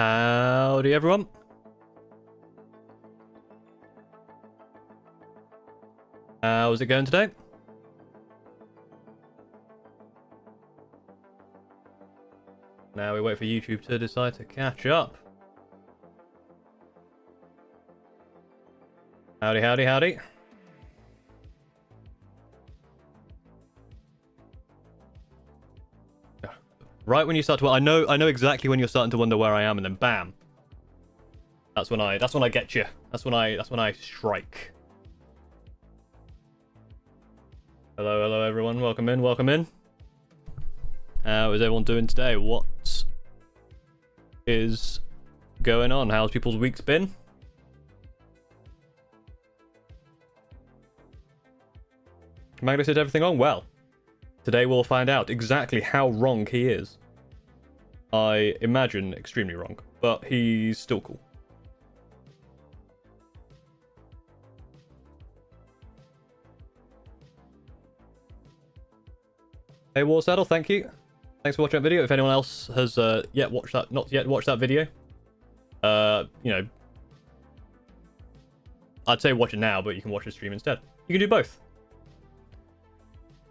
Howdy everyone. How's it going today? Now we wait for YouTube to decide to catch up. Howdy, howdy, howdy. Right when you start to, I know exactly when you're starting to wonder where I am, and then bam. That's when I get you. That's when I strike. Hello, hello everyone. Welcome in, welcome in. How is everyone doing today? What is going on? How's people's weeks been? Magnus did everything wrong? Well, today we'll find out exactly how wrong he is. I imagine extremely wrong, but he's still cool. Hey Warsaddle, thank you. Thanks for watching that video. If anyone else has not yet watched that video, you know, I'd say watch it now, but you can watch the stream instead. You can do both.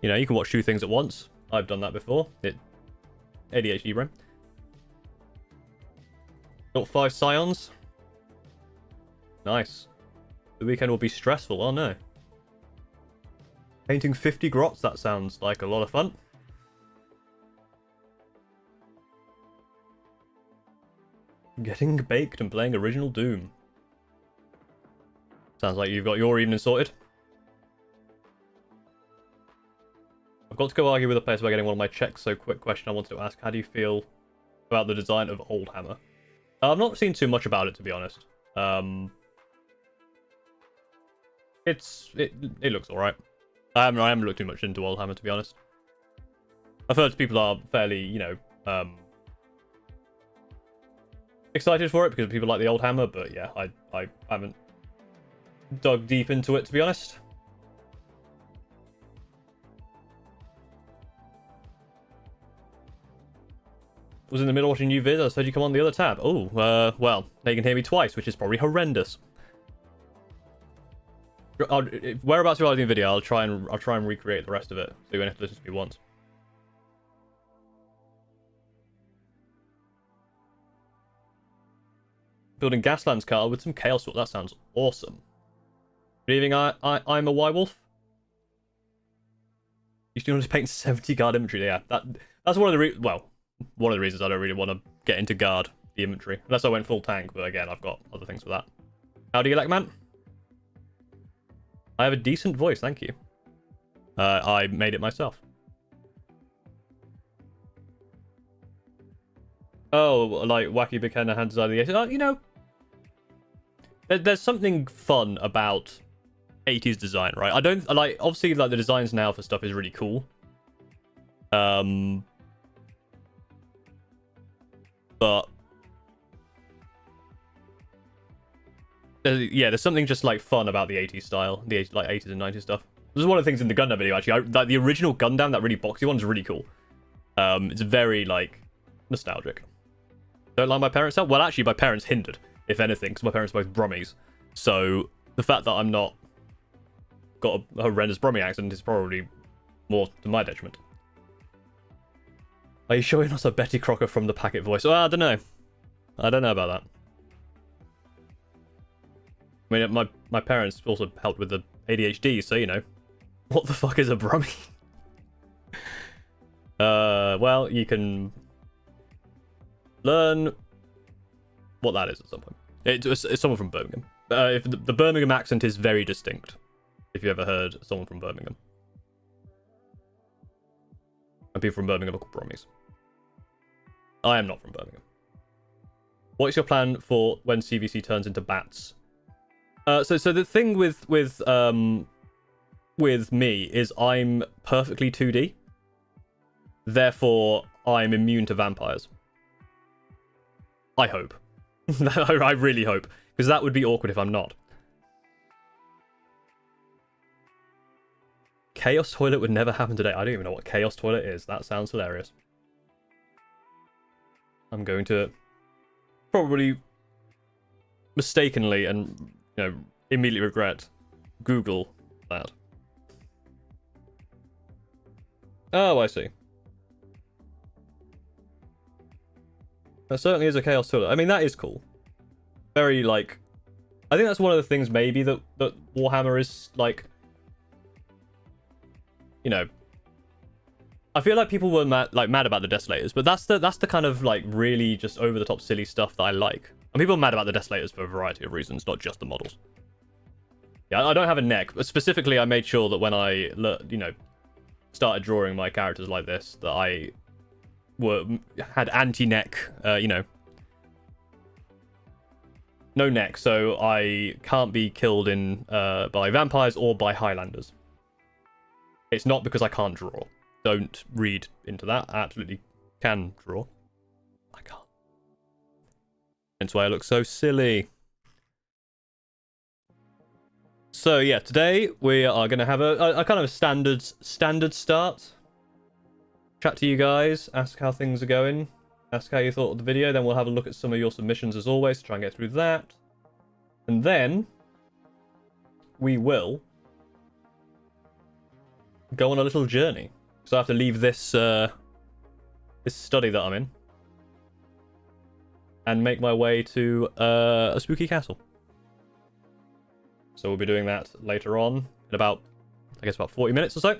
You know, you can watch two things at once. I've done that before. ADHD brain. Got 5 scions. Nice. The weekend will be stressful. Oh no. Painting 50 grots. That sounds like a lot of fun. Getting baked and playing original Doom. Sounds like you've got your evening sorted. I've got to go argue with a place about getting one of my checks, so quick question I wanted to ask. How do you feel about the design of Old Hammer? I've not seen too much about it, to be honest. It looks alright. I haven't looked too much into Old Hammer, to be honest. I've heard people are fairly, you know, excited for it because people like the Old Hammer, but yeah, I haven't dug deep into it, to be honest. Was in the middle watching new vids. I said you come on the other tab. Oh, well, now you can hear me twice, which is probably horrendous. Whereabouts you're watching the video, I'll try and recreate the rest of it, so you only have to listen to me once. Building Gaslands Carl with some Chaos Sword. That sounds awesome. Good evening, I'm a Wirewolf. You still want to paint 70 guard inventory. Yeah, that's one of the one of the reasons I don't really want to get into guard the inventory. Unless I went full tank, but again, I've got other things for that. How do you like, man? I have a decent voice, thank you. I made it myself. Oh, like wacky big hand design of the 80s. You know, there's something fun about 80s design, right? I don't like, obviously, like the designs now for stuff is really cool. But yeah, there's something just like fun about the 80s style, the 80s and 90s stuff. This is one of the things in the Gundam video, actually. Like the original Gundam, that really boxy one, is really cool. It's very like nostalgic. Don't like my parents' help. Well, actually, my parents hindered, if anything, because my parents are both Brummies. So the fact that I'm not got a horrendous Brummie accent is probably more to my detriment. Are you sure you're not a Betty Crocker from the Packet voice? Well, I don't know. I don't know about that. I mean, my parents also helped with the ADHD, so, you know. What the fuck is a Brummie? Well, you can learn what that is at some point. It's someone from Birmingham. If the Birmingham accent is very distinct. If you ever heard someone from Birmingham. And people from Birmingham are called Brummies. I am not from Birmingham. What is your plan for when CVC turns into bats? So the thing with me is I'm perfectly 2D. Therefore, I'm immune to vampires. I hope. I really hope. Because that would be awkward if I'm not. Chaos Toilet would never happen today. I don't even know what Chaos Toilet is. That sounds hilarious. I'm going to probably mistakenly and immediately regret Google that. Oh, I see. That certainly is a chaos toilet. I mean, that is cool. Very, like... I think that's one of the things, maybe, that Warhammer is, like... I feel like people were mad about the Desolators, but that's the kind of, like, really just over-the-top silly stuff that I like. And people are mad about the Desolators for a variety of reasons, not just the models. Yeah, I don't have a neck, but specifically I made sure that when I, started drawing my characters like this, that I had anti-neck, no neck, so I can't be killed by vampires or by Highlanders. It's not because I can't draw. Don't read into that. I absolutely can draw. I can't. That's why I look so silly. So yeah, today we are going to have a kind of a standard start. Chat to you guys, ask how things are going, ask how you thought of the video, then we'll have a look at some of your submissions as always to try and get through that. And then we will go on a little journey. So I have to leave this this study that I'm in and make my way to a spooky castle. So we'll be doing that later on in about, I guess, about 40 minutes or so.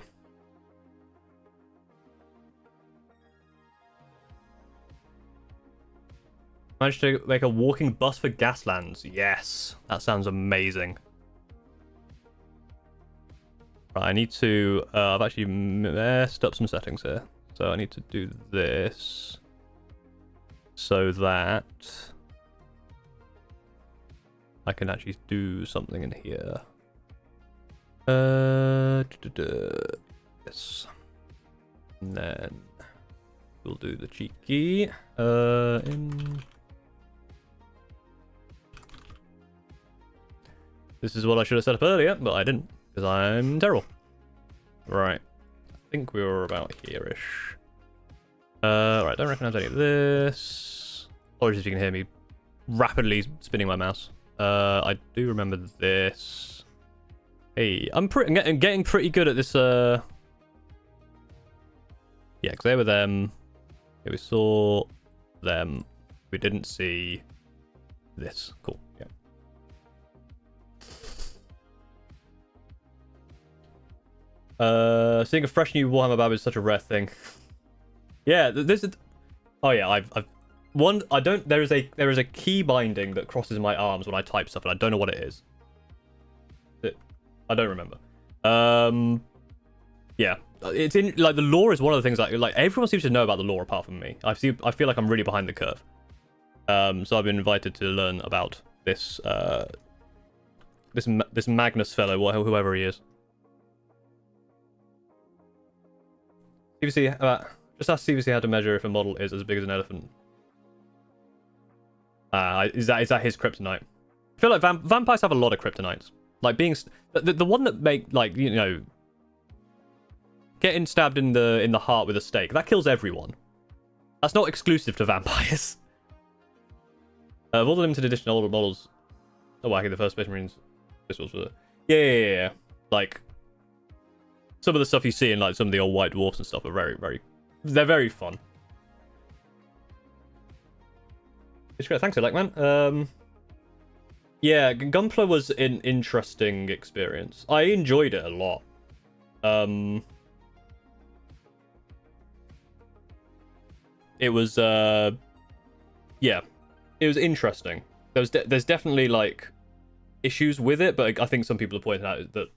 Managed to make a walking bus for Gaslands. Yes, that sounds amazing. Right, I need to... I've actually messed up some settings here. So I need to do this so that I can actually do something in here. This. And then we'll do the cheeky. This is what I should have set up earlier, but I didn't, because I'm terrible. Right. I think we were about here-ish. Right, don't recognize any of this. Apologies if you can hear me rapidly spinning my mouse. I do remember this. Hey, I'm getting pretty good at this, Yeah, because they were them. Yeah, we saw them. We didn't see this. Cool, yeah. Seeing a fresh new Warhammer Bab is such a rare thing. Yeah, this is... Oh yeah, I've one. I don't. There is a key binding that crosses my arms when I type stuff, and I don't know what it is. I don't remember. Yeah, it's in like the lore is one of the things that like everyone seems to know about the lore apart from me. I feel like I'm really behind the curve. So I've been invited to learn about this this Magnus fellow, whoever he is. CVC, just ask CVC how to measure if a model is as big as an elephant. Is that his kryptonite? I feel like vampires have a lot of kryptonites. Like being the one that make like getting stabbed in the heart with a stake, that kills everyone. That's not exclusive to vampires. Of all the limited edition older models, wacky the first Space Marines pistols were yeah. Like some of the stuff you see in like some of the old White Dwarfs and stuff are they're very fun. It's great. Thanks, Elec, man. Yeah, Gunpla was an interesting experience. I enjoyed it a lot. It was yeah, it was interesting. There's definitely like issues with it, but I think some people have pointed out that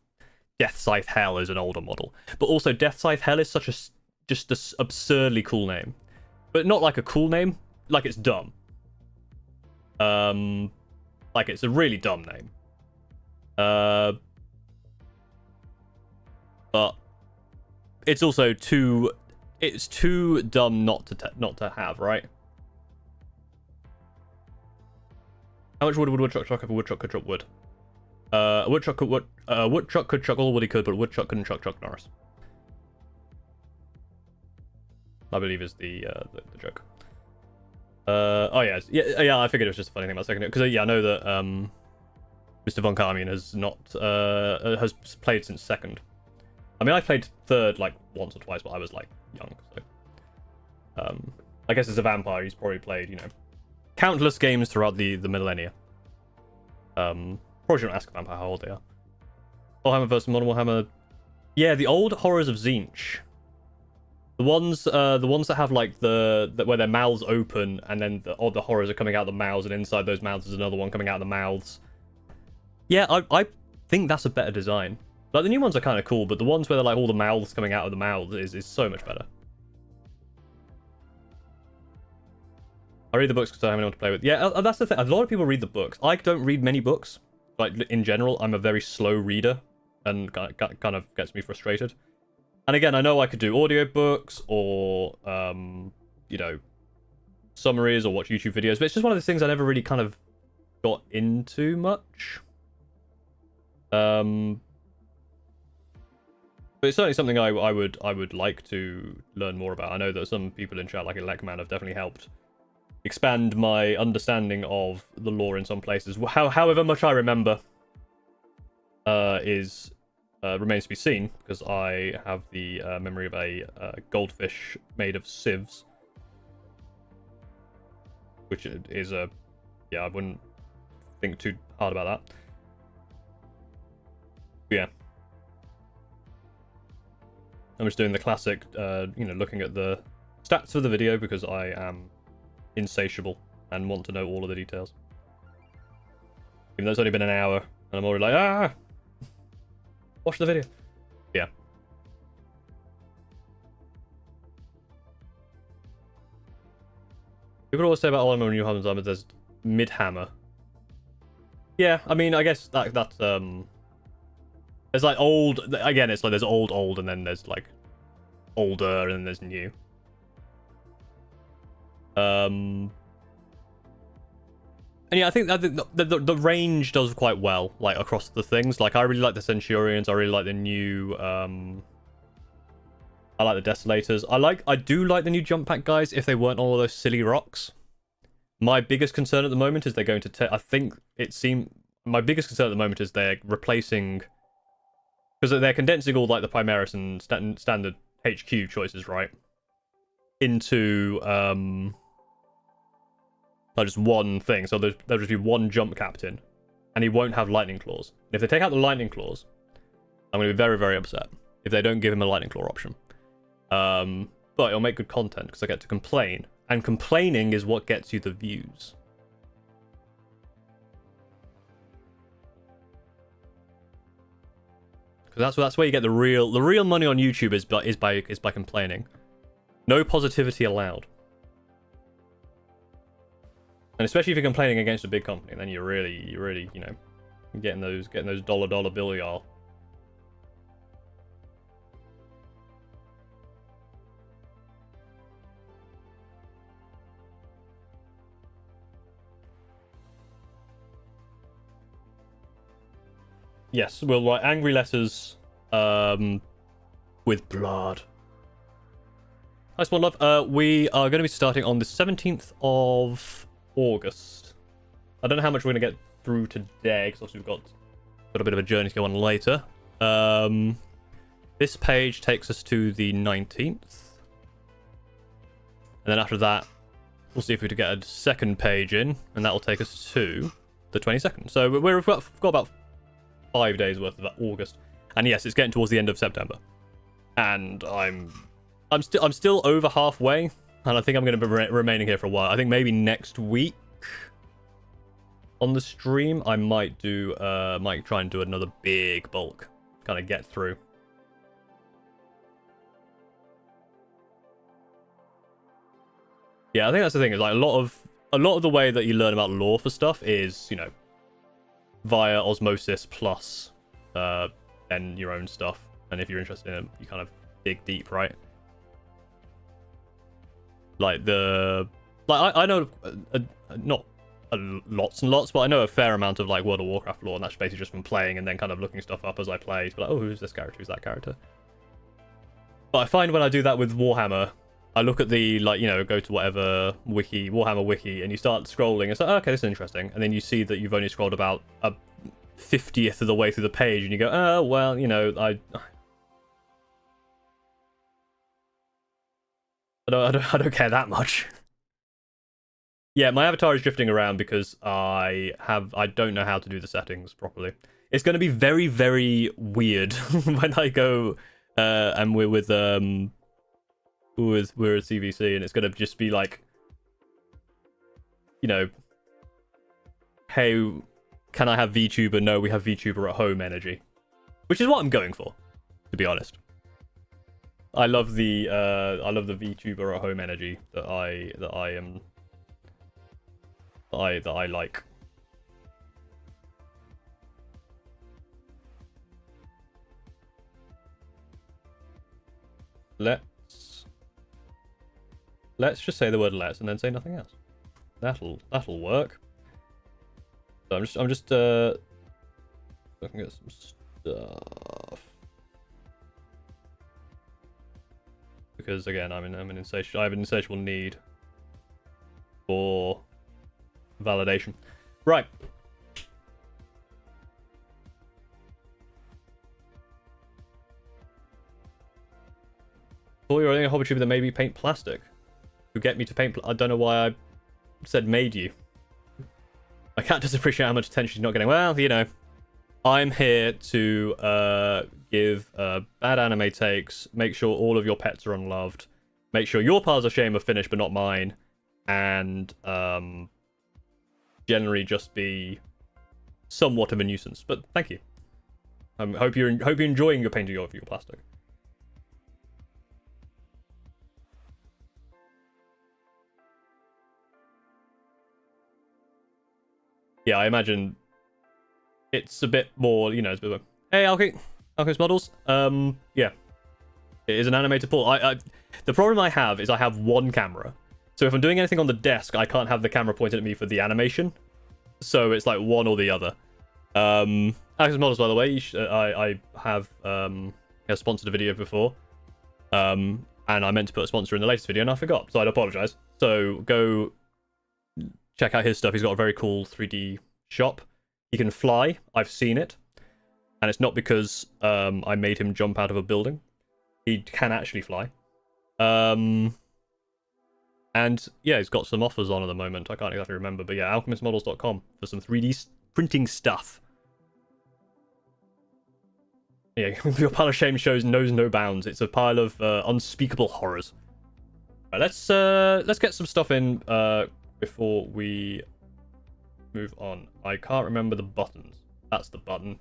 Death Scythe Hell is an older model, but also Death Scythe Hell is such just this absurdly cool name, but not like a cool name, like it's dumb. Like it's a really dumb name. But it's also too dumb not to have, right? How much wood would woodchuck chuck if a woodchuck could chuck wood? A woodchuck could chuck all wood he could, but a woodchuck couldn't chuck Norris. I believe is the joke. Oh yeah. I figured it was just a funny thing about second, because yeah, I know that Mr. Von Karmian has not has played since second. I mean, I played third like once or twice, but I was like young, so I guess as a vampire, he's probably played, you know, countless games throughout the millennia. Probably shouldn't ask a vampire how old they are. Warhammer versus Modern Warhammer. Yeah, the old Horrors of Tzeentch. The ones that have like where their mouths open and then the horrors are coming out the mouths, and inside those mouths is another one coming out the mouths. Yeah, I think that's a better design. Like the new ones are kind of cool, but the ones where they're like all the mouths coming out of the mouths is so much better. I read the books because I have anyone to play with. Yeah, that's the thing. A lot of people read the books. I don't read many books. Like in general, I'm a very slow reader, and kind of gets me frustrated. And again, I know I could do audiobooks or, you know, summaries or watch YouTube videos, but it's just one of those things I never really kind of got into much. But it's certainly something I would like to learn more about. I know that some people in chat, like lmao, have definitely helped expand my understanding of the lore in some places. However much I remember remains to be seen, because I have the memory of a goldfish made of sieves, which is a... yeah, I wouldn't think too hard about that. But yeah. I'm just doing the classic, you know, looking at the stats for the video because I am insatiable and want to know all of the details. Even though it's only been an hour and I'm already like, watch the video. Yeah. People always say about Oliver and New Hammer, there's mid-hammer. Yeah, I mean, I guess that's there's like old, again, it's like there's old, and then there's like older, and then there's new. And yeah, I think the range does quite well, like across the things. Like I really like the Centurions, I really like the new I like the Desolators. I do like the new jump pack guys if they weren't all those silly rocks. My biggest concern at the moment is they're going to my biggest concern at the moment is they're replacing, because they're condensing all like the Primaris and standard HQ choices, right, into just one thing. So there'll just be one jump captain, and he won't have lightning claws. And if they take out the lightning claws, I'm going to be very, very upset if they don't give him a lightning claw option. But it'll make good content because I get to complain, and complaining is what gets you the views. Because that's where you get the real money on YouTube is by complaining. No positivity allowed. And especially if you're complaining against a big company, then you're really, you know, getting those dollar bill y'all. Yes, we'll write angry letters with blood. Nice one, love. We are going to be starting on the 17th of August. I don't know how much we're going to get through today, because obviously we've got a bit of a journey to go on later. This page takes us to the 19th. And then after that, we'll see if we can get a second page in, and that will take us to the 22nd. So we've got about 5 days worth of August, and yes, it's getting towards the end of September, and I'm still over halfway, and I think I'm going to be remaining here for a while. I think maybe next week on the stream I might try and do another big bulk, kind of get through. Yeah, I think that's the thing, is like a lot of the way that you learn about lore for stuff is, you know, via osmosis plus then your own stuff, and if you're interested in it, you kind of dig deep, right? Like I know not lots and lots, but I know a fair amount of like World of Warcraft lore, and that's basically just from playing and then kind of looking stuff up as I play. But like, oh, who's this character? Who's that character? But I find when I do that with Warhammer, I look at the, like, you know, go to whatever wiki, Warhammer wiki, and you start scrolling. It's like, oh, okay, this is interesting. And then you see that you've only scrolled about a 50th of the way through the page, and you go, oh, well, you know, I don't care that much. Yeah, my avatar is drifting around because I don't know how to do the settings properly. It's going to be very, very weird when I go and we're with we're at CVC, and it's going to just be like, you know, hey, can I have VTuber? No, we have VTuber at home energy, which is what I'm going for, to be honest. I love the VTuber at home energy that I like. Let's just say the word let's and then say nothing else. That'll work. So I'm just looking at some stuff. Because again, I have an insatiable need for validation. Right. Or you're only a hobby tuber that maybe paint plastic. To get me to paint. I don't know why I said made you. My cat does appreciate how much attention she's not getting. Well, you know, I'm here to give bad anime takes, make sure all of your pets are unloved, make sure your piles of shame are finished but not mine, and generally just be somewhat of a nuisance. But thank you. Hope you're enjoying your painting of your plastic. Yeah, I imagine it's a bit more, you know, it's a bit of a, hey, Alchemist models. Yeah, it is an animated pull. The problem I have is I have one camera, so if I'm doing anything on the desk, I can't have the camera pointed at me for the animation. So it's like one or the other. Alchemist models, by the way, I have sponsored a video before, and I meant to put a sponsor in the latest video, and I forgot, so I'd apologize. So go check out his stuff. He's got a very cool 3D shop. He can fly. I've seen it. And it's not because I made him jump out of a building. He can actually fly. And yeah, he's got some offers on at the moment. I can't exactly remember. But yeah, alchemistmodels.com for some 3D printing stuff. Yeah, your pile of shame knows no bounds. It's a pile of unspeakable horrors. Right, let's get some stuff in before we move on. I can't remember the buttons. That's the button.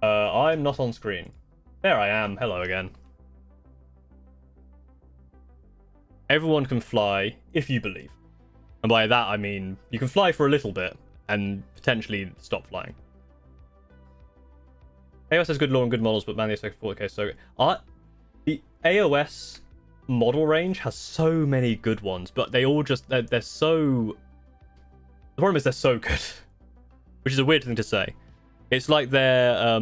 I'm not on screen. There I am. Hello again. Everyone can fly if you believe. And by that I mean you can fly for a little bit and potentially stop flying. AOS has good lore and good models, but man, the expected 40k so the AOS model range has so many good ones, but they all just they're so, the problem is they're so good, which is a weird thing to say. It's like they're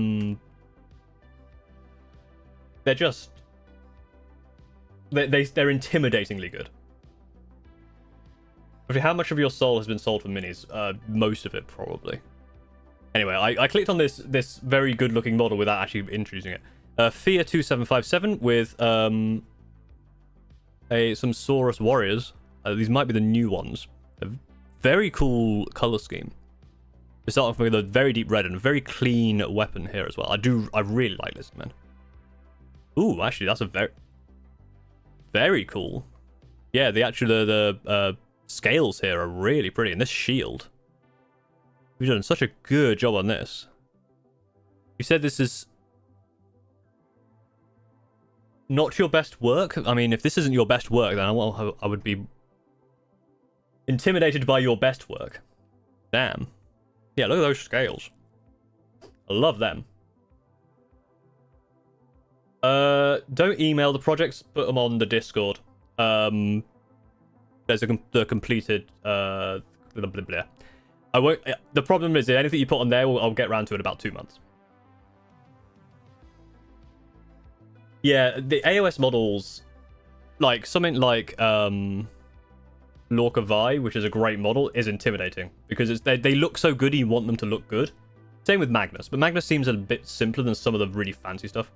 just they're intimidatingly good. How much of your soul has been sold for minis? Most of it, probably. Anyway, I clicked on this very good looking model without actually introducing it. Fear 2757 with some Saurus warriors. These might be the new ones. A very cool color scheme. We start off with a very deep red and a very clean weapon here as well. I really like this, man. Ooh, actually, that's a very cool. Yeah, the scales here are really pretty, and this shield. We've done such a good job on this. You said this is not your best work? I mean, if this isn't your best work, then I would be intimidated by your best work. Damn. Yeah, look at those scales. I love them. Don't email the projects, put them on the Discord. There's the completed blah, blah, blah. I won't. The problem is that anything you put on there, I'll get around to in about 2 months. Yeah, the AOS models like something like Lorca Vi, which is a great model, is intimidating because they look so good. You want them to look good. Same with Magnus, but Magnus seems a bit simpler than some of the really fancy stuff.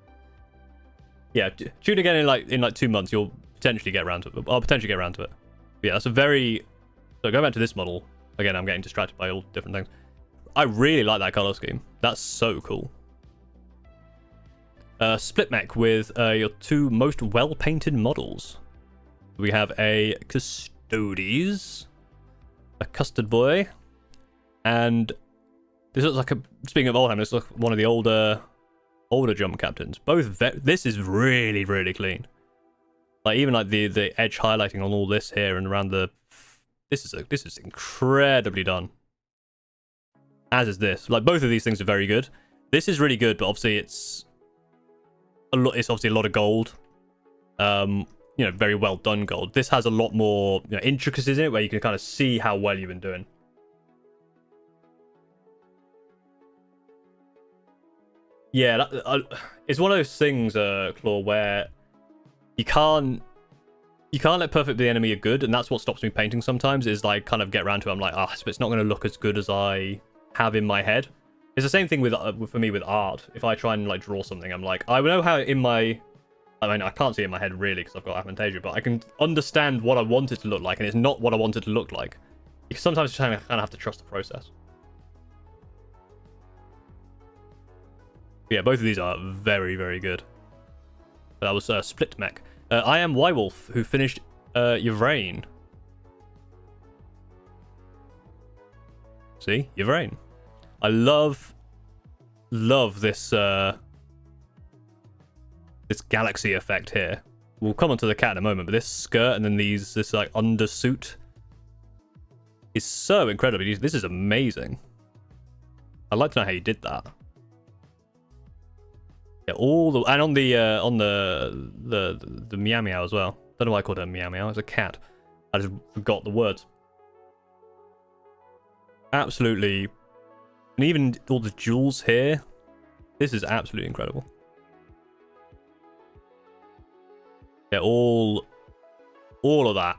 Yeah, tune again in like 2 months. You'll potentially get around to it. I'll potentially get around to it. But yeah, that's a very. So going back to this model again. I'm getting distracted by all different things. I really like that color scheme. That's so cool. Split mech with your 2 most well-painted models. We have a Custodes, a Custard Boy, and this looks like a. Speaking of Oldham, this looks like one of the older jump captains. This is really, really clean. Like even like the edge highlighting on all this here and around the. This is incredibly done. As is this. Like both of these things are very good. This is really good, but obviously it's obviously a lot of gold. You know, very well done gold. This has a lot more intricacies in it where you can kind of see how well you've been doing. Yeah, it's one of those things, Claw, where you can't let perfect be the enemy of good, and that's what stops me painting sometimes, is like kind of get around to it. I'm like, but it's not going to look as good as I have in my head. It's the same thing with for me with art. If I try and like draw something, I'm like, I know how in my, I mean, I can't see it in my head really because I've got aphantasia, but I can understand what I want it to look like, and it's not what I want it to look like. You sometimes kind of have to trust the process. Yeah, both of these are very, very good. That was Split Mech. I am Ywolf, who finished Yvrain. See? Yvrain. I love this this galaxy effect here. We'll come onto the cat in a moment, but this skirt and then this like undersuit is so incredible. This is amazing. I'd like to know how you did that. Yeah, and on the meow meow as well. Don't know why I called her meow meow. It's a cat. I just forgot the words. Absolutely. And even all the jewels here. This is absolutely incredible. Yeah, all of that.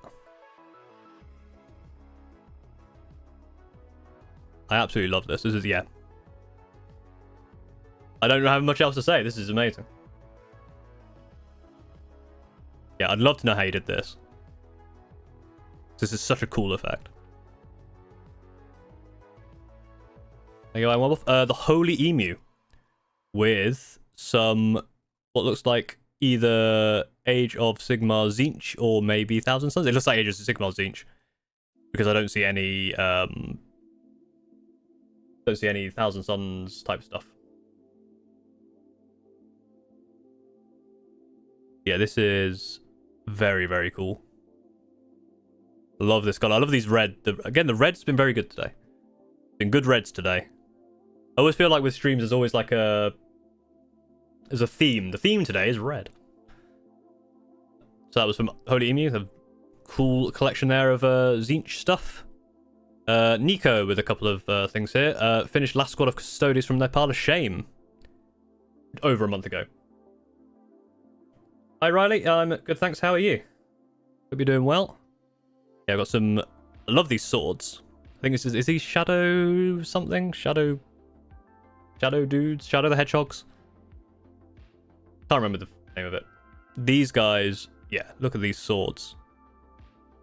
I absolutely love this. This is, yeah. I don't have much else to say. This is amazing. Yeah, I'd love to know how you did this. This is such a cool effect. There you go, the Holy Emu. With some, what looks like either Age of Sigmar Tzeentch or maybe Thousand Suns. It looks like Age of Sigmar Tzeentch. Because I don't see any, Thousand Suns type stuff. Yeah, this is very, very cool. I love this color. I love these red. Again, the red's been very good today. Been good reds today. I always feel like with streams, there's always like there's a theme. The theme today is red. So that was from Holy Emu. A cool collection there of Tzeentch stuff. Nico with a couple of things here. Finished last squad of Custodes from their pile of shame. Over a month ago. Hi Riley, I'm good, thanks. How are you? Hope you're doing well. Yeah, I've got some. I love these swords. I think is he Shadow something? Shadow dudes? Shadow the Hedgehogs? Can't remember the name of it. These guys, yeah, look at these swords.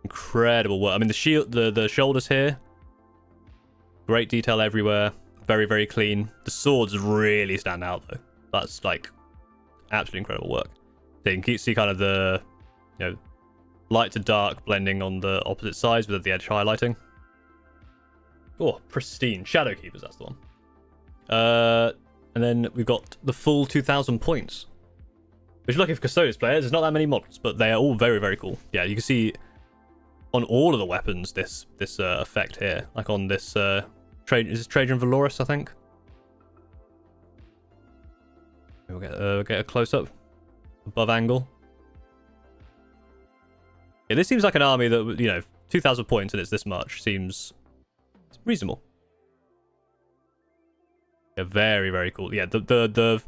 Incredible work. I mean, the shield, the shoulders here. Great detail everywhere. Very, very clean. The swords really stand out though. That's like absolutely incredible work. So you can see kind of the, light to dark blending on the opposite sides with the edge highlighting. Oh, pristine. Shadowkeepers, that's the one. And then we've got the full 2,000 points. Which, lucky for Custodes players, there's not that many models, but they are all very, very cool. Yeah, you can see on all of the weapons this effect here. Like on this, is this Trajan Valorous, I think? We'll get a close-up. Above angle. Yeah, this seems like an army that, 2,000 points and it's this much seems reasonable. Yeah, very, very cool. Yeah, the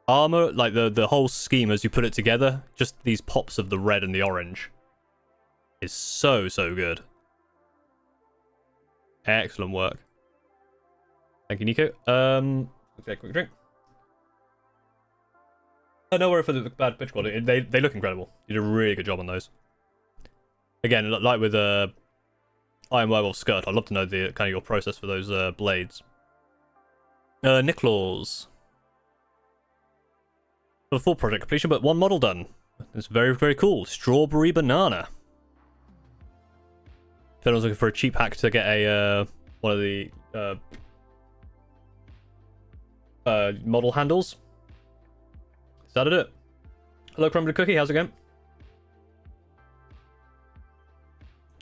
armor, like the whole scheme as you put it together, just these pops of the red and the orange is so good. Excellent work. Thank you, Nico. Let's get a quick drink. No worry for the bad pitch quality. They look incredible. You did a really good job on those. Again, like with Iron Werewolf skirt, I'd love to know the kind of your process for those blades. Nicklaws. For full project completion, but one model done. It's very cool. Strawberry banana. If anyone's looking for a cheap hack to get a one of the model handles, is that it? Hello, Crumbly Cookie. How's it going?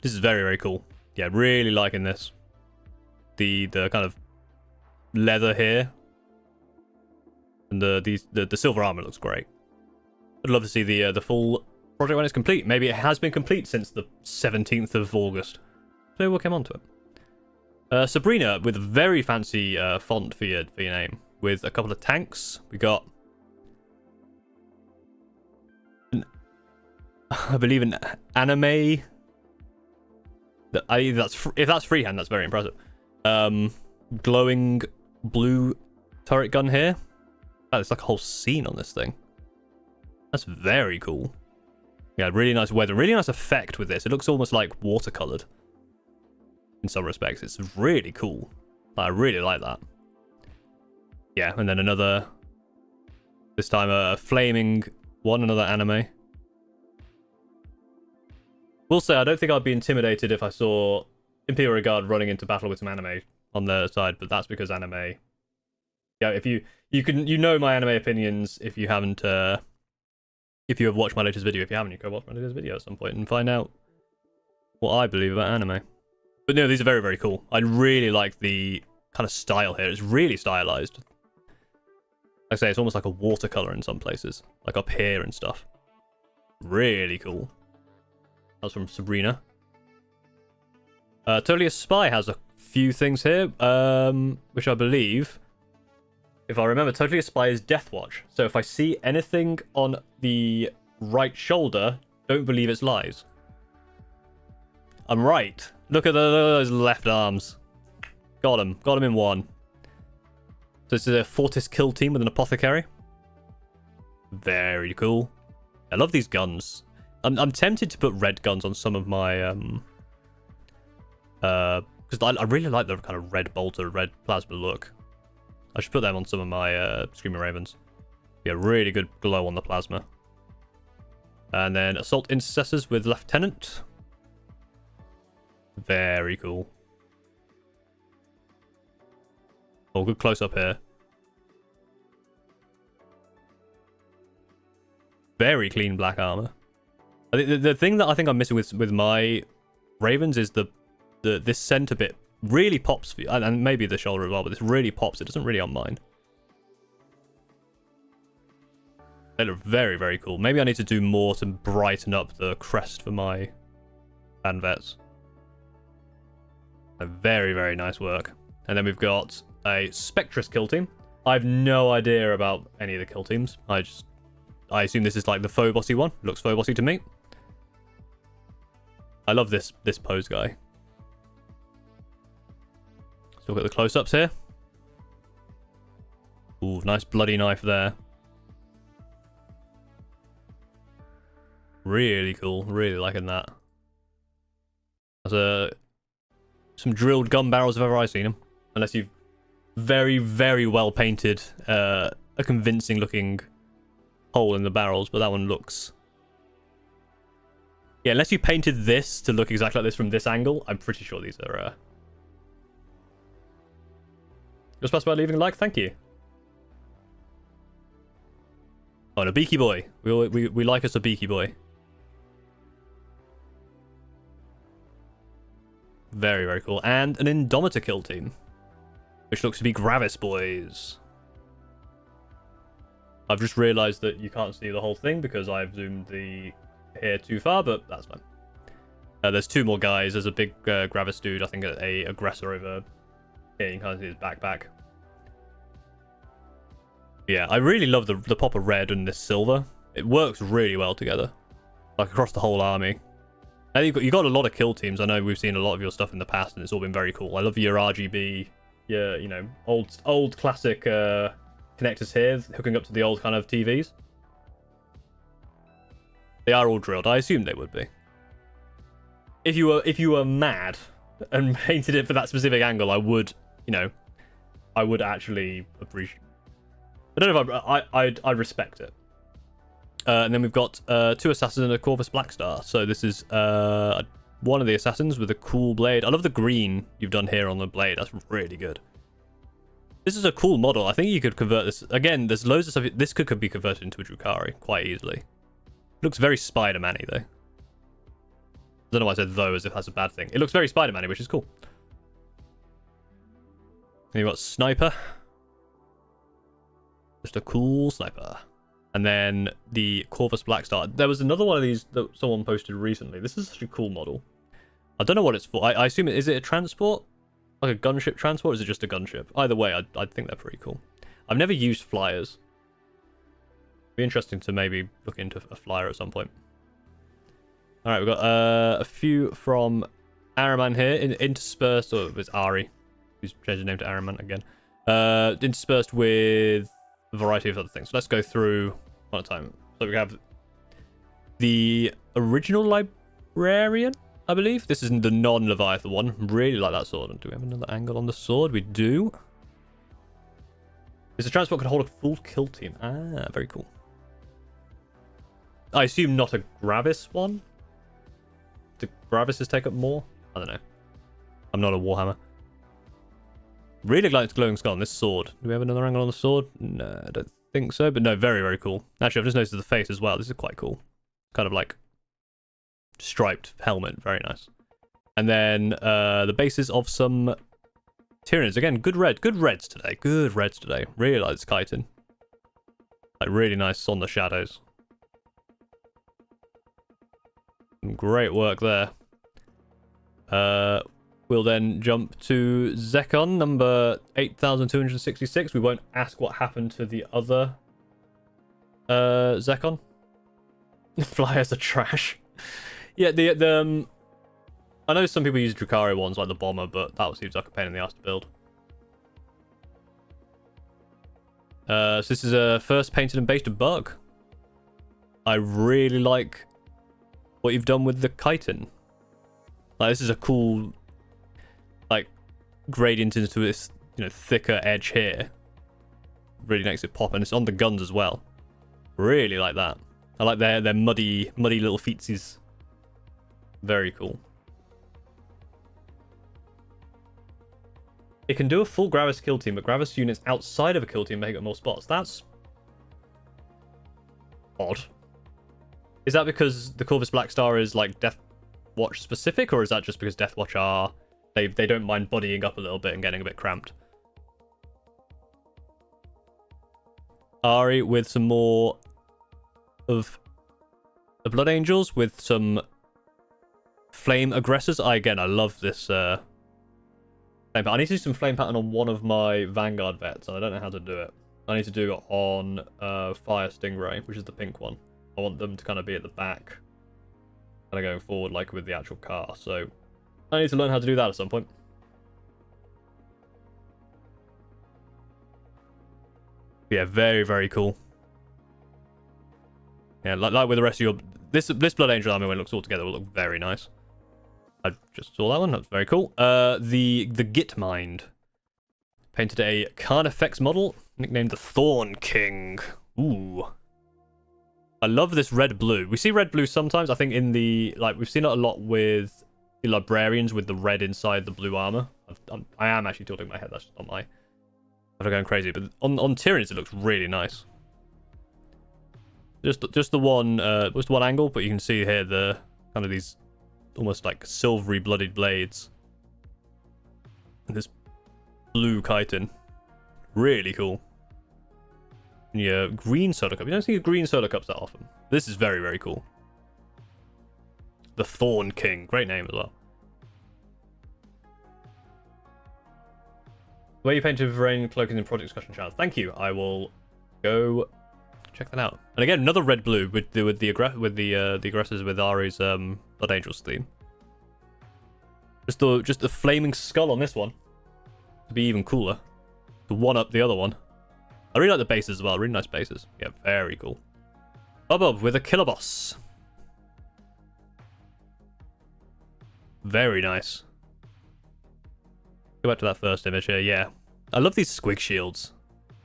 This is very cool. Yeah, really liking this. The kind of leather here, and the silver armor looks great. I'd love to see the full project when it's complete. Maybe it has been complete since the 17th of August. So we'll come on to it. Sabrina with a very fancy font for your name, with a couple of tanks. We got, I believe, an anime. If that's freehand, that's very impressive. Glowing blue turret gun here. Oh, it's like a whole scene on this thing. That's very cool. Yeah, really nice weather, really nice effect with this. It looks almost like watercolored in some respects. It's really cool. I really like that. Yeah, and then another, this time a flaming one, another anime. Will say I don't think I'd be intimidated if I saw Imperial Guard running into battle with some anime on their side, but that's because anime. Yeah, if you know my anime opinions if you haven't if you have watched my latest video. If you haven't, you go watch my latest video at some point and find out what I believe about anime. But no, these are very cool. I really like the kind of style here. It's really stylized. Like I say, it's almost like a watercolor in some places, like up here and stuff. Really cool. That's from Sabrina. Totally a Spy has a few things here, which I believe, if I remember, Totally a Spy is Death Watch. So if I see anything on the right shoulder, don't believe it's lies. I'm right. Look at those left arms. Got him in one. So this is a Fortis kill team with an apothecary. Very cool. I love these guns. I'm tempted to put red guns on some of my because I really like the kind of red bolter, red plasma look. I should put them on some of my Screaming Ravens. Yeah, really good glow on the plasma. And then Assault Intercessors with Lieutenant. Very cool. Oh, good close up here. Very clean black armor. I think the thing that I think I'm missing with my Ravens is this center bit really pops, and maybe the shoulder as well, but this really pops. It doesn't really on mine. They look very cool. Maybe I need to do more to brighten up the crest for my band vets. Very nice work. And then we've got a Spectrus kill team. I have no idea about any of the kill teams. I assume this is like the faux bossy one. Looks faux bossy to me. I love this pose guy. So look at the close-ups here. Ooh, nice bloody knife there. Really cool. Really liking that. There's some drilled gun barrels if ever I've seen them. Unless you've very well painted a convincing looking hole in the barrels, but that one looks... Yeah, unless you painted this to look exactly like this from this angle, I'm pretty sure these are... Just pass by leaving a like, thank you. Oh, and a beaky boy. We like us a beaky boy. Very cool. And an Indomitor kill team, which looks to be Gravis boys. I've just realised that you can't see the whole thing because I've zoomed the hair too far, but that's fine. There's two more guys. There's a big Gravis dude, I think a aggressor over here. You can kind of see his backpack. Yeah, I really love the pop of red and this silver. It works really well together, like across the whole army. And you got a lot of kill teams. I know we've seen a lot of your stuff in the past, and it's all been very cool. I love your RGB, your old classic connectors here, hooking up to the old kind of TVs. They are all drilled. I assume they would be. If you were mad and painted it for that specific angle, I would, I would actually appreciate. I don't know if I'd respect it. And then we've got 2 assassins and a Corvus Blackstar. So this is one of the assassins with a cool blade. I love the green you've done here on the blade. That's really good. This is a cool model. I think you could convert this. Again, there's loads of stuff. This could be converted into a Drukhari quite easily. Looks very Spider-Man-y, though. I don't know why I said though as if that's a bad thing. It looks very Spider-Man-y, which is cool. And you've got Sniper. Just a cool sniper. And then the Corvus Blackstar. There was another one of these that someone posted recently. This is such a cool model. I don't know what it's for. I assume is it a transport? Like a gunship transport, or is it just a gunship? Either way, I think they're pretty cool. I've never used flyers. Be interesting to maybe look into a flyer at some point. Alright, we've got a few from Araman here. Interspersed, or it's Ari. He's changed his name to Araman again. Interspersed with a variety of other things. So let's go through one at a time. So we have the original librarian, I believe. This is the non-Leviathan one. Really like that sword. Do we have another angle on the sword? We do. This transport can hold a full kill team. Ah, very cool. I assume not a Gravis one. Do Gravises take up more? I don't know. I'm not a Warhammer. Really like its glowing skull on this sword. Do we have another angle on the sword? No, I don't think so. But no, very, very cool. Actually, I've just noticed the face as well. This is quite cool. Kind of like striped helmet. Very nice. And then the bases of some Tyranids. Again, good reds today. Good reds today. Really like this chitin. Like really nice on the shadows. Great work there. We'll then jump to Zekon, number 8,266. We won't ask what happened to the other Zekon. Flyers are trash. Yeah, I know some people use Drukhari ones like the bomber, but that seems like a pain in the ass to build. So this is a first painted and based bug. I really like what you've done with the chitin. Like, this is a cool, like, gradient into this, thicker edge here. Really makes it pop, and it's on the guns as well. Really like that. I like their muddy little feetsies. Very cool. It can do a full Gravis kill team, but Gravis units outside of a kill team make up more spots. That's odd. Is that because the Corvus Blackstar is like Death Watch specific, or is that just because Death Watch are they don't mind bodying up a little bit and getting a bit cramped? Ari with some more of the Blood Angels with some flame aggressors. I love this flame pattern. I need to do some flame pattern on one of my Vanguard vets, and I don't know how to do it. I need to do it on Fire Stingray, which is the pink one. I want them to kind of be at the back, kind of going forward like with the actual car. So I need to learn how to do that at some point. Yeah, very, very cool. Yeah, like with the rest of your... This Blood Angel army, when it looks all together, will look very nice. I just saw that one. That's very cool. The Git Mind. Painted a Carnifex model, nicknamed the Thorn King. Ooh. I love this red-blue. We see red-blue sometimes. I think in the... we've seen it a lot with the Librarians with the red inside the blue armor. I am actually tilting my head. That's just not my... I'm going crazy. But on Tyranids, it looks really nice. Just the one... just one angle, but you can see here the... kind of these... almost like silvery blooded blades. And this blue chitin. Really cool. Yeah, green soda cup. You don't see green soda cups that often. This is very, very cool. The Thorn King. Great name as well. Where you painted Rain cloaking in project discussion channel. Thank you. I will Go check that out. And again, another red blue with the aggressors with Ari's Blood Angels theme. Just the flaming skull on this one to be even cooler. To one up the other one. I really like the bases as well. Really nice bases. Yeah, very cool. Bob with a killer boss. Very nice. Go back to that first image here. Yeah, I love these squig shields.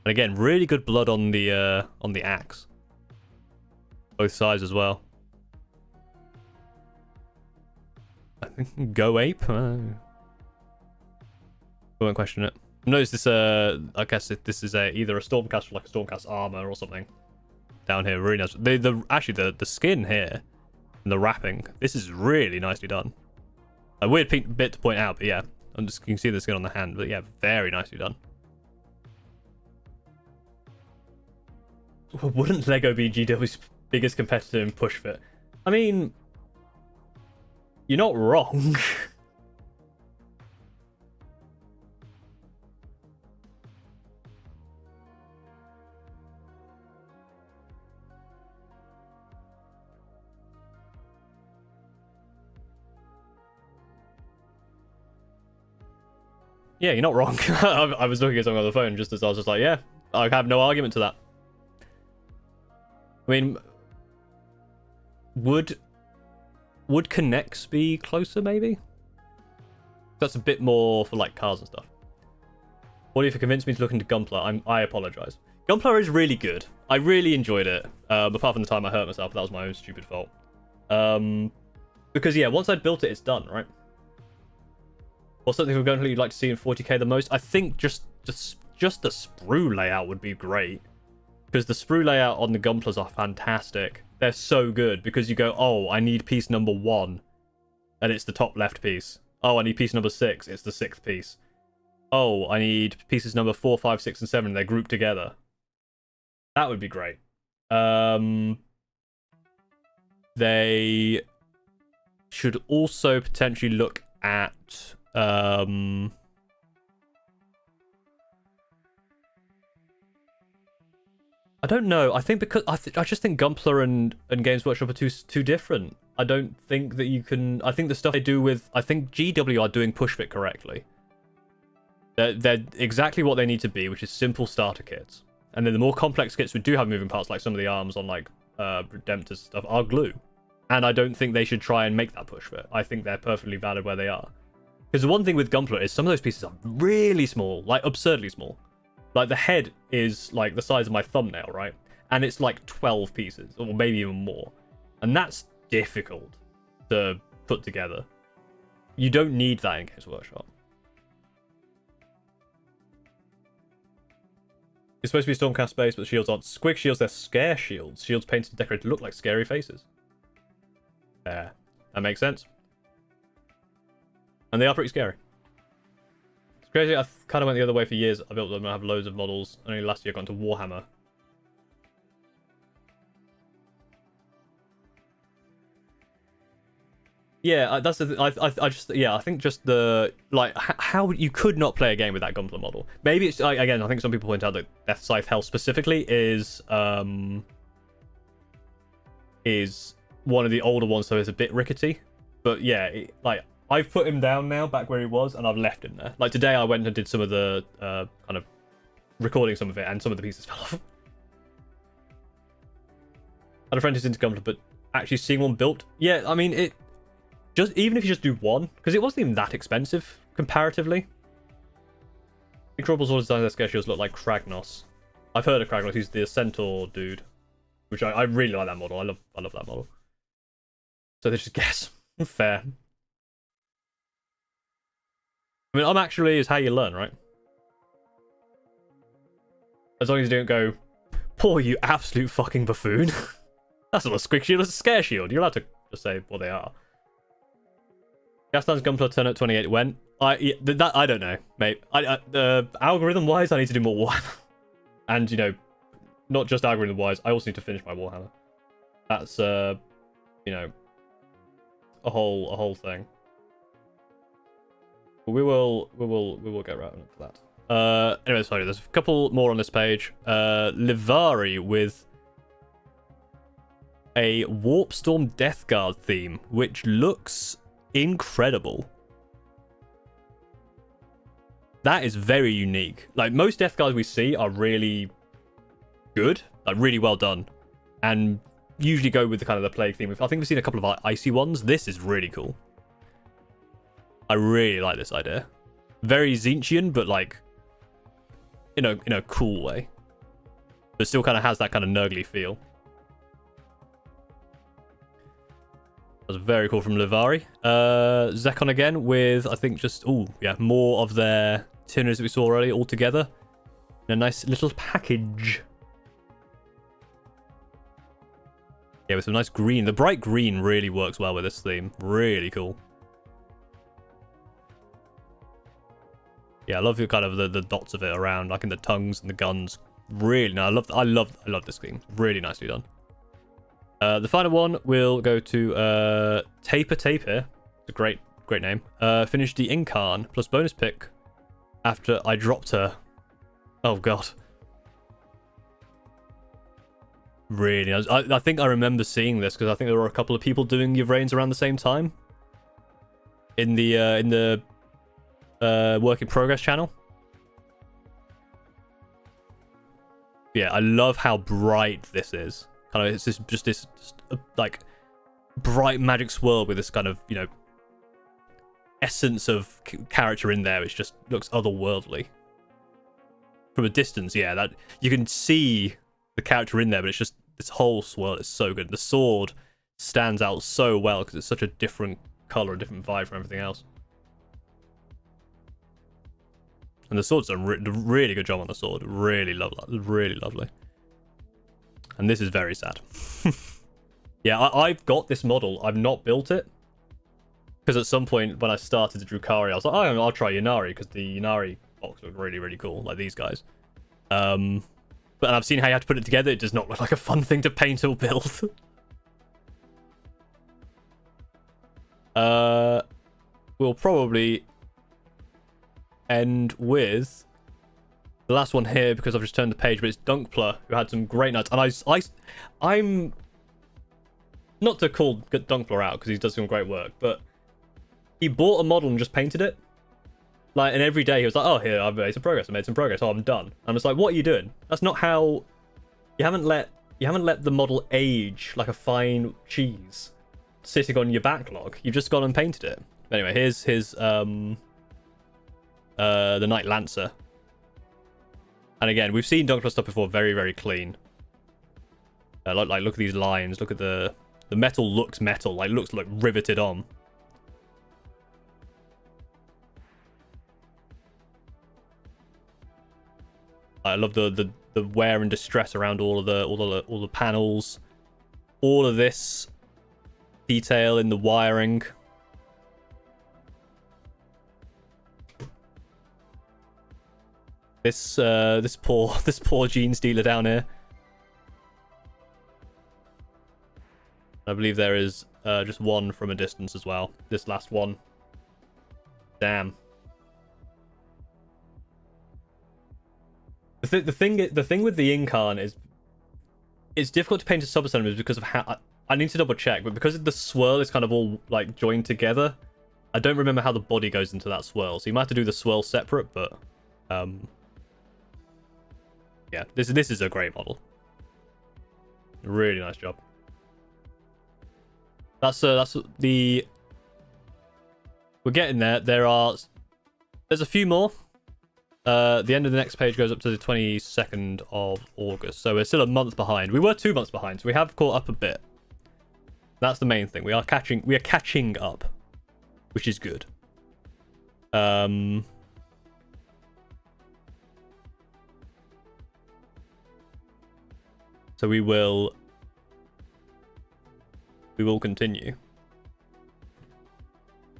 And again, really good blood on the axe. Both sides as well. I think go ape. I won't question it. Notice this. I guess this is either a stormcast or like a stormcast armor or something. Down here, really nice. Actually the skin here and the wrapping. This is really nicely done. A weird bit to point out, but yeah, you can see the skin on the hand. But yeah, very nicely done. Wouldn't Lego be GW's biggest competitor in push fit? I mean, you're not wrong. Yeah, you're not wrong. I was looking at something on the phone just as I was just like, yeah, I have no argument to that. I mean, would Connects be closer, maybe? That's a bit more for like cars and stuff. What if you convinced me to look into Gunpla? I apologize. Gunpla is really good. I really enjoyed it. Apart from the time I hurt myself, that was my own stupid fault. Because yeah, once I'd built it, it's done, right? Or something we're going to like to see in 40k the most. I think just the sprue layout would be great. Because the sprue layout on the Gunplas are fantastic. They're so good because you go, oh, I need piece number 1. And it's the top left piece. Oh, I need piece number 6. It's the 6th piece. Oh, I need pieces number 4, 5, 6, and 7. They're grouped together. That would be great. They should also potentially look at... I don't know. I think because I just think Gunpla and Games Workshop are too different. I don't think that you can. I think the stuff they do with I think GW are doing push fit correctly. They're exactly what they need to be, which is simple starter kits. And then the more complex kits we do have moving parts, like some of the arms on like Redemptor's stuff, are glue. And I don't think they should try and make that push fit. I think they're perfectly valid where they are. Because the one thing with Gunpla is some of those pieces are really small, like absurdly small. Like the head is like the size of my thumbnail, right? And it's like 12 pieces, or maybe even more. And that's difficult to put together. You don't need that in Games Workshop. It's supposed to be Stormcast based, but shields aren't. Squig shields, they're scare shields. Shields painted and decorated to look like scary faces. There. That makes sense. And they are pretty scary. It's crazy, I kind of went the other way for years. I built them, I have loads of models. Only last year I got into Warhammer. Yeah, that's the I just yeah, I think just the like how you could not play a game with that Gunpla model. Maybe it's again, I think some people point out that Death Scythe Hell specifically is one of the older ones, so it's a bit rickety. But yeah, like I've put him down now, back where he was, and I've left him there. Like today, I went and did some of the kind of recording some of it, and some of the pieces fell off. I had a friend who's into Gunpla, but actually seeing one built, yeah, I mean it. Just even if you just do one, because it wasn't even that expensive comparatively. Incredible Sword design their scare shields look like Kragnos. I've heard of Kragnos. He's the centaur dude, which I really like that model. I love that model. So they just guess. Fair. I mean, actually is how you learn, right? As long as you don't go, poor you absolute fucking buffoon. That's not a squig shield, it's a scare shield. You're allowed to just say what they are. Gaston's Gunpla turn at 28 when? I don't know, mate. Algorithm-wise, I need to do more Warhammer. And, you know, not just algorithm-wise, I also need to finish my Warhammer. That's, you know, a whole thing. But we will get right on to that. Anyway, sorry, there's a couple more on this page. Livari with a Warp Storm Death Guard theme, which looks incredible. That is very unique. Like, most Death Guards we see are really good, like really well done, and usually go with the kind of the plague theme. I think we've seen a couple of icy ones. This is really cool. I really like this idea. Very Zinchian, but like in a cool way. But still kind of has that kind of nurgly feel. That was very cool from Livari. Zekon again with, I think, just more of their tuners that we saw earlier all together in a nice little package. Yeah, with some nice green. The bright green really works well with this theme. Really cool. Yeah, I love the kind of the dots of it around, like in the tongues and the guns. Really, no, I love this theme. Really nicely done. The final one will go to Taper. It's a great name. Finished the Incarn plus bonus pick after I dropped her. Oh god. Really, I think I remember seeing this because I think there were a couple of people doing Yvrains around the same time in the work in progress channel. Yeah, I love how bright this is. Kind of, it's just this like bright magic swirl with this kind of, you know, essence of character in there, which just looks otherworldly from a distance. Yeah, that you can see the character in there, but it's just this whole swirl is so good. The sword stands out so well because it's such a different color, a different vibe from everything else. And the sword's a really good job on the sword. Really lovely. And this is very sad. Yeah, I've got this model. I've not built it. Because at some point when I started the Drukhari, I was like, oh, I'll try Ynnari, because the Ynnari box looked really cool, like these guys. But I've seen how you have to put it together. It does not look like a fun thing to paint or build. We'll probably end with the last one here because I've just turned the page, but it's Dunkpler, who had some great nuts. And I'm not to call Dunkpler out because he does some great work, but he bought a model and just painted it. Like, and every day he was like, oh, here, I've made some progress. Oh, I'm done. I'm just like, what are you doing? That's not how... You haven't let the model age like a fine cheese sitting on your backlog. You've just gone and painted it. Anyway, here's his the Knight Lancer. And again, we've seen Dunkpler stuff before, very clean. Look at these lines. Look at the metal looks metal. Like, looks like riveted on. I love the wear and distress around all the panels, all of this detail in the wiring. This poor gene stealer down here. I believe there is just one from a distance as well. This last one. Damn. The thing with the Incarn is it's difficult to paint a sub-assembly because of how I need to double check, but because the swirl is kind of all like joined together, I don't remember how the body goes into that swirl. So you might have to do the swirl separate, but yeah, this is a great model. Really nice job. That's the we're getting there. There's a few more. The end of the next page goes up to the 22nd of August, so we're still a month behind. We were 2 months behind, so we have caught up a bit. That's the main thing. We are catching up, which is good. So we will continue.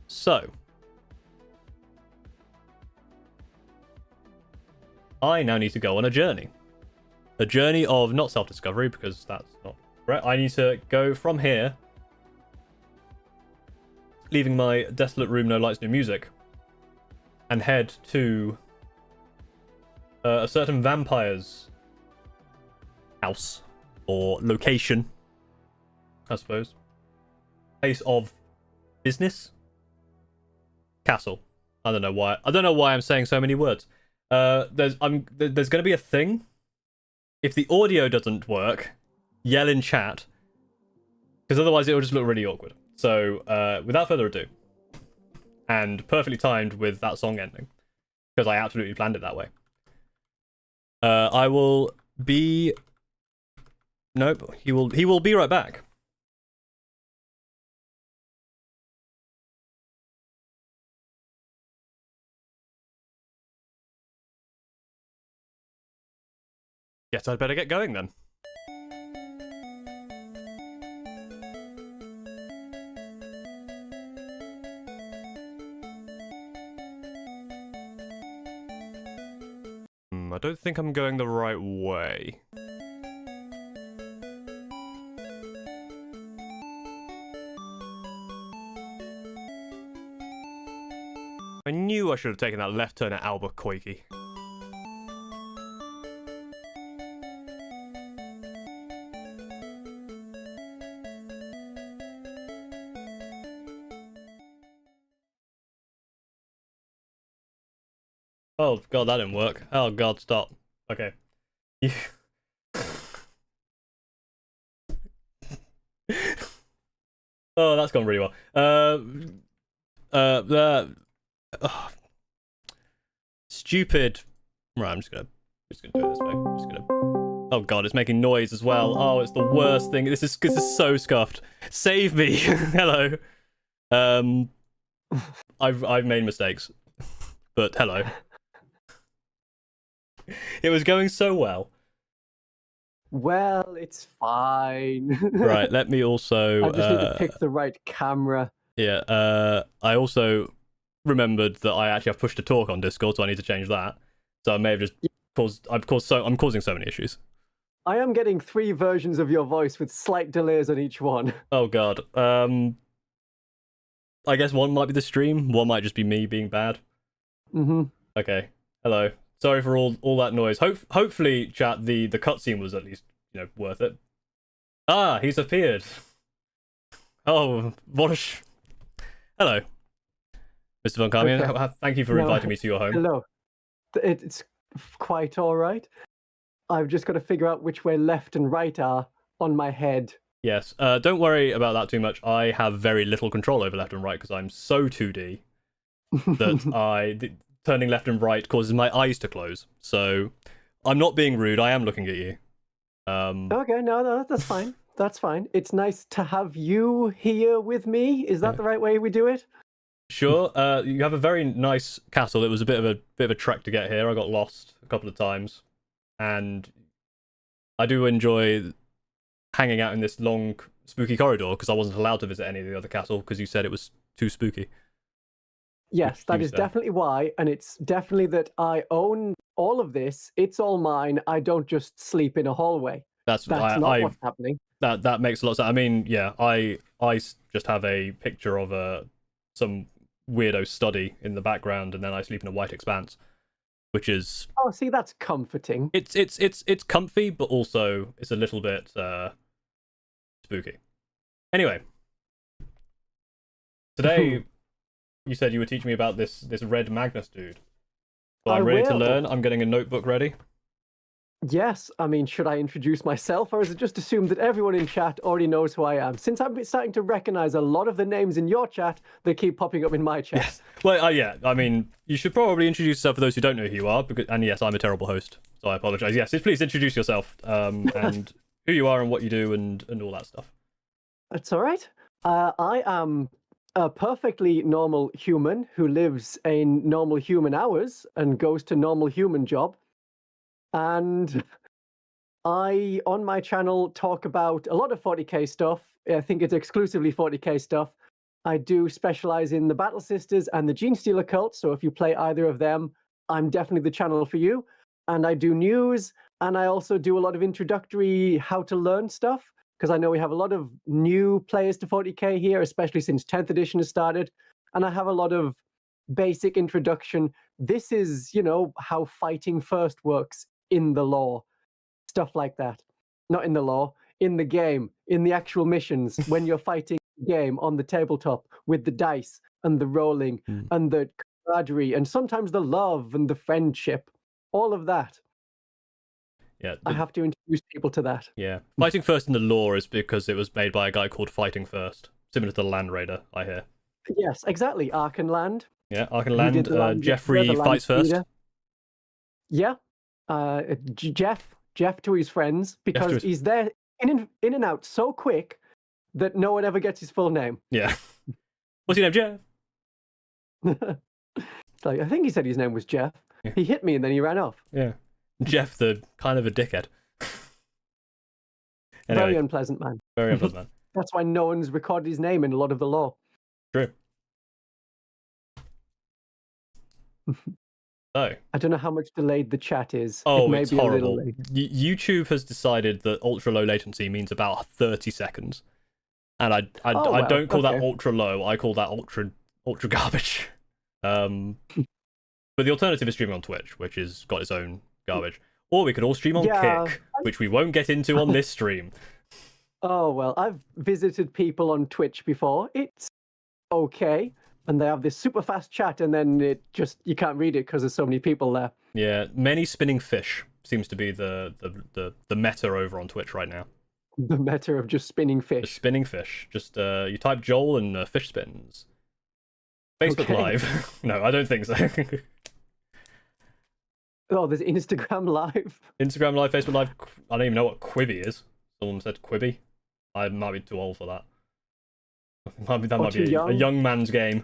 So I now need to go on a journey. A journey of not self-discovery, because that's not right. I need to go from here, leaving my desolate room, no lights, no music, and head to a certain vampire's house or location, I suppose. Place of business. Castle. I don't know why. I don't know why I'm saying so many words. There's going to be a thing. If the audio doesn't work, yell in chat, because otherwise it will just look really awkward. So, without further ado, and perfectly timed with that song ending, because I absolutely planned it that way. I will be. Nope. He will be right back. Guess I'd better get going then. I don't think I'm going the right way. I knew I should have taken that left turn at Albuquerque. Oh god, that didn't work. Oh god, stop. Okay. Oh, that's gone really well. Stupid. Right, I'm just gonna do it this way. I'm just gonna. Oh god, it's making noise as well. Oh, it's the worst thing. This is so scuffed. Save me. Hello. I've made mistakes, but hello. It was going so well. Well, it's fine. Right, let me also... I just need to pick the right camera. Yeah, I also remembered that I actually have push to talk on Discord, so I need to change that. So I may have just I'm causing so many issues. I am getting 3 versions of your voice with slight delays on each one. Oh god. I guess one might be the stream, one might just be me being bad. Mm-hmm. Okay. Hello. Sorry for all that noise. Hopefully, chat, the cutscene was at least, worth it. Ah, he's appeared. Oh, what a Hello, Mr. Von Carmian. Okay. Thank you for inviting me to your home. Hello. It's quite all right. I've just got to figure out which way left and right are on my head. Yes. Don't worry about that too much. I have very little control over left and right because I'm so 2D that turning left and right causes my eyes to close. So I'm not being rude. I am looking at you. Okay, no, that's fine. That's fine. It's nice to have you here with me. Is that the right way we do it? Sure. You have a very nice castle. It was a bit of a trek to get here. I got lost a couple of times, and I do enjoy hanging out in this long, spooky corridor because I wasn't allowed to visit any of the other castle because you said it was too spooky. Yes, that is definitely why, and it's definitely that I own all of this. It's all mine. I don't just sleep in a hallway. That's not what's happening. That makes a lot of sense. I mean, yeah, I just have a picture of some weirdo study in the background, and then I sleep in a white expanse, which is see, that's comforting. It's comfy, but also it's a little bit spooky. Anyway, today. You said you would teach me about this red Magnus dude. So I'm ready to learn. I'm getting a notebook ready. Yes, I mean, should I introduce myself, or is it just assumed that everyone in chat already knows who I am? Since I'm starting to recognize a lot of the names in your chat, they keep popping up in my chat. Yes. Well, yeah, I mean, you should probably introduce yourself for those who don't know who you are. And yes, I'm a terrible host, so I apologize. Yes, please introduce yourself and who you are and what you do and all that stuff. That's all right. I am a perfectly normal human who lives in normal human hours and goes to normal human job. And I, on my channel, talk about a lot of 40k stuff. I think it's exclusively 40k stuff. I do specialize in the Battle Sisters and the Gene Stealer cult, so if you play either of them, I'm definitely the channel for you. And I do news, and I also do a lot of introductory how to learn stuff, because I know we have a lot of new players to 40k here, especially since 10th edition has started. And I have a lot of basic introduction. This is, how fighting first works in the lore. Stuff like that. Not in the lore, in the game, in the actual missions, when you're fighting the game on the tabletop with the dice and the rolling and the camaraderie and sometimes the love and the friendship, all of that. Yeah, I have to introduce people to that. Yeah. Fighting First in the lore is because it was made by a guy called Fighting First, similar to the Land Raider, I hear. Yes, exactly. Arkenland. Yeah, Arkenland. Jeffrey fights first. Leader. Yeah. Jeff to his friends, because he's there in and out so quick that no one ever gets his full name. Yeah. What's your name, Jeff? Like, I think he said his name was Jeff. Yeah. He hit me and then he ran off. Yeah. Jeff, the kind of a dickhead. Anyway, very unpleasant man. Very unpleasant man. That's why no one's recorded his name in a lot of the lore. True. Oh. I don't know how much delayed the chat is. Oh, it's horrible. YouTube has decided that ultra low latency means about 30 seconds. And I don't call that ultra low, I call that ultra garbage. But the alternative is streaming on Twitch, which has got its own garbage. Or we could all stream on Kick, which we won't get into on this stream. Oh, well, I've visited people on Twitch before. It's okay. And they have this super fast chat, and then you can't read it because there's so many people there. Yeah, many spinning fish seems to be the meta over on Twitch right now. The meta of just spinning fish. Just spinning fish. Just you type Joel and fish spins. Facebook Live. No, I don't think so. Oh, there's Instagram Live. Instagram Live, Facebook Live. I don't even know what Quibi is. Someone said Quibi. I might be too old for that. That might be a young man's game.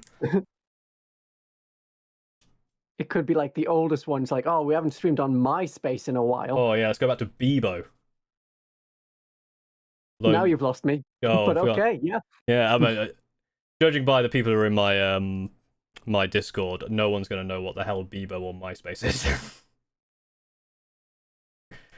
It could be like the oldest ones, like, oh, we haven't streamed on MySpace in a while. Oh yeah, let's go back to Bebo. Now you've lost me. Oh, but okay, yeah. Yeah, I mean, judging by the people who are in my my Discord, no one's gonna know what the hell Bebo or MySpace is.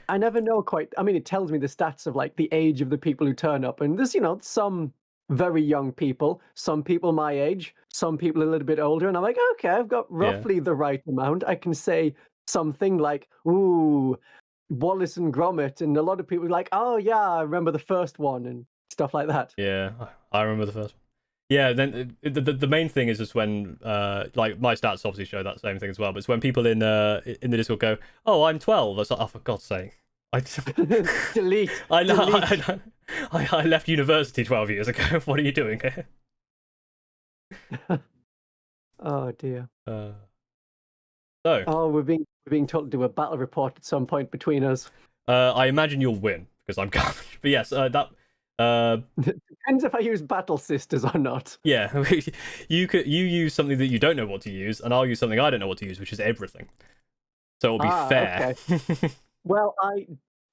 I never know quite. I mean, it tells me the stats of like the age of the people who turn up, and there's some very young people, some people my age, some people a little bit older, and I'm like, okay, I've got roughly the right amount. I can say something like, ooh, Wallace and Gromit, and a lot of people are like, oh yeah, I remember the first one, and stuff like that. Yeah, I remember the first one. Yeah, then the main thing is just when like my stats obviously show that same thing as well, but it's when people in the Discord go, oh, I'm 12. I was like, oh, for God's sake. Delete. I left university 12 years ago. What are you doing here? Oh dear. So. We're being told to do a battle report at some point between us. I imagine you'll win because I'm garbage. But yes, that. Depends if I use Battle Sisters or not. Yeah, you use something that you don't know what to use, and I'll use something I don't know what to use, which is everything. So it'll be fair. Okay. Well, I,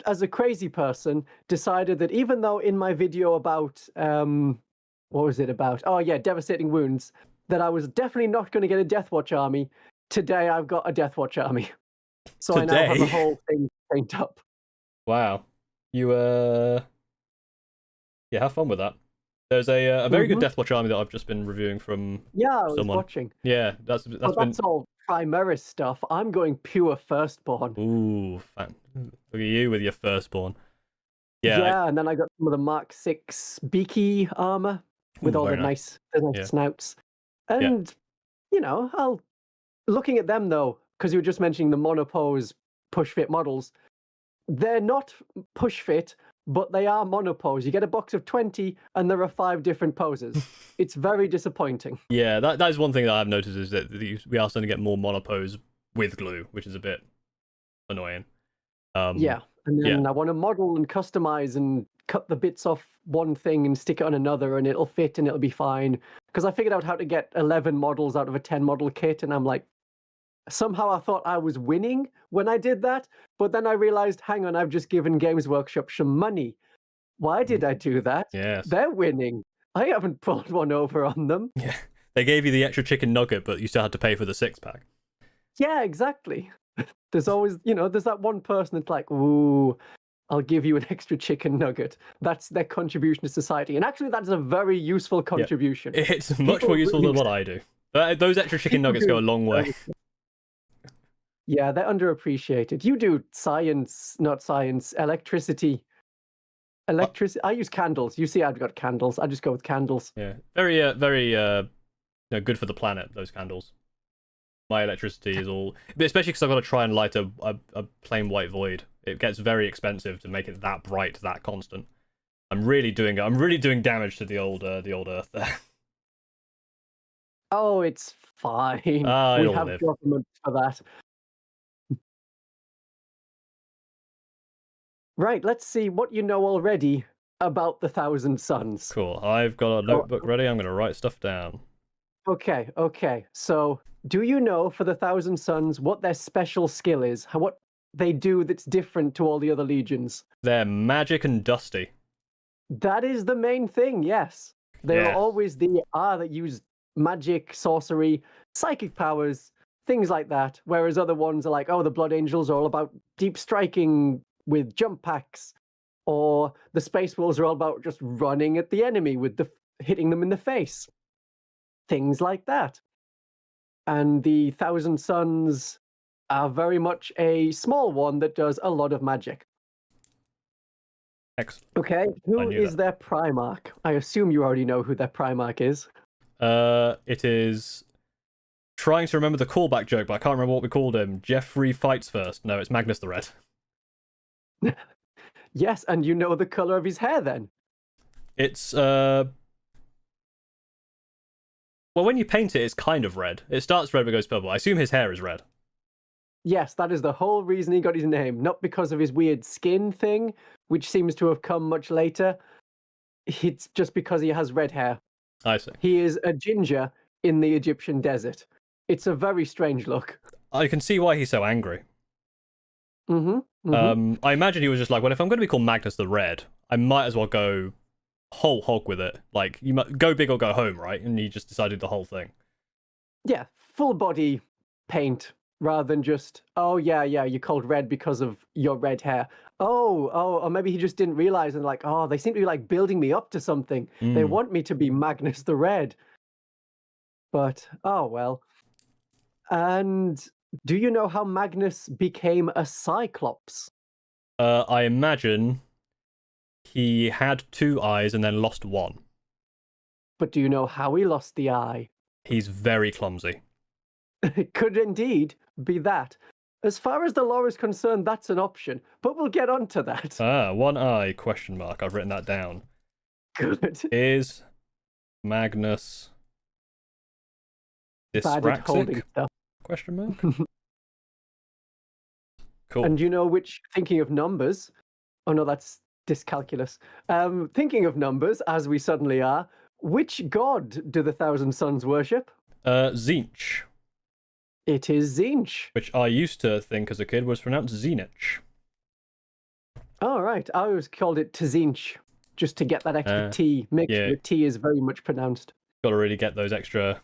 as a crazy person, decided that even though in my video about what was it about? Oh yeah, devastating wounds, that I was definitely not going to get a Deathwatch army. Today I've got a Deathwatch army. So I now have a whole thing paint up. Wow. You yeah, have fun with that. There's a very good Deathwatch army that I've just been reviewing from I was watching. Yeah, that's all Primaris stuff. I'm going pure Firstborn. Ooh, fan. Look at you with your Firstborn. Yeah. Yeah, and then I got some of the Mark 6 beaky armor with all the nice snouts. And I'll looking at them though, because you were just mentioning the monopose push fit models. They're not push fit, but they are monopose. You get a box of 20 and there are 5 different poses. It's very disappointing. Yeah, that is one thing that I've noticed is that we are starting to get more monopose with glue, which is a bit annoying. Yeah, and then I want to model and customize and cut the bits off one thing and stick it on another and it'll fit and it'll be fine. Because I figured out how to get 11 models out of a 10 model kit and I'm like, somehow I thought I was winning when I did that, but then I realized, hang on, I've just given Games Workshop some money. Why did I do that? Yes. They're winning. I haven't pulled one over on them. Yeah. They gave you the extra chicken nugget, but you still had to pay for the 6-pack. Yeah, exactly. There's always, there's that one person that's like, ooh, I'll give you an extra chicken nugget. That's their contribution to society. And actually, that's a very useful contribution. Yeah. It's much more useful than what I do. Those extra chicken nuggets go a long way. Yeah, they're underappreciated. You do science, not science, electricity. Electricity. I use candles. You see, I've got candles. I just go with candles. Yeah, very good for the planet. Those candles. My electricity is all, especially because I've got to try and light a plain white void. It gets very expensive to make it that bright, that constant. I'm really doing damage to the old Earth there. Oh, it's fine. We it'll have live. government for that. Right, let's see what you know already about the Thousand Suns. Cool. I've got a notebook ready. I'm going to write stuff down. Okay. So, do you know for the Thousand Suns what their special skill is? What they do that's different to all the other legions? They're magic and dusty. That is the main thing, yes. They're always the that use magic, sorcery, psychic powers, things like that. Whereas other ones are like, oh, the Blood Angels are all about deep striking with jump packs, or the Space Wolves are all about just running at the enemy with hitting them in the face. Things like that. And the Thousand Suns are very much a small one that does a lot of magic. Excellent. Okay, who is their Primarch? I assume you already know who their Primarch is. It is trying to remember the callback joke, but I can't remember what we called him. Jeffrey fights first. No, it's Magnus the Red. Yes, and you know the color of his hair then? It's well, when you paint it, it's kind of red. It starts red but goes purple. I assume his hair is red. Yes, that is the whole reason he got his name. Not because of his weird skin thing, which seems to have come much later. It's just because he has red hair. I see. He is a ginger in the Egyptian desert. It's a very strange look. I can see why he's so angry. I imagine he was just like, well, if I'm going to be called Magnus the Red, I might as well go whole hog with it. Like, you might go big or go home, right? And he just decided the whole thing. Yeah, full body paint rather than just, oh yeah, you're called red because of your red hair. Or maybe he just didn't realize and like, oh, they seem to be like building me up to something. They want me to be Magnus the Red. But, oh well. And do you know how Magnus became a Cyclops? I imagine he had 2 eyes and then lost 1. But do you know how he lost the eye? He's very clumsy. It could indeed be that. As far as the lore is concerned, that's an option. But we'll get on to that. 1 eye, question mark. I've written that down. Good. Is Magnus Bad at holding dyspraxic? stuff. Question mark. Cool. And you know which, thinking of numbers, oh no, that's dyscalculus. Thinking of numbers, as we suddenly are, which god do the Thousand Suns worship? Zinch. It is Zinch. Which I used to think as a kid was pronounced Zenich. Oh, right. I always called it Tzinch, just to get that extra T. Make sure the T is very much pronounced. Got to really get those extra...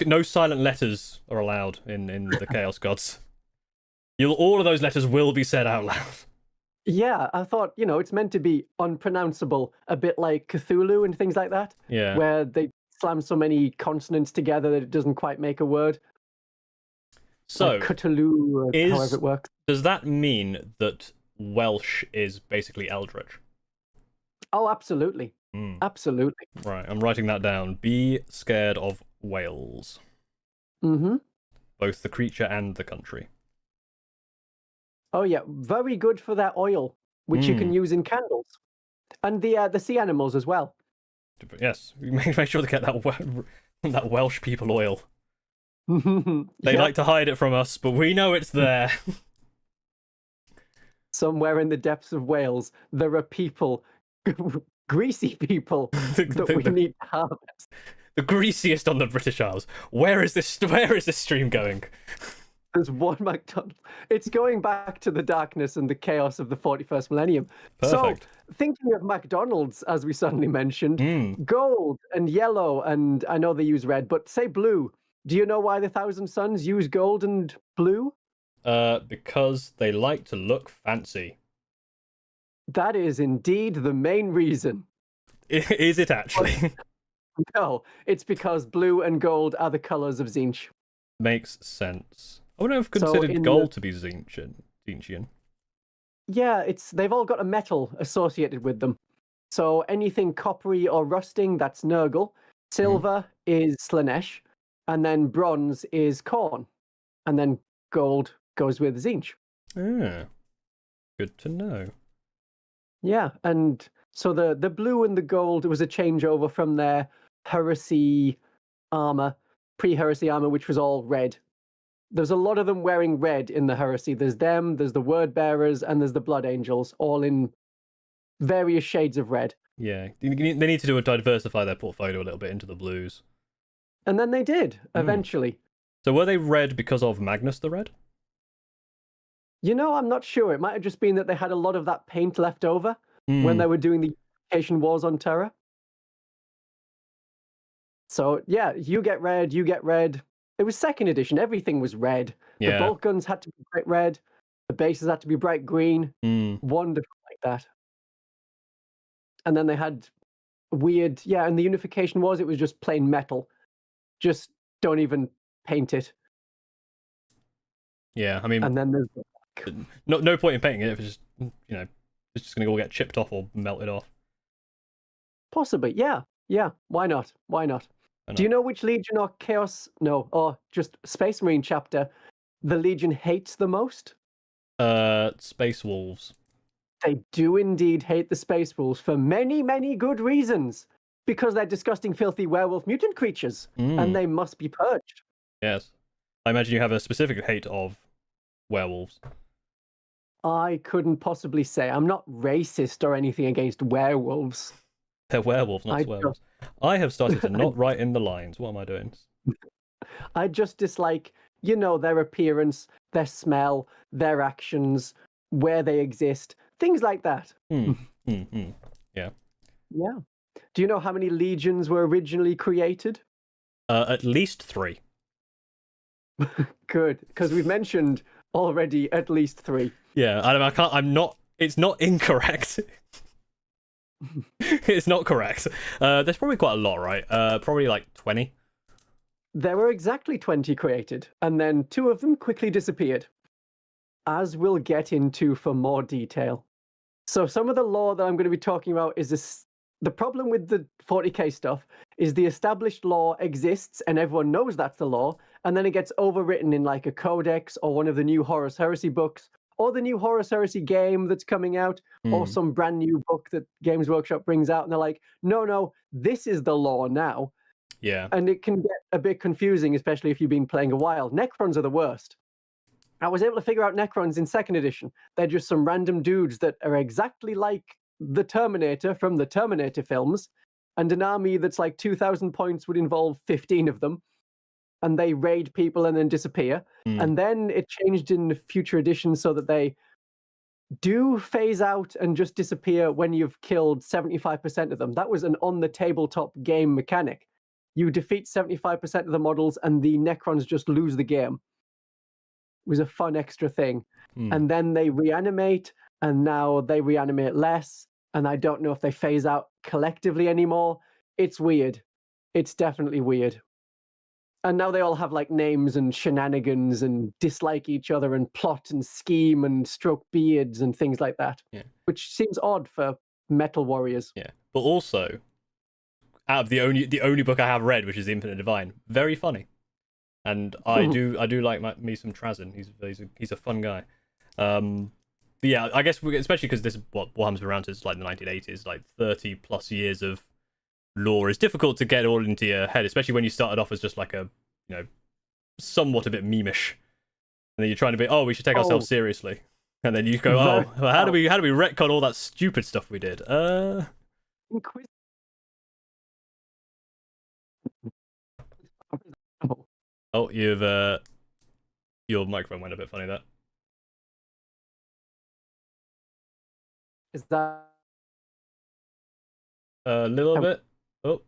No silent letters are allowed in the Chaos Gods. All of those letters will be said out loud. Yeah, I thought, it's meant to be unpronounceable, a bit like Cthulhu and things like that. Yeah. Where they slam so many consonants together that it doesn't quite make a word. So, like Cthulhu, however it works. Does that mean that Welsh is basically Eldritch? Oh, absolutely. Absolutely. Right, I'm writing that down. Be scared of whales. Both the creature and the country. Oh yeah, very good for that oil, which you can use in candles, and the sea animals as well. Yes, make sure to get that Welsh people oil. They like to hide it from us, but we know it's there. Somewhere in the depths of Wales, there are people, greasy people, that we need to harvest. The greasiest on the British Isles. Where is this stream going? There's one McDonald's. It's going back to the darkness and the chaos of the 41st millennium. Perfect. So, thinking of McDonald's, as we suddenly mentioned, gold and yellow, and I know they use red, but say blue. Do you know why the Thousand Suns use gold and blue? Because they like to look fancy. That is indeed the main reason. Is it actually? No, it's because blue and gold are the colors of Tzeentch. Makes sense. I wouldn't have So considered in gold to be Tzeentchian. Yeah, they've all got a metal associated with them. So anything coppery or rusting, that's Nurgle. Silver is Slanesh, and then bronze is Khorne, and then gold goes with Tzeentch. Ah, good to know. Yeah, and so the blue and the gold was a changeover from their heresy armor, pre-heresy armor, which was all red. There's a lot of them wearing red in the heresy. There's them, there's the word bearers, and there's the blood angels, all in various shades of red. Yeah, they need to diversify their portfolio a little bit into the blues. And then they did, eventually. So were they red because of Magnus the Red? You know, I'm not sure. It might have just been that they had a lot of that paint left over when they were doing the Unification Wars on Terra. So, yeah, you get red, you get red. It was 2nd edition. Everything was red. Yeah. The bolt guns had to be bright red. The bases had to be bright green. Wonderful like that. And then they had weird... Yeah, and the Unification Wars, it was just plain metal. Just don't even paint it. Yeah, I mean... And then there's... No point in painting it if it's just, it's just going to all get chipped off or melted off. Possibly, yeah. Yeah, why not? Why not? Do you know which Legion or Chaos... No, or just Space Marine chapter the Legion hates the most? Space Wolves. They do indeed hate the Space Wolves for many, many good reasons. Because they're disgusting, filthy werewolf mutant creatures, and they must be purged. Yes. I imagine you have a specific hate of werewolves. I couldn't possibly say. I'm not racist or anything against werewolves. They're werewolves, not werewolves. I have started to not write in the lines. What am I doing? I just dislike, their appearance, their smell, their actions, where they exist, things like that. Yeah. Yeah. Do you know how many legions were originally created? At least 3. Good, because we've mentioned already at least 3. Yeah, I can't. I'm not. It's not incorrect. It's not correct. There's probably quite a lot, right? Probably like 20. There were exactly 20 created, and then 2 of them quickly disappeared, as we'll get into for more detail. So some of the lore that I'm going to be talking about is this. The problem with the 40k stuff is the established lore exists and everyone knows that's the lore, and then it gets overwritten in like a codex or one of the new Horus Heresy books, or the new Horus Heresy game that's coming out, or some brand new book that Games Workshop brings out, and they're like, no, this is the lore now. Yeah. And it can get a bit confusing, especially if you've been playing a while. Necrons are the worst. I was able to figure out Necrons in 2nd edition. They're just some random dudes that are exactly like the Terminator from the Terminator films, and an army that's like 2,000 points would involve 15 of them, and they raid people and then disappear. And then it changed in future editions so that they do phase out and just disappear when you've killed 75% of them. That was an on-the-tabletop game mechanic. You defeat 75% of the models and the Necrons just lose the game. It was a fun extra thing. And then they reanimate, and now they reanimate less, and I don't know if they phase out collectively anymore. It's weird. It's definitely weird. And now they all have like names and shenanigans and dislike each other and plot and scheme and stroke beards and things like that. Yeah. Which seems odd for metal warriors. Yeah. But also, out of the only book I have read, which is Infinite Divine, very funny. And I do like me some Trazyn. He's a fun guy. Yeah, I guess especially because this is what Warhammer's been around since like the 1980s, like 30 plus years of lore is difficult to get all into your head, especially when you started off as just like a, somewhat a bit memeish, and then you're trying to be, we should take ourselves seriously, and then you go, how do we retcon all that stupid stuff we did? Oh, your microphone went a bit funny there. Is that a little bit? Oh,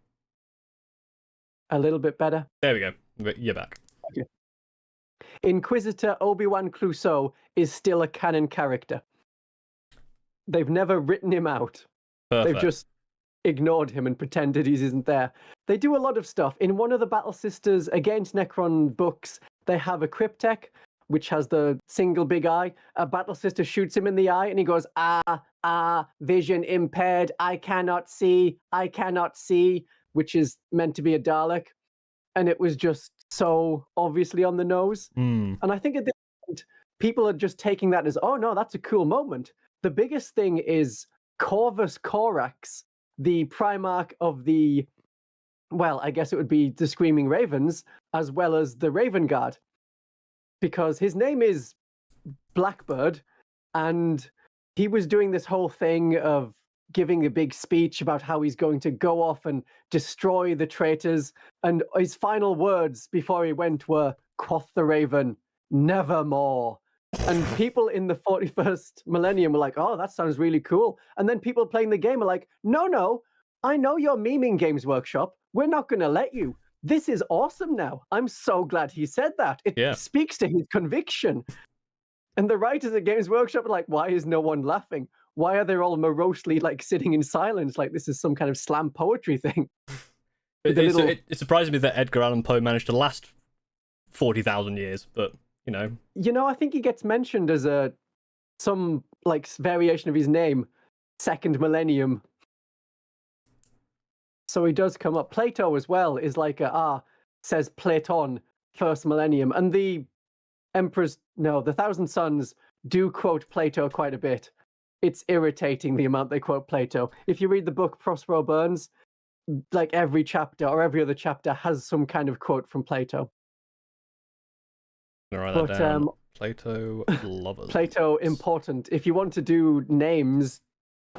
a little bit better? There we go. You're back. Okay. Inquisitor Obi-Wan Clouseau is still a canon character. They've never written him out. Perfect. They've just ignored him and pretended he isn't there. They do a lot of stuff. In one of the Battle Sisters Against Necron books, they have a cryptek, which has the single big eye. A Battle Sister shoots him in the eye and he goes, vision impaired, I cannot see, which is meant to be a Dalek. And it was just so obviously on the nose. And I think at this point, people are just taking that as, oh no, that's a cool moment. The biggest thing is Corvus Corax, the Primarch of the, well, I guess it would be the Screaming Ravens, as well as the Raven Guard. Because his name is Blackbird, and he was doing this whole thing of giving a big speech about how he's going to go off and destroy the traitors, and his final words before he went were, "Quoth the Raven, nevermore." And people in the 41st millennium were like, oh, that sounds really cool. And then people playing the game are like, no, I know you're memeing Games Workshop. We're not going to let you. This is awesome now. I'm so glad he said that. It speaks to his conviction. And the writers at Games Workshop are like, why is no one laughing? Why are they all morosely like sitting in silence like this is some kind of slam poetry thing? It surprises me that Edgar Allan Poe managed to last 40,000 years, but you know, I think he gets mentioned as some like variation of his name, second millennium. So he does come up. Plato as well is like says Platon, first millennium, and the the Thousand Sons do quote Plato quite a bit. It's irritating the amount they quote Plato. If you read the book Prospero Burns, like every chapter or every other chapter has some kind of quote from Plato. Write that down. Plato lovers. Plato important. If you want to do names,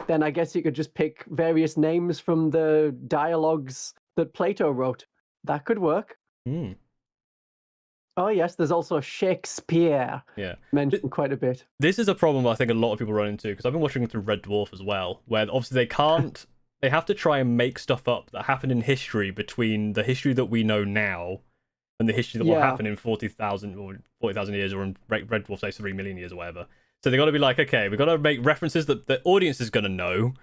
then I guess you could just pick various names from the dialogues that Plato wrote. That could work. Oh yes, there's also Shakespeare. Yeah, mentioned quite a bit. This is a problem I think a lot of people run into, because I've been watching through Red Dwarf as well, where obviously they can't. They have to try and make stuff up that happened in history between the history that we know now and the history that will happen in 40,000 years, or in Red Dwarf say 3 million years or whatever. So they got to be like, okay, we've got to make references that the audience is going to know,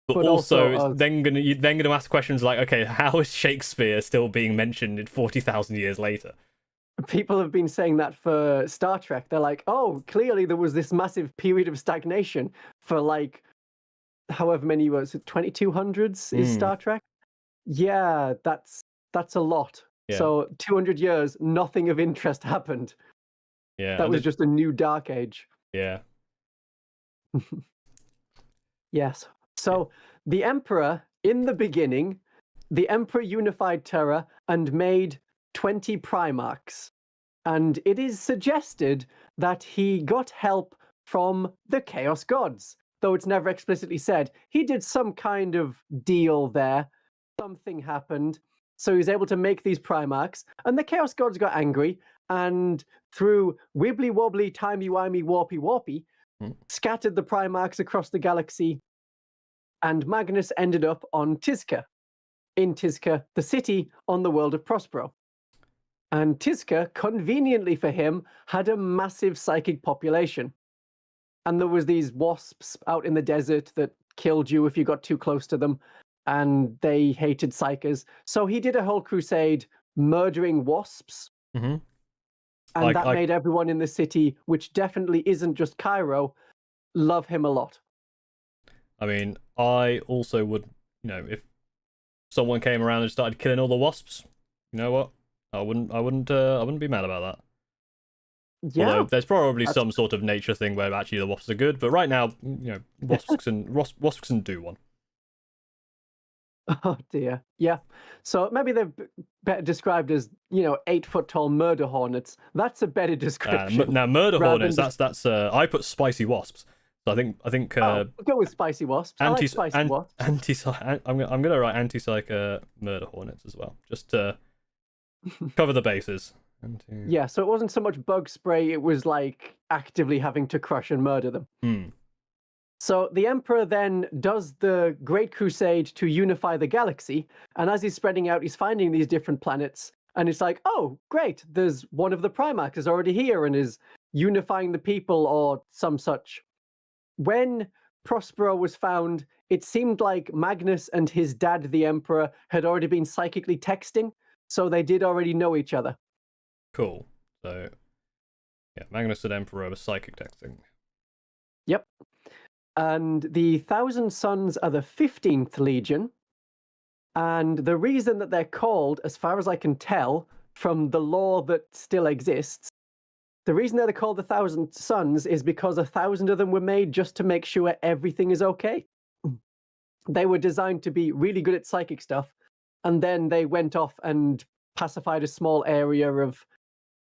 but also then going to ask questions like, okay, how is Shakespeare still being mentioned in 40,000 years later? People have been saying that for Star Trek. They're like, oh, clearly there was this massive period of stagnation for like however many years, 2200s is Star Trek. Yeah, that's a lot. Yeah. So 200 years, nothing of interest happened. Yeah, that was just a new dark age. Yeah. Yes. So the Emperor, in the beginning, the Emperor unified Terra and made 20 Primarchs. And it is suggested that he got help from the Chaos Gods, though it's never explicitly said. He did some kind of deal there. Something happened. So he was able to make these Primarchs, and the Chaos Gods got angry, and through wibbly-wobbly, timey-wimey, warpy-warpy, scattered the Primarchs across the galaxy, and Magnus ended up on Tizca. In Tizca, the city on the world of Prospero. And Tizca, conveniently for him, had a massive psychic population. And there was these wasps out in the desert that killed you if you got too close to them, and they hated psychers. So he did a whole crusade murdering wasps. And that made everyone in the city, which definitely isn't just Cairo, love him a lot. I mean, I also would, if someone came around and started killing all the wasps, you know what? I wouldn't be mad about that. Yeah. Although there's probably some sort of nature thing where actually the wasps are good, but right now, wasps can do one. Oh dear. Yeah. So maybe they're better described as, 8-foot-tall murder hornets. That's a better description. Now murder hornets, that's I put spicy wasps. So I think go with spicy wasps. I like spicy wasps. I'm gonna write anti-psych murder hornets as well, just to cover the bases. Yeah, so it wasn't so much bug spray, it was like actively having to crush and murder them. So the Emperor then does the Great Crusade to unify the galaxy, and as he's spreading out, he's finding these different planets, and it's like, oh, great, there's one of the Primarchs is already here and is unifying the people or some such. When Prospero was found it seemed like Magnus and his dad, the Emperor, had already been psychically texting, so they did already know each other. Cool. So, yeah, Magnus and Emperor were psychic texting. Yep. And the Thousand Sons are the 15th Legion. And the reason that they're called, as far as I can tell, from the lore that still exists, the reason they're called the Thousand Sons is because 1,000 of them were made just to make sure everything is okay. They were designed to be really good at psychic stuff, and then they went off and pacified a small area of...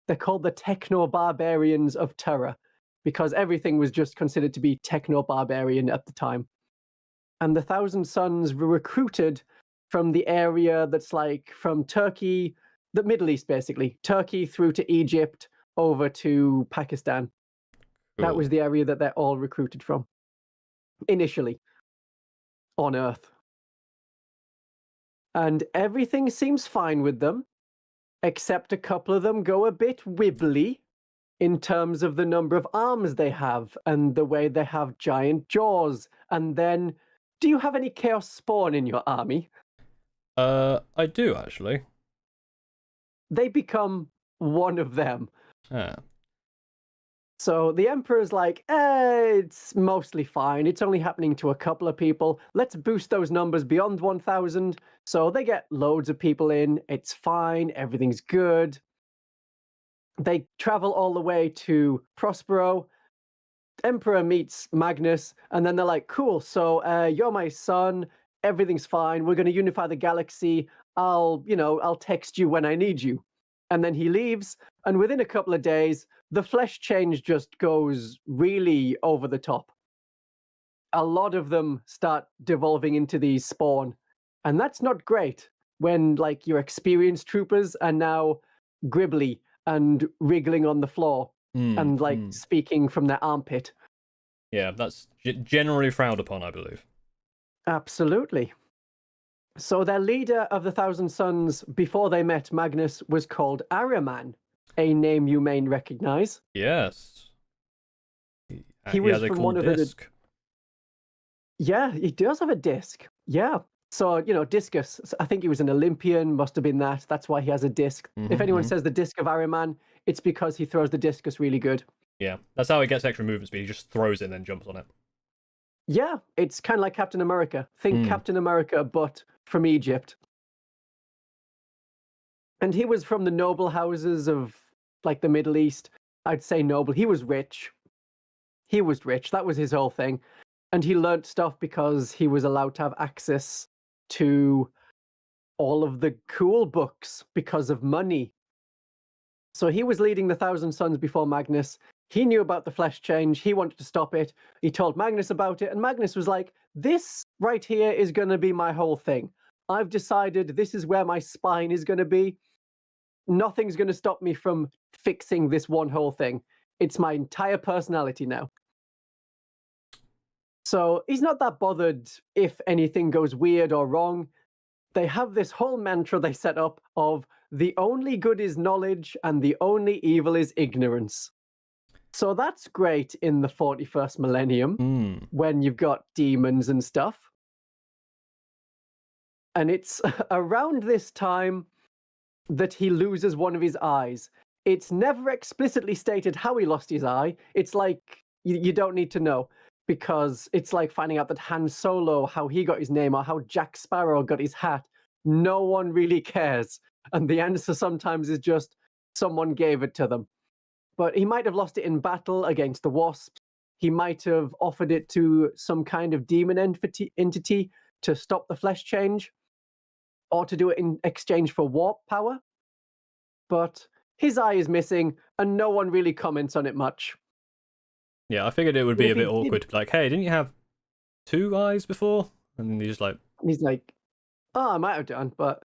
They're called the Techno-Barbarians of Terra, because everything was just considered to be techno-barbarian at the time. And the Thousand Sons were recruited from the area that's like from Turkey, the Middle East basically, Turkey through to Egypt, over to Pakistan. Cool. That was the area that they're all recruited from, initially, on Earth. And everything seems fine with them, except a couple of them go a bit wibbly in terms of the number of arms they have and the way they have giant jaws. And then, do you have any Chaos Spawn in your army? I do, actually. They become one of them. Ah. So the Emperor's like, it's mostly fine. It's only happening to a couple of people. Let's boost those numbers beyond 1,000. So they get loads of people in. It's fine. Everything's good. They travel all the way to Prospero. Emperor meets Magnus, and then they're like, cool, so you're my son. Everything's fine. We're going to unify the galaxy. I'll text you when I need you. And then he leaves, and within a couple of days, the flesh change just goes really over the top. A lot of them start devolving into these spawn, and that's not great when, like, your experienced troopers are now gribbly and wriggling on the floor and, like, speaking from their armpit. Yeah, that's generally frowned upon, I believe. Absolutely. So their leader of the Thousand Sons before they met Magnus was called Ahriman, a name you may recognize. Yes. He was from one of the... Yeah, he does have a disc. Yeah. So, Discus, I think he was an Olympian, must have been that. That's why he has a disc. If anyone says the disc of Ahriman, it's because he throws the discus really good. Yeah, that's how he gets extra movement speed. He just throws it and then jumps on it. Yeah, it's kind of like Captain America. Think Captain America, but from Egypt. And he was from the noble houses of, like, the Middle East. I'd say noble. He was rich. He was rich. That was his whole thing. And he learnt stuff because he was allowed to have access to all of the cool books because of money. So he was leading the Thousand Sons before Magnus. He knew about the flesh change. He wanted to stop it. He told Magnus about it. And Magnus was like, this right here is going to be my whole thing. I've decided this is where my spine is going to be. Nothing's going to stop me from fixing this one whole thing. It's my entire personality now. So he's not that bothered if anything goes weird or wrong. They have this whole mantra they set up of the only good is knowledge and the only evil is ignorance. So that's great in the 41st millennium when you've got demons and stuff. And it's around this time that he loses one of his eyes. It's never explicitly stated how he lost his eye. It's like, you don't need to know. Because it's like finding out that Han Solo, how he got his name, or how Jack Sparrow got his hat. No one really cares. And the answer sometimes is just someone gave it to them. But he might have lost it in battle against the Wasps. He might have offered it to some kind of demon entity to stop the flesh change, or to do it in exchange for warp power. But his eye is missing, and no one really comments on it much. Yeah, I figured it would be a bit awkward to be like, hey, didn't you have 2 eyes before? And he's like... He's like, oh, I might have done, but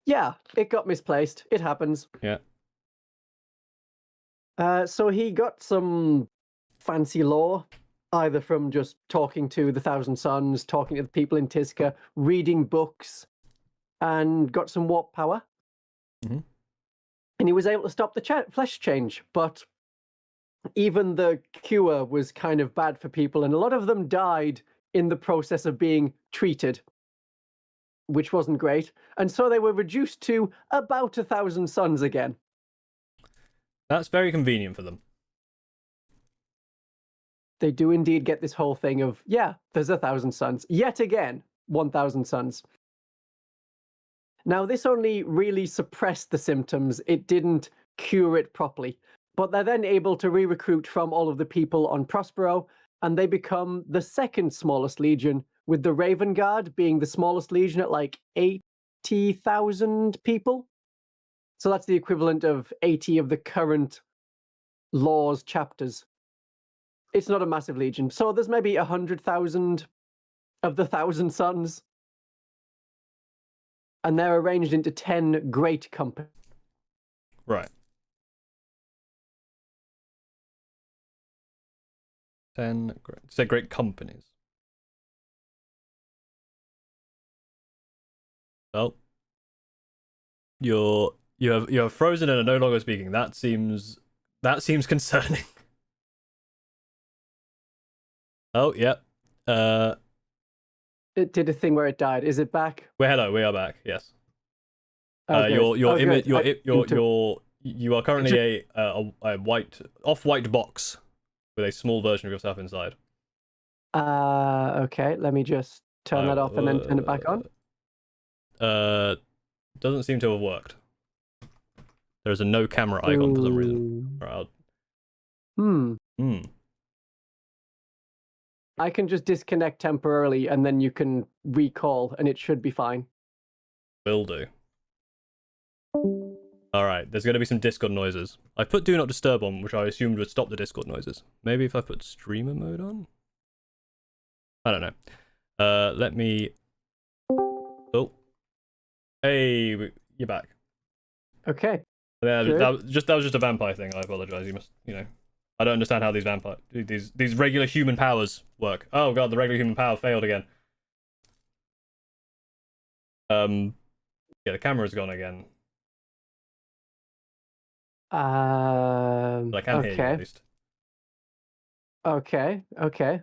yeah, it got misplaced. It happens. Yeah. So he got some fancy lore, either from just talking to the Thousand Sons, talking to the people in Tisca, reading books, and got some warp power. And he was able to stop the flesh change, but... even the cure was kind of bad for people, and a lot of them died in the process of being treated, which wasn't great. And so they were reduced to about 1,000 suns again. That's very convenient for them. They do indeed get this whole thing of, yeah, there's 1,000 suns. Yet again, 1,000 suns. Now, this only really suppressed the symptoms. It didn't cure it properly. But they're then able to re-recruit from all of the people on Prospero, and they become the second smallest legion, with the Raven Guard being the smallest legion at like 80,000 people. So that's the equivalent of 80 of the current Laws chapters. It's not a massive legion. So there's maybe 100,000 of the 1,000 Suns. And they're arranged into 10 great companies. Right. 10 great companies. Oh. You have frozen and are no longer speaking. That seems concerning. Oh, yep. It did a thing where it died. Is it back? Hello, we are back. Yes. Oh, your image, good. you are currently a white box with a small version of yourself inside. Okay. Let me just turn that off and then turn it back on. Doesn't seem to have worked. There's a no camera icon for some reason. Right, I can just disconnect temporarily and then you can recall and it should be fine. Will do. Alright, there's going to be some Discord noises. I put Do Not Disturb on, which I assumed would stop the Discord noises. Maybe if I put streamer mode on? I don't know. Let me... Oh. Hey, you're back. Okay. That was just a vampire thing. I apologize. You must, I don't understand how these regular human powers work. Oh god, the regular human power failed again. Yeah, the camera's gone again. But I can hear you at least. Okay. Okay.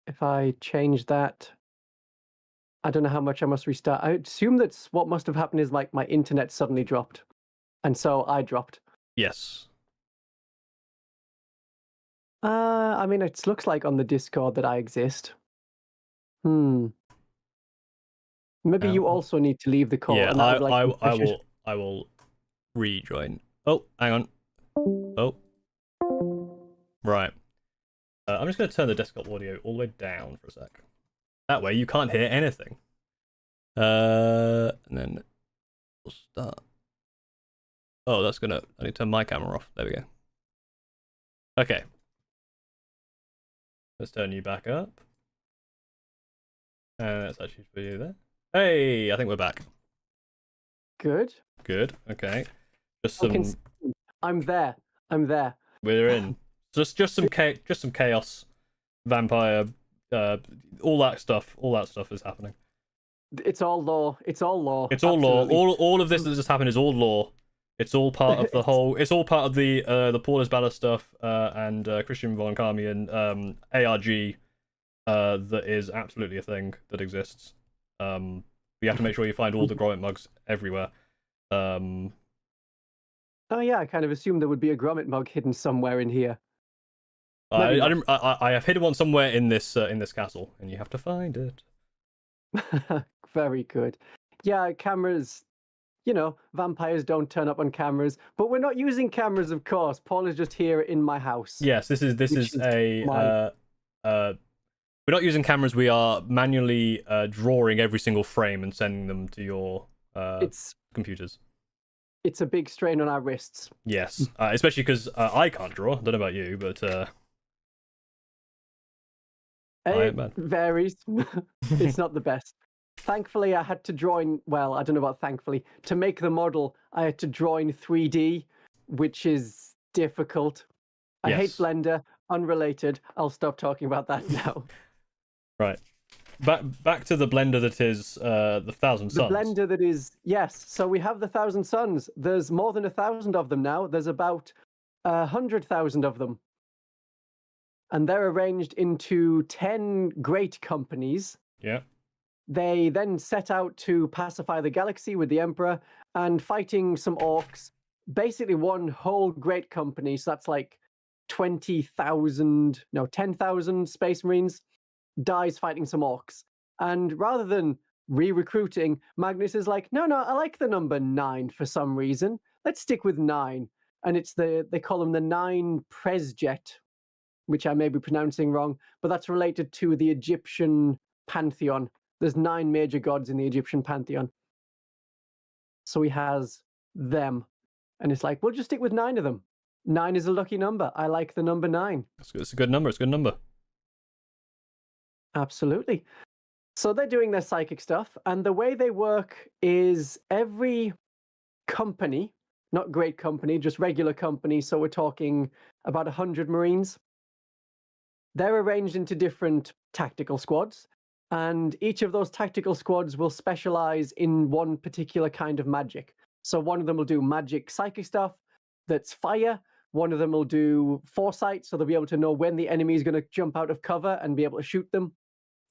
If I change that, I don't know how much I must restart. I assume that's what must have happened is like my internet suddenly dropped. And so I dropped. Yes. I mean, it looks like on the Discord that I exist. Maybe you also need to leave the call. Yeah, and I will rejoin. Oh, hang on. Oh. Right. I'm just going to turn the desktop audio all the way down for a sec. That way you can't hear anything. And then we'll start. Oh, that's gonna... I need to turn my camera off. There we go. Okay. Let's turn you back up. And that's actually for you there. Hey, I think we're back. Good. Good. Okay. Just some... I'm there. We're in. Just some chaos, vampire, all that stuff is happening. It's all law. It's all law. It's all Absolutely. law. All of this that just happened is all law. It's all part of the whole. It's all part of the Paulus Bala stuff and Christian von Carmian ARG that is absolutely a thing that exists. You have to make sure you find all the grommet mugs everywhere. Oh yeah, I kind of assumed there would be a grommet mug hidden somewhere in here. I have hidden one somewhere in this castle, and you have to find it. Very good. Yeah, cameras. Vampires don't turn up on cameras, but we're not using cameras, of course. Paul is just here in my house. Yes, this is a. We're not using cameras. We are manually drawing every single frame and sending them to your computers. It's a big strain on our wrists. Yes, especially because I can't draw. I don't know about you, but it varies. It's not the best. Thankfully, I had to draw in, well, I don't know about thankfully, to make the model, I had to draw in 3D, which is difficult. I hate Blender, unrelated. I'll stop talking about that now. Right. Back to the blender that is the 1,000 Suns. The blender that is, yes. So we have the 1,000 Suns. There's more than 1,000 of them now. There's about 100,000 of them. and they're arranged into 10 great companies. Yeah. They then set out to pacify the galaxy with the Emperor and fighting some orcs. Basically, one whole great company, so that's like 10,000 Space Marines, dies fighting some orcs. And rather than re-recruiting, Magnus is like, no, I like the number 9 for some reason. Let's stick with 9. And it's they call them the 9 Presjet, which I may be pronouncing wrong, but that's related to the Egyptian pantheon. There's 9 major gods in the Egyptian pantheon. So he has them. And it's like, we'll just stick with 9 of them. 9 is a lucky number. I like the number 9. It's a good number. It's a good number. Absolutely. So they're doing their psychic stuff. And the way they work is every company, not great company, just regular company. So we're talking about 100 Marines. They're arranged into different tactical squads. And each of those tactical squads will specialize in one particular kind of magic. So one of them will do magic psychic stuff that's fire. One of them will do foresight, so they'll be able to know when the enemy is going to jump out of cover and be able to shoot them.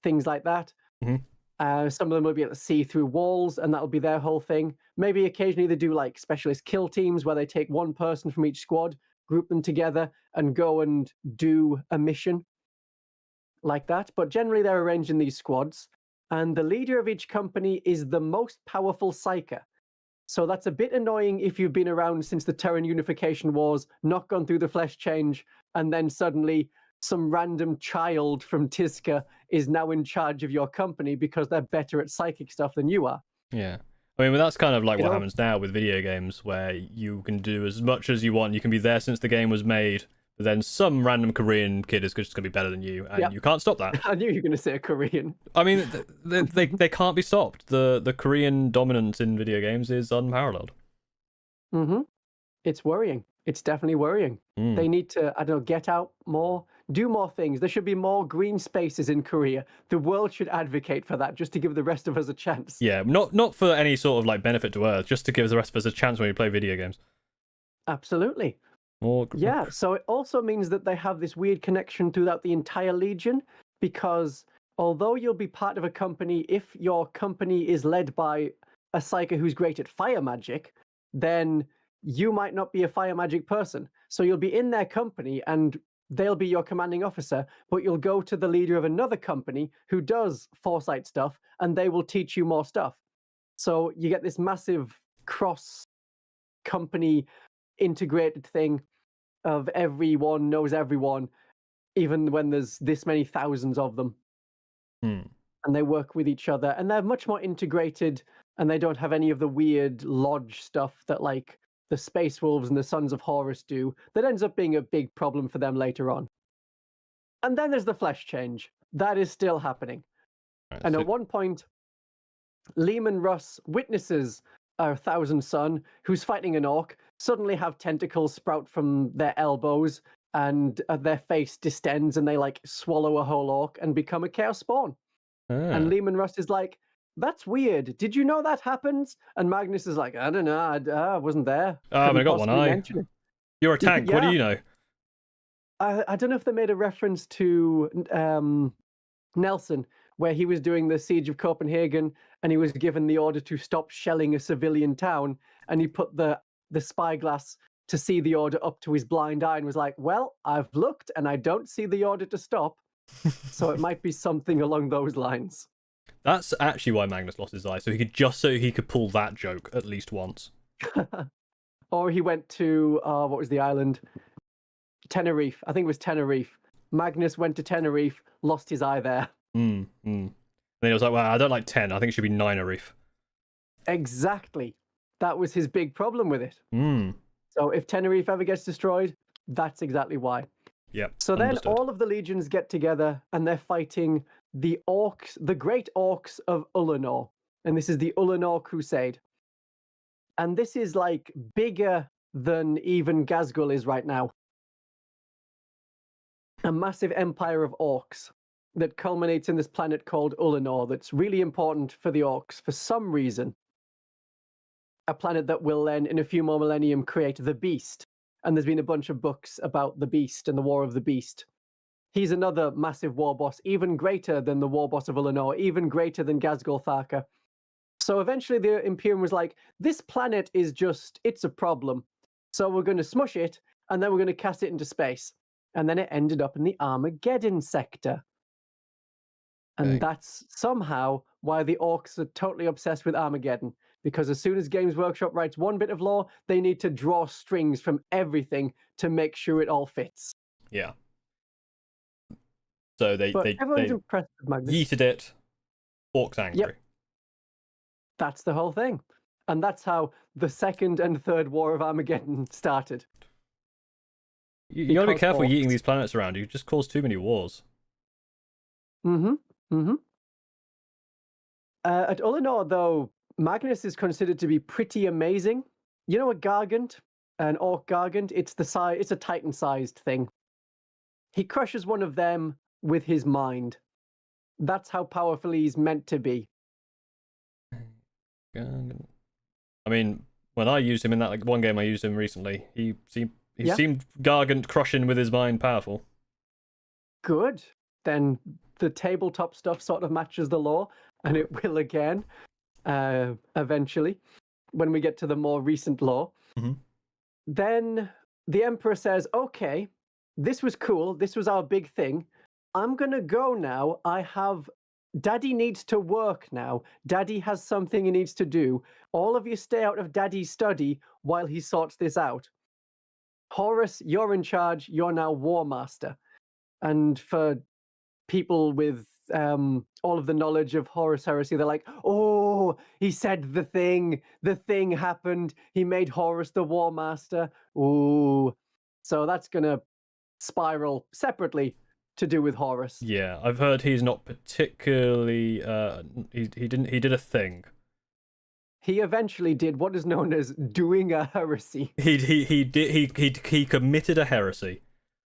Things like that. Mm-hmm. Some of them will be able to see through walls, and that'll be their whole thing. Maybe occasionally they do like specialist kill teams where they take one person from each squad, group them together, and go and do a mission like that. But generally they're arranged in these squads, and the leader of each company is the most powerful psyker. So that's a bit annoying if you've been around since the Terran Unification Wars, not gone through the flesh change, and then suddenly some random child from Tiska is now in charge of your company because they're better at psychic stuff than you are. Yeah. I mean, that's kind of like what happens now with video games, where you can do as much as you want. You can be there since the game was made, but then some random Korean kid is just going to be better than you, and you can't stop that. I knew you were going to say a Korean. I mean, they can't be stopped. The Korean dominance in video games is unparalleled. Mm-hmm. It's worrying. It's definitely worrying. They need to, I don't know, get out more, do more things. There should be more green spaces in Korea. The world should advocate for that, just to give the rest of us a chance. Yeah, not for any sort of like benefit to Earth, just to give the rest of us a chance when we play video games. Absolutely. Yeah, so it also means that they have this weird connection throughout the entire Legion, because although you'll be part of a company, if your company is led by a psyker who's great at fire magic, then you might not be a fire magic person. So you'll be in their company and they'll be your commanding officer, but you'll go to the leader of another company who does foresight stuff, and they will teach you more stuff. So you get this massive cross-company integrated thing of everyone knows everyone, even when there's this many thousands of them. And they work with each other, and they're much more integrated, and they don't have any of the weird lodge stuff that like the Space Wolves and the Sons of Horus do, that ends up being a big problem for them later on. And then there's the flesh change. That is still happening. And at one point, Lehman Russ witnesses a Thousand Son who's fighting an orc suddenly have tentacles sprout from their elbows, and their face distends, and they like swallow a whole orc and become a chaos spawn. And Lehman Russ is like, that's weird. Did you know that happens? And Magnus is like, I don't know. I wasn't there. I got one eye. You're a tank. What do you know? I don't know if they made a reference to Nelson, where he was doing the siege of Copenhagen, and he was given the order to stop shelling a civilian town, and he put the spyglass to see the order up to his blind eye and was like, well, I've looked and I don't see the order to stop. So it might be something along those lines. That's actually why Magnus lost his eye, so he could pull that joke at least once. Or he went to what was the island? Tenerife. I think it was Tenerife. Magnus went to Tenerife, lost his eye there. And then he was like, well, I don't like 10. I think it should be 9-erife. Exactly. That was his big problem with it. So if Tenerife ever gets destroyed, that's exactly why. Yep. So then all of the legions get together and they're fighting the orcs, the great orcs of Ullanor. And this is the Ullanor Crusade. And this is like bigger than even Gazgul is right now. A massive empire of orcs that culminates in this planet called Ullanor that's really important for the orcs for some reason. A planet that will then, in a few more millennium, create the Beast. And there's been a bunch of books about the Beast and the War of the Beast. He's another massive war boss, even greater than the war boss of Ullanor, even greater than Ghazghkull Tharka. So eventually the Imperium was like, this planet is just, it's a problem. So we're going to smush it, and then we're going to cast it into space. And then it ended up in the Armageddon sector. And that's somehow why the orcs are totally obsessed with Armageddon. Because as soon as Games Workshop writes one bit of lore, they need to draw strings from everything to make sure it all fits. Yeah. So everyone's impressed with Magnus. Yeeted it. Orcs angry. Yep. That's the whole thing. And that's how the second and third war of Armageddon started. You gotta be careful yeeting these planets around. You just cause too many wars. At Ullanor, though, Magnus is considered to be pretty amazing. You know a Gargant? An Orc Gargant? It's a Titan-sized thing. He crushes one of them with his mind. That's how powerful he's meant to be. I mean, when I used him in that one game I used him recently, he seemed Gargant crushing with his mind powerful. Good. Then the tabletop stuff sort of matches the lore, and it will again, eventually, when we get to the more recent lore. Then the Emperor says, okay, this was cool. This was our big thing. I'm going to go now. Daddy needs to work now. Daddy has something he needs to do. All of you stay out of Daddy's study while he sorts this out. Horus, you're in charge. You're now War Master. And for people with all of the knowledge of Horus Heresy, they're like, oh, he said the thing happened. He made Horus the War Master. Ooh. So that's going to spiral separately to do with Horus. Yeah, I've heard he's not particularly he did a thing. He eventually did what is known as doing a heresy. He committed a heresy,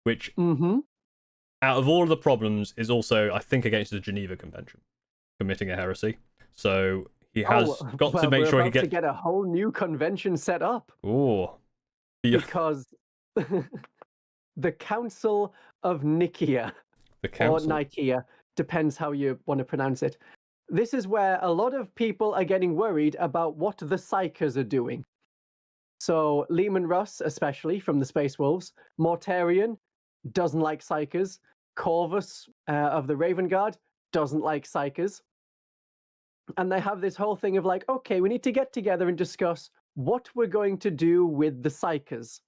which out of all of the problems is also, I think, against the Geneva Convention, committing a heresy. So he has got to make sure he gets to get a whole new convention set up. Oh, because the Council of Nicaea, or Nicaea, depends how you want to pronounce it. This is where a lot of people are getting worried about what the Psychers are doing. So Lehman Russ, especially from the Space Wolves, Mortarion doesn't like Psychers. Corvus of the Raven Guard doesn't like Psychers. And they have this whole thing of like, okay, we need to get together and discuss what we're going to do with the Psychers.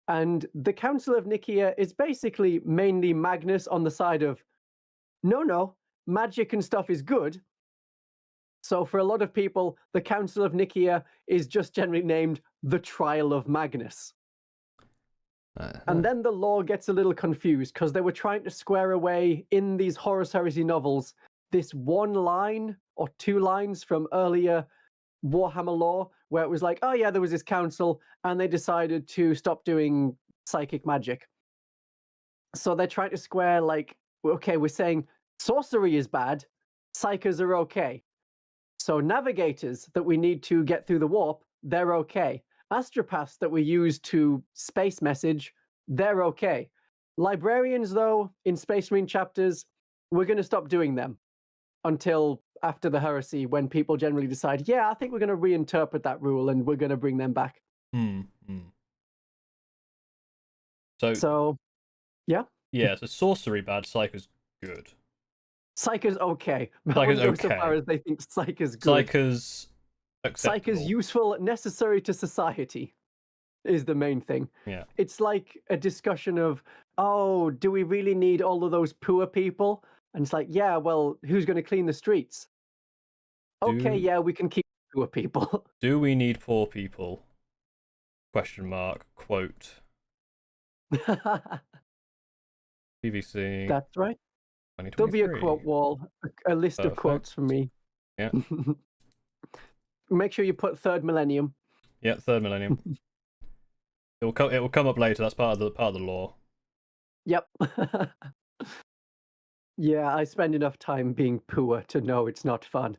And the Council of Nicaea is basically mainly Magnus on the side of, no, magic and stuff is good. So for a lot of people, the Council of Nicaea is just generally named the Trial of Magnus. And then the lore gets a little confused because they were trying to square away in these Horus Heresy novels this one line or two lines from earlier Warhammer lore where it was like, oh yeah, there was this council and they decided to stop doing psychic magic. So they're trying to square like, okay, we're saying sorcery is bad, psychers are okay. So navigators that we need to get through the warp, they're okay. Astropaths that we use to space message, they're okay. Librarians, though, in Space Marine chapters, we're going to stop doing them until after the heresy, when people generally decide, yeah, I think we're going to reinterpret that rule and we're going to bring them back. So, yeah. Yeah, so sorcery bad, Psycher's good. Psycher's okay. Psycher's okay. So far as they think Psycher's good. Psycher's acceptable. Psycher's useful, necessary to society is the main thing. Yeah. It's like a discussion of, oh, do we really need all of those poor people? And it's like, yeah, well, who's going to clean the streets? Okay, yeah, we can keep poor people. Do we need poor people? Question mark, quote. PVC. That's right. There'll be a quote wall, a list of quotes from me. Yeah. Make sure you put third millennium. Yeah, third millennium. It will come up later. That's part of the lore. Yep. Yeah, I spend enough time being poor to know it's not fun.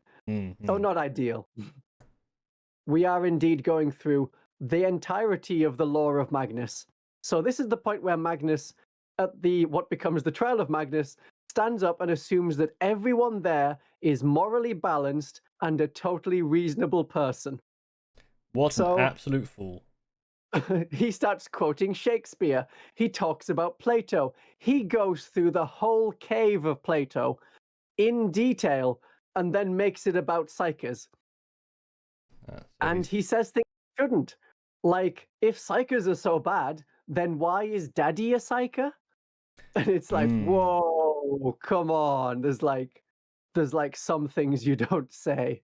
Oh, not ideal. We are indeed going through the entirety of the lore of Magnus. So this is the point where Magnus at the what becomes the trial of Magnus, stands up and assumes that everyone there is morally balanced and a totally reasonable person. What an absolute fool. He starts quoting Shakespeare. He talks about Plato. He goes through the whole cave of Plato in detail and then makes it about psychers. And he says things he shouldn't. Like, if psychers are so bad, then why is Daddy a psyker? And it's like, whoa, come on. There's like some things you don't say.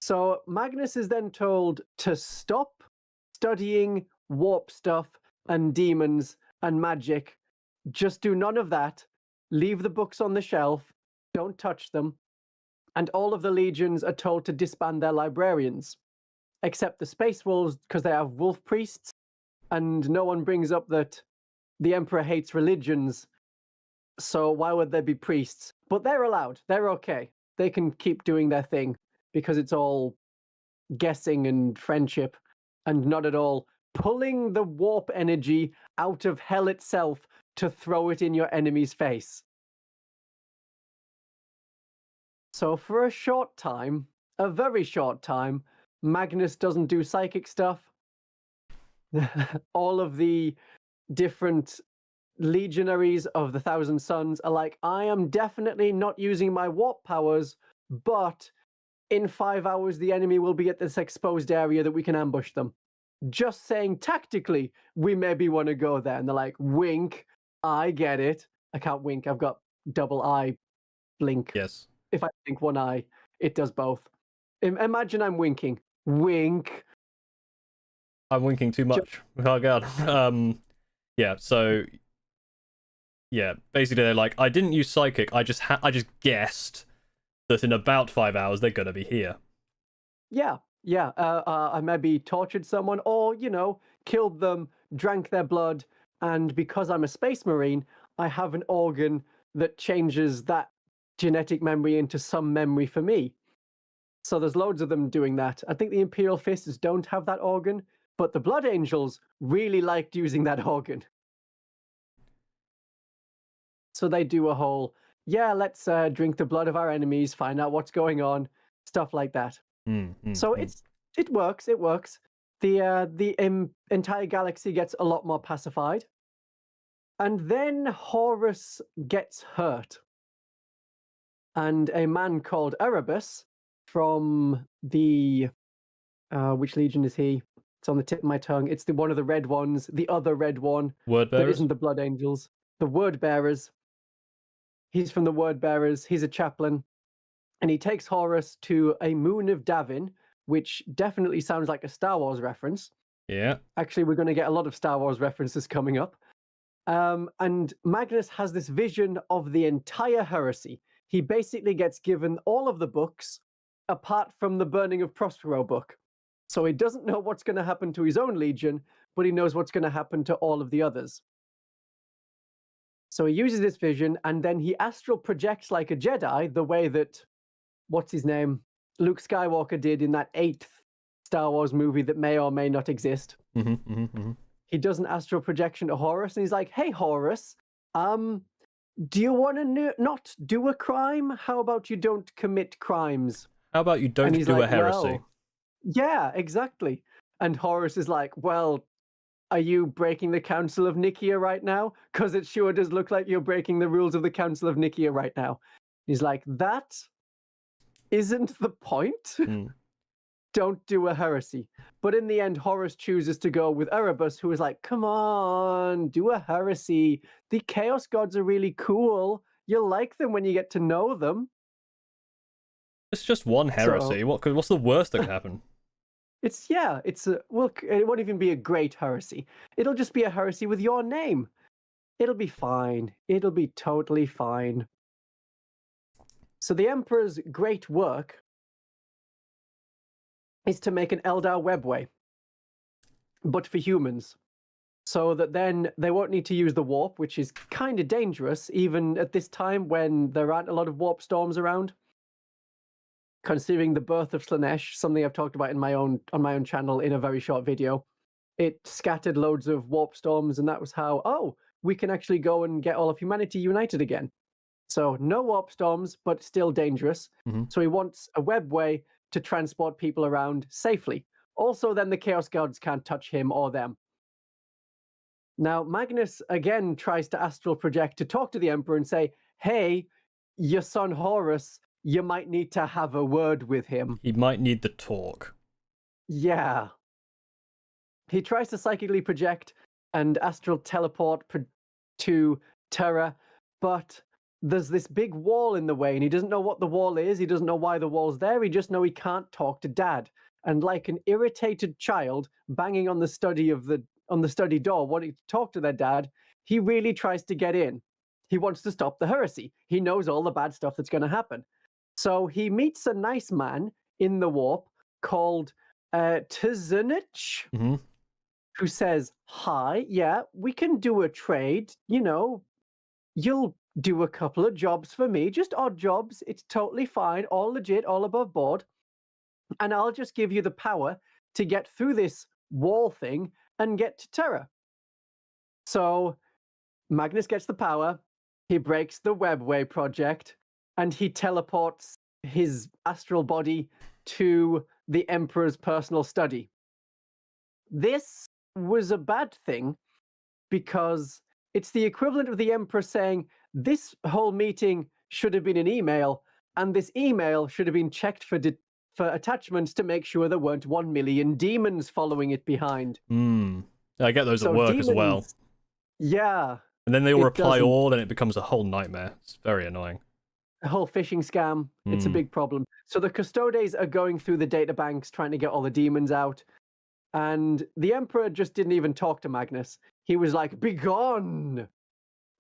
So Magnus is then told to stop studying warp stuff and demons and magic. Just do none of that. Leave the books on the shelf. Don't touch them. And all of the legions are told to disband their librarians, except the Space Wolves, because they have wolf priests. And no one brings up that the Emperor hates religions. So why would there be priests? But they're allowed. They're okay. They can keep doing their thing because it's all guessing and friendship and not at all pulling the warp energy out of hell itself to throw it in your enemy's face. So for a short time, a very short time, Magnus doesn't do psychic stuff. All of the different legionaries of the Thousand Sons are like, I am definitely not using my warp powers, but in 5 hours the enemy will be at this exposed area that we can ambush them. Just saying tactically, we maybe want to go there. And they're like, wink, I get it. I can't wink, I've got double eye blink. Yes. If I blink one eye, it does both. Imagine I'm winking. Wink. I'm winking too much. Oh god. Yeah, so yeah, basically they're like, I didn't use psychic, I just guessed that in about 5 hours they're gonna be here. Yeah. I maybe tortured someone or, killed them, drank their blood, and because I'm a space marine, I have an organ that changes that genetic memory into some memory for me. So there's loads of them doing that. I think the Imperial Fists don't have that organ, but the Blood Angels really liked using that organ. So they do a whole, let's drink the blood of our enemies, find out what's going on, stuff like that. So it works. The entire galaxy gets a lot more pacified. And then Horus gets hurt. And a man called Erebus from the which legion is he? It's on the tip of my tongue. It's one of the red ones, the other red one. Word that bearers? isn't the Blood Angels. The Word Bearers. He's from the Word Bearers. He's a chaplain. And he takes Horus to a moon of Davin, which definitely sounds like a Star Wars reference. Yeah. Actually, we're going to get a lot of Star Wars references coming up. And Magnus has this vision of the entire heresy. He basically gets given all of the books, apart from the Burning of Prospero book. So he doesn't know what's going to happen to his own legion, but he knows what's going to happen to all of the others. So he uses this vision, and then he astral projects like a Jedi, the way that, what's his name, Luke Skywalker did in that 8th Star Wars movie that may or may not exist. He does an astral projection to Horus, and he's like, hey, Horus, do you want to not do a crime? How about you don't commit crimes? How about you don't do a heresy? Well, yeah, exactly. And Horus is like, well, are you breaking the Council of Nicaea right now? Because it sure does look like you're breaking the rules of the Council of Nicaea right now. He's like, that isn't the point. Don't do a heresy. But in the end, Horus chooses to go with Erebus, who is like, come on, do a heresy. The Chaos Gods are really cool. You'll like them when you get to know them. It's just one heresy. So, what's the worst that could happen? It won't even be a great heresy. It'll just be a heresy with your name. It'll be fine. It'll be totally fine. So the Emperor's great work is to make an Eldar webway, but for humans. So that then they won't need to use the warp, which is kind of dangerous, even at this time when there aren't a lot of warp storms around. Considering the birth of Slaanesh, something I've talked about on my own channel in a very short video. it scattered loads of warp storms, and that was how, oh, we can actually go and get all of humanity united again. So no warp storms, but still dangerous. So he wants a web way to transport people around safely. Also, then the Chaos Gods can't touch him or them. Now, Magnus again tries to astral project to talk to the Emperor and say, hey, your son Horus, you might need to have a word with him. He might need the talk. Yeah. He tries to psychically project and astral teleport to Terra, but there's this big wall in the way, and he doesn't know what the wall is. He doesn't know why the wall's there. He just knows he can't talk to Dad. And like an irritated child banging on the study door, wanting to talk to their dad, he really tries to get in. He wants to stop the heresy. He knows all the bad stuff that's going to happen. So he meets a nice man in the warp called Tzunich, who says, hi, yeah, we can do a trade. You know, you'll do a couple of jobs for me, just odd jobs. It's totally fine, all legit, all above board. And I'll just give you the power to get through this wall thing and get to Terra. So Magnus gets the power, he breaks the Webway project, and he teleports his astral body to the Emperor's personal study. This was a bad thing because it's the equivalent of the Emperor saying, this whole meeting should have been an email, and this email should have been checked for attachments to make sure there weren't 1 million demons following it behind. I get those at work demons, as well. Yeah. And then they all reply all, and it becomes a whole nightmare. It's very annoying. A whole phishing scam. It's a big problem. So the Custodes are going through the data banks trying to get all the demons out. And the Emperor just didn't even talk to Magnus. He was like, begone!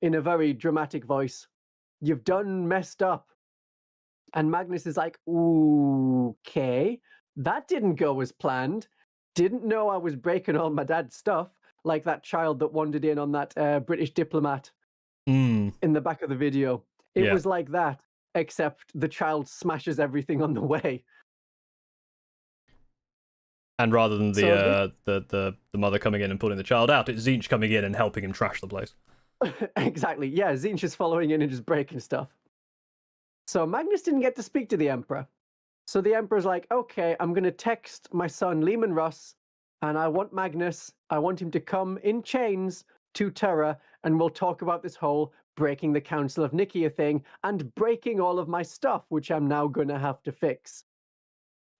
In a very dramatic voice. You've done messed up. And Magnus is like, okay, that didn't go as planned. Didn't know I was breaking all my dad's stuff, like that child that wandered in on that British diplomat in the back of the video. It was like that, except the child smashes everything on the way. And rather than the mother coming in and pulling the child out, it's Tzeentch coming in and helping him trash the place. Exactly, yeah, Tzeentch is following in and just breaking stuff. So Magnus didn't get to speak to the Emperor. So the Emperor's like, okay, I'm going to text my son Leman Russ, and I want him to come in chains to Terra, and we'll talk about this whole breaking the Council of Nicaea thing and breaking all of my stuff, which I'm now going to have to fix.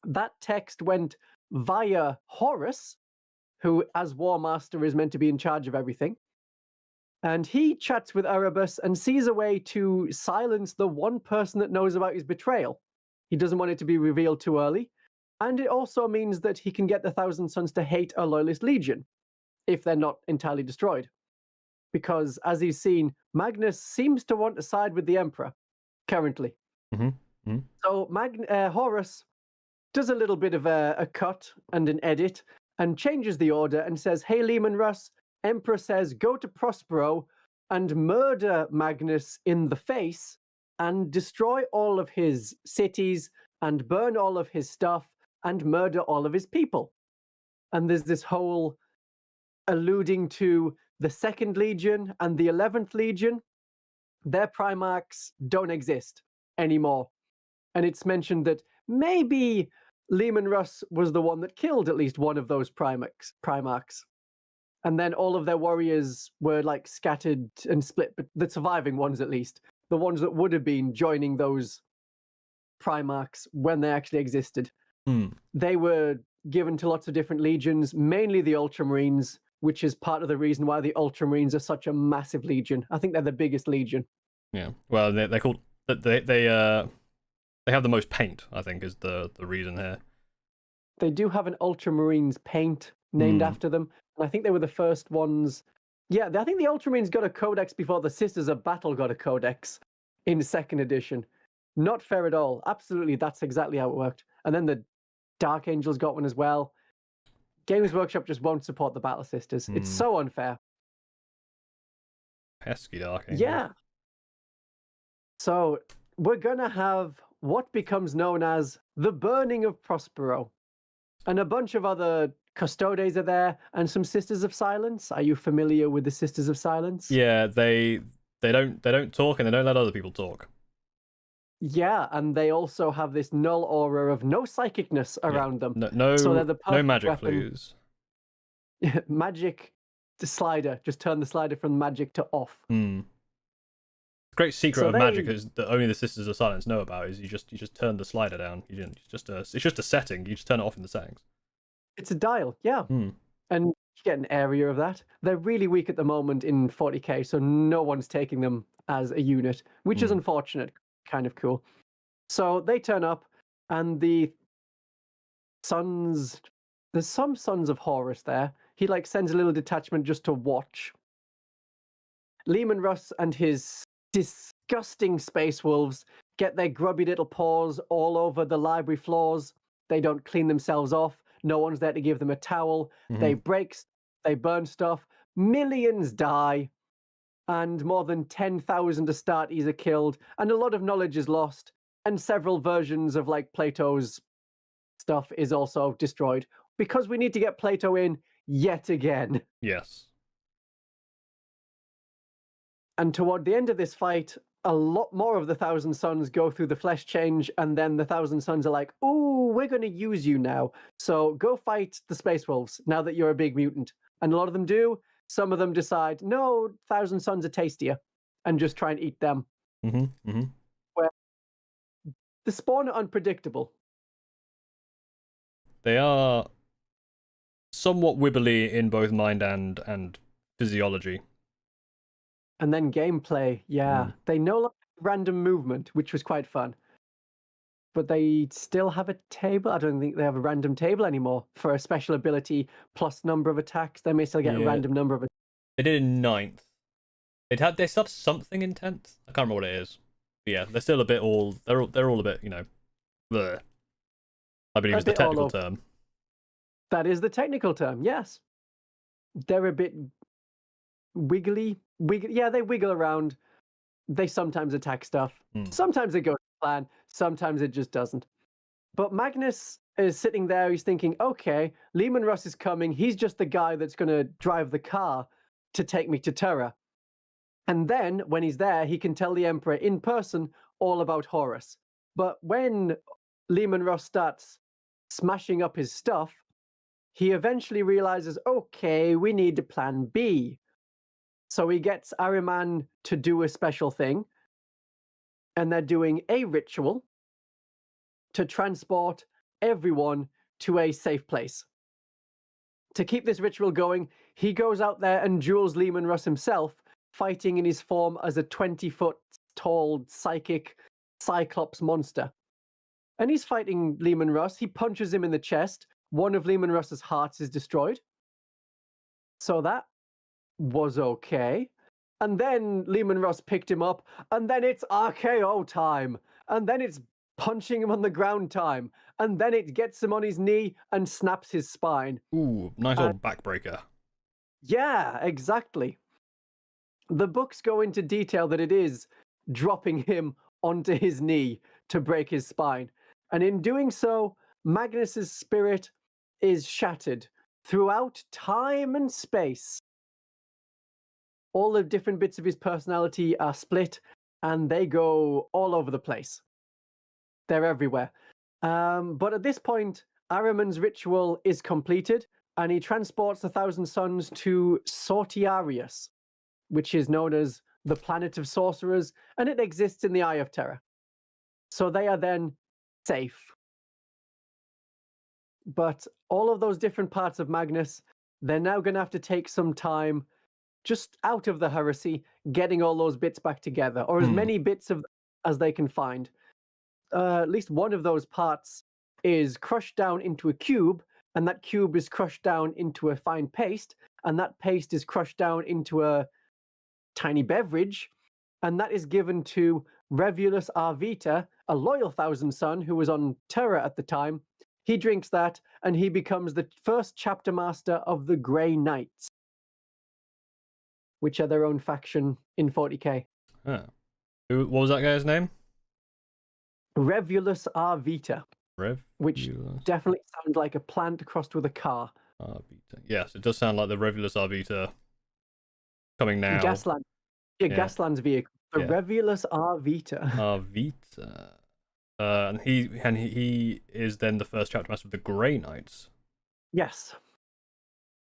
That text went via Horus, who as War Master is meant to be in charge of everything. And he chats with Erebus and sees a way to silence the one person that knows about his betrayal. He doesn't want it to be revealed too early. And it also means that he can get the Thousand Sons to hate a loyalist legion, if they're not entirely destroyed. Because, as he's seen, Magnus seems to want to side with the Emperor, currently. So Horus does a little bit of a cut and an edit, and changes the order and says, hey, Leman Russ, Emperor says, go to Prospero and murder Magnus in the face and destroy all of his cities and burn all of his stuff and murder all of his people. And there's this whole alluding to the 2nd Legion and the 11th Legion. Their Primarchs don't exist anymore. And it's mentioned that maybe Leman Russ was the one that killed at least one of those Primarchs. And then all of their warriors were like scattered and split, but the surviving ones at least, the ones that would have been joining those Primarchs when they actually existed. They were given to lots of different legions, mainly the Ultramarines, which is part of the reason why the Ultramarines are such a massive legion. I think they're the biggest legion. Yeah, well, they're called they have the most paint, I think, is the reason here. They do have an Ultramarines paint named after them. And I think they were the first ones. Yeah, I think the Ultramarines got a codex before the Sisters of Battle got a codex in 2nd edition. Not fair at all. Absolutely, that's exactly how it worked. And then the Dark Angels got one as well. Games Workshop just won't support the Battle Sisters. It's so unfair. Pesky Dark Angels. Yeah. So we're going to have what becomes known as the Burning of Prospero. And a bunch of other custodes are there, and some Sisters of Silence. Are you familiar with the Sisters of Silence? Yeah, they don't talk and they don't let other people talk. Yeah, and they also have this null aura of no psychicness around them. So they're the No perfect magic, weapon. please. Magic, the slider. Just turn the slider from magic to off. Great secret So of magic is that only the Sisters of Silence know about is you just turn the slider down. It's just a setting. You just turn it off in the settings. It's a dial, yeah. And you get an area of that. They're really weak at the moment in 40k, so no one's taking them as a unit, which is unfortunate. Kind of cool. So they turn up, and the sons. There's some sons of Horus there. He like sends a little detachment just to watch. Leman Russ and his disgusting space wolves get their grubby little paws all over the library floors. They don't clean themselves off. No one's there to give them a towel. They break, they burn stuff. Millions die, and more than 10,000 Astartes are killed, and a lot of knowledge is lost, and several versions of like Plato's stuff is also destroyed because we need to get Plato in yet again. Yes. And toward the end of this fight, a lot more of the Thousand Sons go through the flesh change, and then the Thousand Sons are like, ooh, we're going to use you now. So go fight the Space Wolves now that you're a big mutant. And a lot of them do. Some of them decide, no, Thousand Sons are tastier, and just try and eat them. Where the Spawn are unpredictable. They are somewhat wibbly in both mind and physiology. And then gameplay, yeah. They no longer have random movement, which was quite fun. But they still have a table. I don't think they have a random table anymore for a special ability plus number of attacks. They may still get a random number of attacks. They did in 9th. They still have something in 10th. I can't remember what it is. But yeah, they're still a bit all. They're all a bit, bleh. I believe is the technical term. That is the technical term. Yes, they're a bit wiggly. Yeah, they wiggle around. They sometimes attack stuff. Sometimes it goes to plan. Sometimes it just doesn't. But Magnus is sitting there. He's thinking, okay, Leman Russ is coming. He's just the guy that's going to drive the car to take me to Terra. And then when he's there, he can tell the Emperor in person all about Horus. But when Leman Russ starts smashing up his stuff, he eventually realizes, okay, we need a plan B. So he gets Ahriman to do a special thing, and they're doing a ritual to transport everyone to a safe place. To keep this ritual going, he goes out there and duels Leman Russ himself, fighting in his form as a 20-foot tall psychic Cyclops monster. And he's fighting Leman Russ. He punches him in the chest. One of Leman Russ's hearts is destroyed. So that was okay. And then Leman Russ picked him up, and then it's RKO time. And then it's punching him on the ground time. And then it gets him on his knee and snaps his spine. Ooh, nice old backbreaker. Yeah, exactly. The books go into detail that it is dropping him onto his knee to break his spine. And in doing so, Magnus's spirit is shattered throughout time and space. All the different bits of his personality are split, and they go all over the place. They're everywhere. But at this point, Ahriman's ritual is completed, and he transports the Thousand Sons to Sortiarius, which is known as the planet of sorcerers, and it exists in the Eye of Terror. So they are then safe. But all of those different parts of Magnus, they're now going to have to take some time just out of the heresy, getting all those bits back together, or as many bits of as they can find. At least one of those parts is crushed down into a cube, and that cube is crushed down into a fine paste, and that paste is crushed down into a tiny beverage, and that is given to Revulus Arvita, a loyal Thousand Son who was on Terra at the time. He drinks that, and he becomes the first chapter master of the Grey Knights, which are their own faction in 40k. What was that guy's name? Revulus Arvita. which definitely sounds like a plant crossed with a car. Arbiter. Yes, it does sound like the Revulus Arbiter coming now. Gasland. Yeah, Gasland's vehicle. The Revulus Arbiter. Arbiter. And he is then the first chapter master of the Grey Knights. Yes.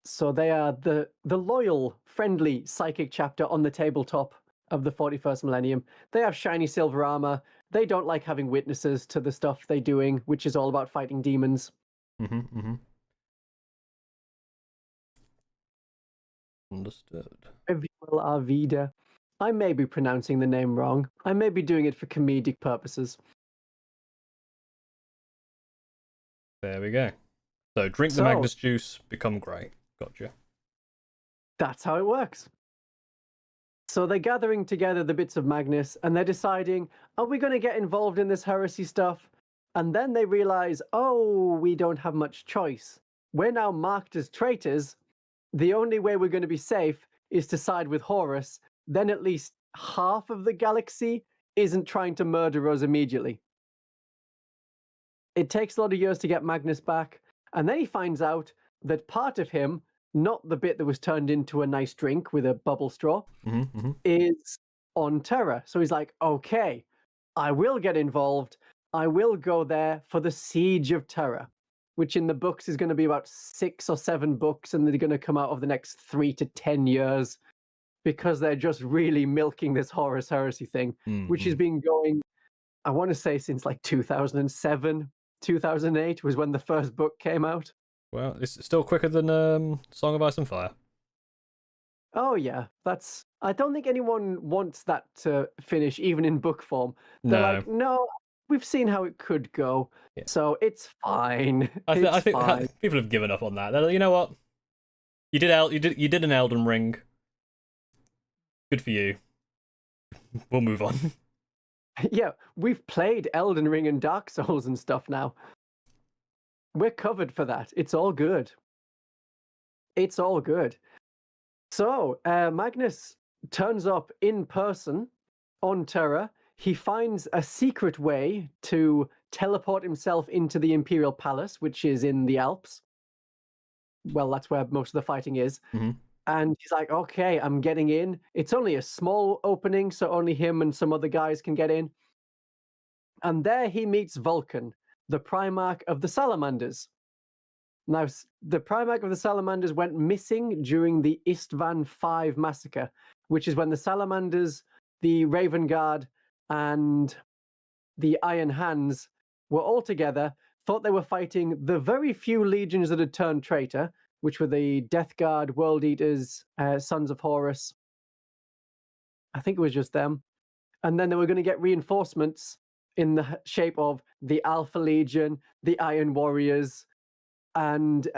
So they are the loyal, friendly psychic chapter on the tabletop of the 41st millennium. They have shiny silver armor. They don't like having witnesses to the stuff they're doing, which is all about fighting demons. Understood. Revuel Arvida. I may be pronouncing the name wrong. I may be doing it for comedic purposes. There we go. So drink the Magnus juice, become grey. Gotcha. That's how it works. So they're gathering together the bits of Magnus and they're deciding, are we going to get involved in this heresy stuff? And then they realize, oh, we don't have much choice. We're now marked as traitors. The only way we're going to be safe is to side with Horus. Then at least half of the galaxy isn't trying to murder us immediately. It takes a lot of years to get Magnus back. And then he finds out that part of him, not the bit that was turned into a nice drink with a bubble straw, is on Terra. So he's like, okay, I will get involved. I will go there for the Siege of Terra, which in the books is going to be about 6 or 7 books, and they're going to come out over the next 3 to 10 years because they're just really milking this Horus heresy thing, which has been going, I want to say, since like 2007, 2008 was when the first book came out. Well, it's still quicker than Song of Ice and Fire. Oh yeah, I don't think anyone wants that to finish even in book form. They're like, no, we've seen how it could go, so it's fine. I think fine. People have given up on that. They're like, you know what? You did an Elden Ring. Good for you. We'll move on. Yeah, we've played Elden Ring and Dark Souls and stuff now. We're covered for that. It's all good. It's all good. So, Magnus turns up in person on Terra. He finds a secret way to teleport himself into the Imperial Palace, which is in the Alps. Well, that's where most of the fighting is. And he's like, okay, I'm getting in. It's only a small opening, so only him and some other guys can get in. And there he meets Vulcan, the Primarch of the Salamanders. Now, the Primarch of the Salamanders went missing during the Istvan V massacre, which is when the Salamanders, the Raven Guard, and the Iron Hands were all together, thought they were fighting the very few legions that had turned traitor, which were the Death Guard, World Eaters, Sons of Horus. I think it was just them. And then they were going to get reinforcements in the shape of the Alpha Legion, the Iron Warriors, and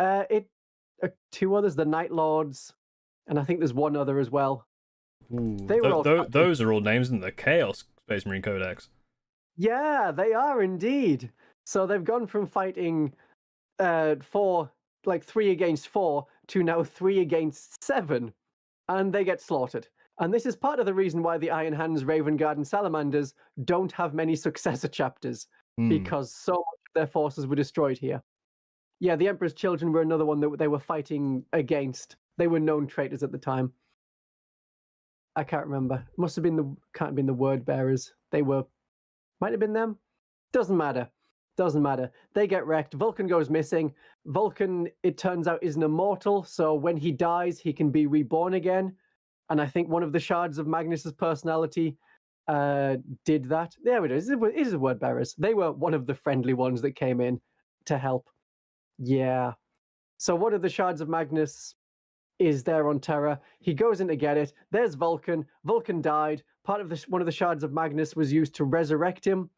2 others, the Night Lords, and I think there's one other as well. They were those are all names in the Chaos Space Marine Codex. Yeah, they are indeed. So they've gone from fighting 3 against 4 to now 3 against 7, and they get slaughtered. And this is part of the reason why the Iron Hands, Raven Guard, and Salamanders don't have many successor chapters, because so much of their forces were destroyed here. Yeah, the Emperor's Children were another one that they were fighting against. They were known traitors at the time. I can't remember. Can't have been the Word Bearers. Might have been them. Doesn't matter. They get wrecked. Vulcan goes missing. Vulcan, it turns out, isn't immortal, so when he dies, he can be reborn again. And I think one of the shards of Magnus's personality did that. There it is. It is the Word Bearers. They were one of the friendly ones that came in to help. Yeah. So one of the shards of Magnus is there on Terra. He goes in to get it. There's Vulcan. Vulcan died. Part of one of the shards of Magnus was used to resurrect him,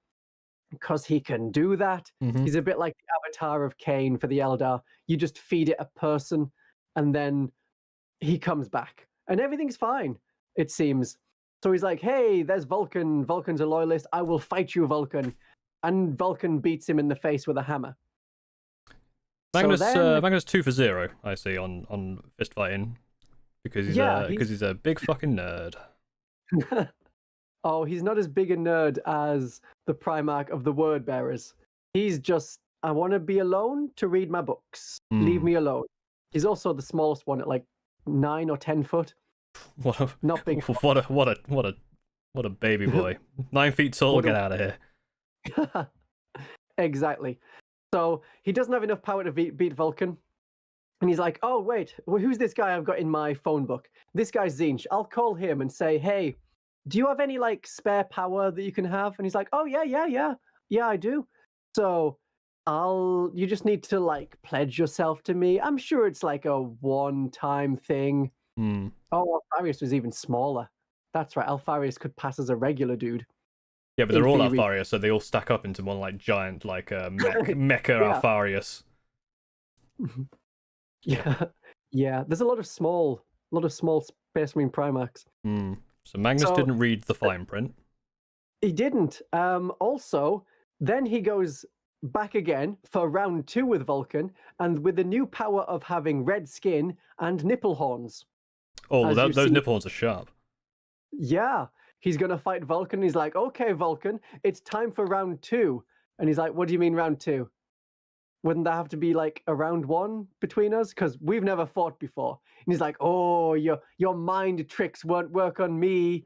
because he can do that. He's a bit like the avatar of Cain for the Eldar. You just feed it a person, and then he comes back. And everything's fine, it seems. So he's like, hey, there's Vulcan. Vulcan's a loyalist. I will fight you, Vulcan. And Vulcan beats him in the face with a hammer. Magnus 2 for 0, I see, on fist fighting. Because he's a big fucking nerd. Oh, he's not as big a nerd as the Primarch of the Word Bearers. He's just I want to be alone to read my books. Leave me alone. He's also the smallest one at like 9 or 10 foot. What a Not big. what a baby boy. 9 feet tall. Get out of here. Exactly. So he doesn't have enough power to beat Vulcan. And he's like, oh, wait, well, who's this guy I've got in my phone book? This guy's Zinch. I'll call him and say, hey, do you have any like spare power that you can have? And he's like, oh, yeah, I do. So you just need to like pledge yourself to me. I'm sure it's like a one-time thing. Oh, Alfarius was even smaller. That's right. Alfarius could pass as a regular dude. Yeah, but they're all Alfarius, so they all stack up into one like giant, like mecha Alfarius. Yeah. There's a lot of small Space Marine Primax. So Magnus didn't read the fine print. He didn't. Also, then he goes back again for round 2 with Vulcan, and with the new power of having red skin and nipple horns. Oh, those nipple horns are sharp. Yeah. He's going to fight Vulcan. He's like, okay, Vulcan, it's time for round 2. And he's like, what do you mean round 2? Wouldn't that have to be like a round 1 between us? Because we've never fought before. And he's like, oh, your mind tricks won't work on me.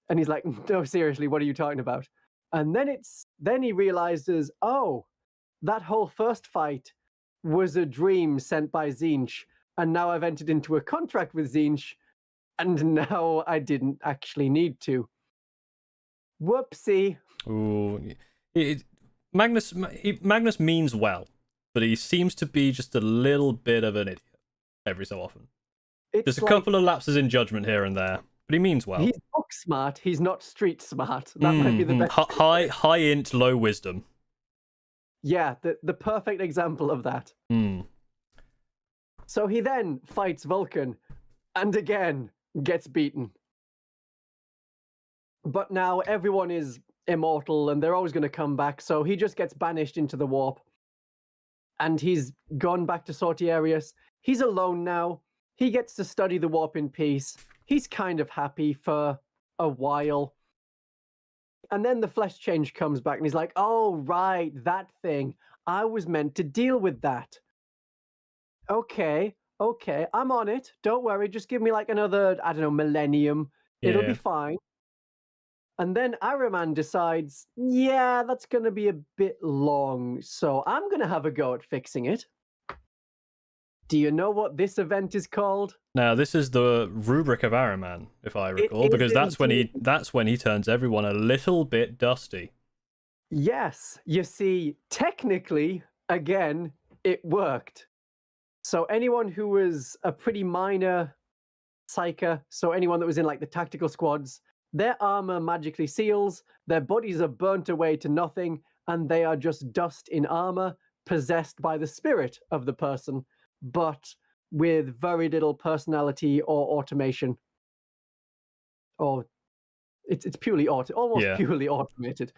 And he's like, no, seriously, what are you talking about? And then he realizes, oh, that whole first fight was a dream sent by Zinch. And now I've entered into a contract with Zinch. And now I didn't actually need to. Whoopsie. Ooh. Magnus means well, but he seems to be just a little bit of an idiot every so often. There's a couple of lapses in judgment here and there, but he means well. He's book smart, he's not street smart. That might be the best. High int, low wisdom. Yeah, the perfect example of that. So he then fights Vulcan, and again gets beaten. But now everyone is immortal and they're always going to come back, so he just gets banished into the warp. And he's gone back to Sortiarius. He's alone now. He gets to study the warp in peace. He's kind of happy for a while. And then the flesh change comes back and he's like, oh, right, that thing. I was meant to deal with that. Okay, I'm on it. Don't worry, just give me like another, I don't know, millennium. It'll be fine. And then Ahriman decides, yeah, that's going to be a bit long, so I'm going to have a go at fixing it. Do you know what this event is called? Now, this is the Rubric of Ahriman, if I recall, because that's when he turns everyone a little bit dusty. Yes, you see, technically, again, it worked. So anyone who was a pretty minor psyker, so anyone that was in like the tactical squads, their armor magically seals, their bodies are burnt away to nothing, and they are just dust in armor, possessed by the spirit of the person, but with very little personality or automation. Or it's purely purely automated.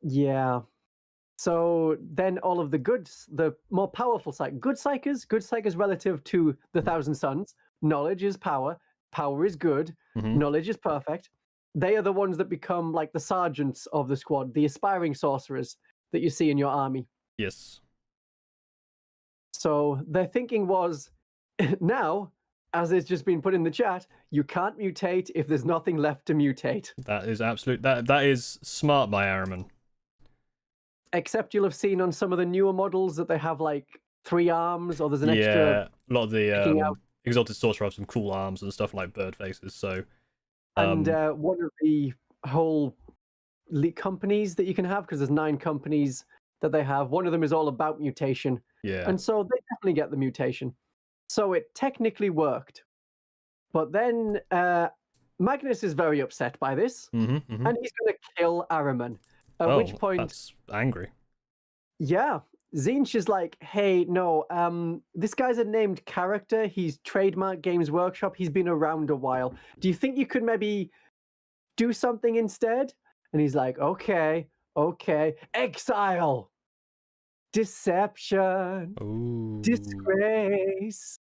Yeah. So then all of the more powerful good psychers relative to the Thousand Suns, knowledge is power is good, knowledge is perfect. They are the ones that become like the sergeants of the squad, the aspiring sorcerers that you see in your army. Yes. So their thinking was, now, as it's just been put in the chat, you can't mutate if there's nothing left to mutate. That is that is smart by Ahriman. Except you'll have seen on some of the newer models that they have like 3 arms, or there's an extra. Yeah, a lot of the Exalted Sorcerer have some cool arms and stuff like bird faces. So, and one of the whole companies that you can have, because there's 9 companies that they have. One of them is all about mutation. Yeah. And so they definitely get the mutation. So it technically worked. But then Magnus is very upset by this, and he's going to kill Ahriman. At which point, that's angry. Yeah, Zinch is like, hey, no, this guy's a named character. He's trademarked Games Workshop. He's been around a while. Do you think you could maybe do something instead? And he's like, okay, exile, deception, disgrace,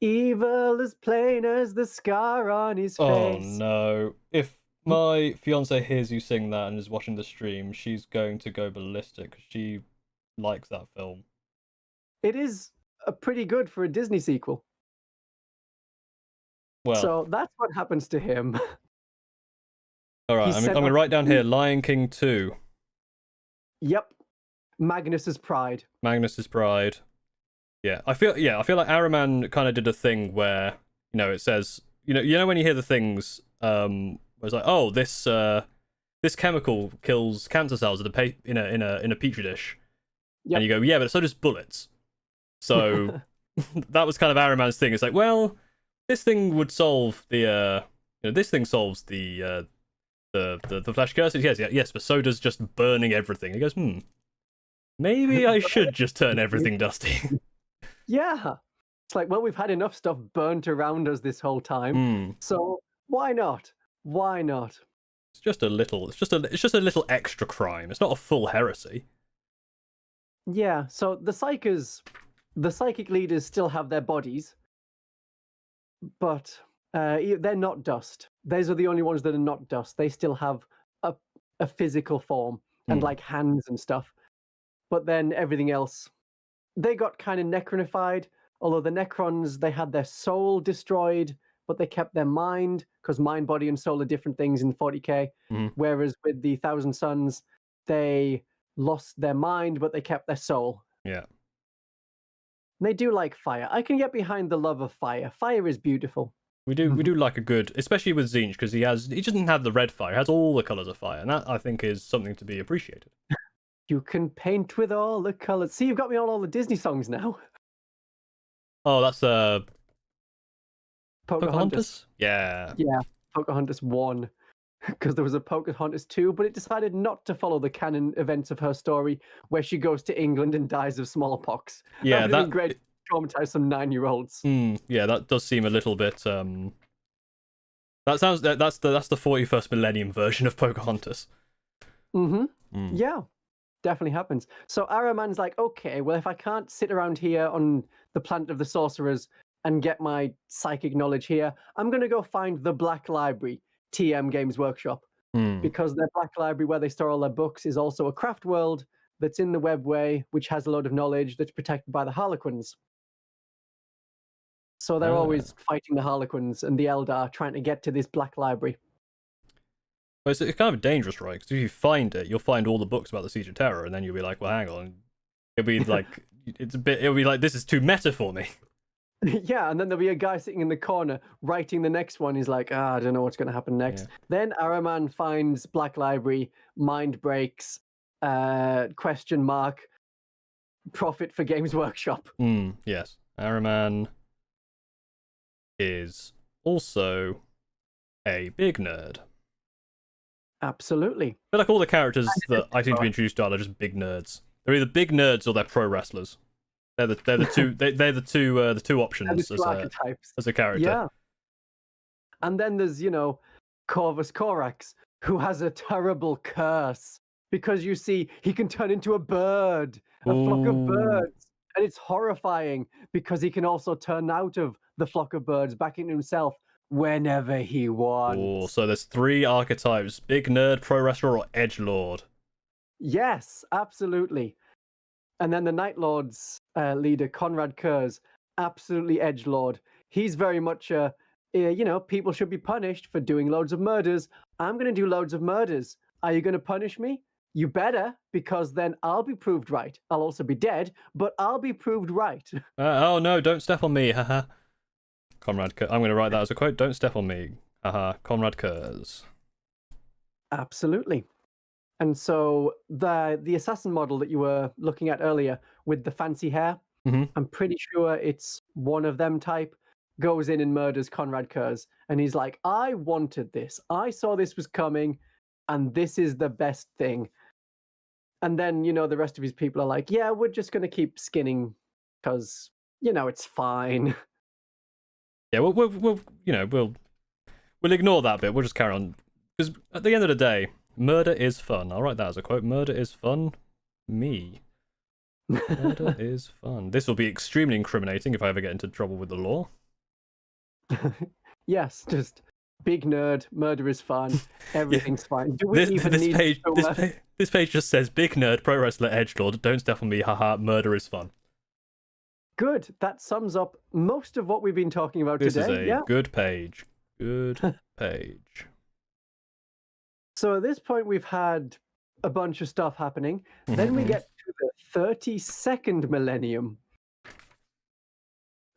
evil as plain as the scar on his face. Oh no! If my fiance hears you sing that and is watching the stream, she's going to go ballistic. She likes that film. It is pretty good for a Disney sequel. Well, so that's what happens to him. all right. I'm going to write down here Lion King 2. Yep. Magnus's Pride. Magnus's Pride. Yeah, I feel like Araman kind of did a thing where, it says, you know when you hear the things, where it's like, oh, this chemical kills cancer cells in a petri dish, yep. And you go, yeah, but so does bullets. So that was kind of Araman's thing. It's like, well, this thing would solve this thing solves the flesh curses. Yes, but so does just burning everything. He goes, maybe I should just turn everything dusty. Yeah. It's like, well, we've had enough stuff burnt around us this whole time. So why not? Why not? It's just a little extra crime. It's not a full heresy. Yeah, so the psychic leaders still have their bodies, but they're not dust. Those are the only ones that are not dust. They still have a physical form and like hands and stuff. But then everything else, they got kind of necronified. Although the Necrons, they had their soul destroyed, but they kept their mind, because mind, body, and soul are different things in 40k. Whereas with the Thousand Sons, they lost their mind, but they kept their soul. Yeah. They do like fire. I can get behind the love of fire. Fire is beautiful. We do like a good, especially with Tzeentch, because he doesn't have the red fire. He has all the colors of fire, and that I think is something to be appreciated. You can paint with all the colors. See, you've got me on all the Disney songs now. Oh, that's Pocahontas. Yeah. Yeah, Pocahontas 1. Because there was a Pocahontas 2, but it decided not to follow the canon events of her story, where she goes to England and dies of smallpox. Yeah, that would have been great to traumatize some 9-year-olds. Yeah, that does seem a little bit. That sounds that's the 41st millennium version of Pocahontas. Yeah, definitely happens. So Araman's like, okay, well, if I can't sit around here on the planet of the sorcerers and get my psychic knowledge here, I'm gonna go find the Black Library. TM Games Workshop, because their Black Library, where they store all their books, is also a craft world that's in the webway, which has a lot of knowledge that's protected by the Harlequins. So they're always fighting the Harlequins and the Eldar, trying to get to this Black Library. Well, it's kind of dangerous, right? Because if you find it, you'll find all the books about the Siege of Terror, and then you'll be like, well, hang on. It'll be like, it'll be like, this is too meta for me. Yeah, and then there'll be a guy sitting in the corner writing the next one. He's like, I don't know what's going to happen next. Yeah. Then Araman finds Black Library, mind breaks, question mark, profit for Games Workshop. Yes. Araman is also a big nerd. Absolutely. I feel like all the characters that I seem to be introduced to are just big nerds. They're either big nerds or they're pro wrestlers. They're the two options as a character. Yeah. And then there's, Corvus Corax, who has a terrible curse. Because you see, he can turn into a bird, flock of birds. And it's horrifying because he can also turn out of the flock of birds back into himself whenever he wants. So there's 3 archetypes: big nerd, pro wrestler, or edgelord. Yes, absolutely. And then the Night Lords leader, Conrad Kurz, absolutely edgelord. He's very much people should be punished for doing loads of murders. I'm going to do loads of murders. Are you going to punish me? You better, because then I'll be proved right. I'll also be dead, but I'll be proved right. Oh no, don't step on me, haha. Conrad Kurz. I'm going to write that as a quote. Don't step on me, haha. Conrad Kurz. Absolutely. And so the assassin model that you were looking at earlier with the fancy hair, I'm pretty sure it's one of them type, goes in and murders Conrad Kurz. And he's like, I wanted this. I saw this was coming, and this is the best thing. And then, the rest of his people are like, yeah, we're just going to keep skinning because, it's fine. Yeah, we'll ignore that bit. We'll just carry on. Because at the end of the day, murder is fun. I'll write that as a quote. Murder is fun. Me. Murder is fun. This will be extremely incriminating if I ever get into trouble with the law. Yes, just big nerd, murder is fun, everything's fine. Do we This even this need page to, this page just says big nerd pro wrestler edgelord. Don't step on me, haha. Murder is fun. Good. That sums up most of what we've been talking about This today. is a good page. Good page. So at this point, we've had a bunch of stuff happening. Then we get to the 32nd millennium.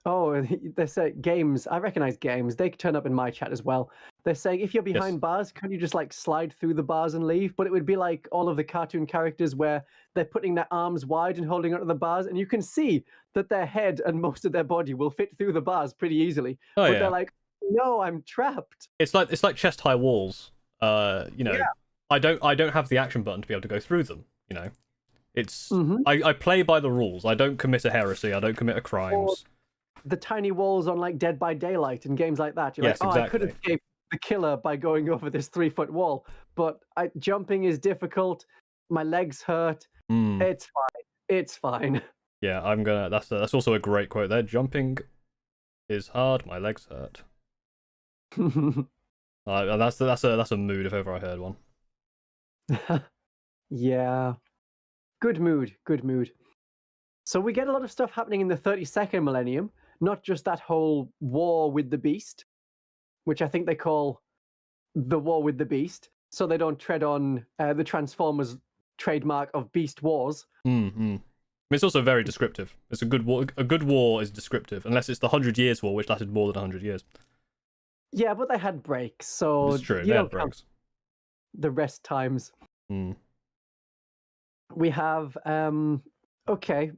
Oh, they say games. I recognize games. They turn up in my chat as well. They're saying if you're behind bars, can you just like slide through the bars and leave? But it would be like all of the cartoon characters where they're putting their arms wide and holding onto the bars, and you can see that their head and most of their body will fit through the bars pretty easily. Oh, but they're like, no, I'm trapped. It's like chest high walls. You know, I don't have the action button to be able to go through them. You know, it's I play by the rules. I don't commit a heresy. I don't commit a crimes. The tiny walls on like Dead by Daylight and games like that. You're like, exactly. I could escape the killer by going over this 3-foot wall, but jumping is difficult. My legs hurt. It's fine. It's fine. Yeah, I'm gonna. That's also a great quote there. Jumping is hard. My legs hurt. That's a mood if ever I heard one. Yeah, good mood. Good mood. So we get a lot of stuff happening in the 32nd millennium. Not just that whole war with the beast, which I think they call the war with the beast, so they don't tread on the Transformers trademark of beast wars. It's also very descriptive. It's a good war. A good war is descriptive, unless it's the 100 Years' War, which lasted more than 100 years. Yeah, but they had breaks, so it's true. You they don't had breaks. count the rest times. We have okay.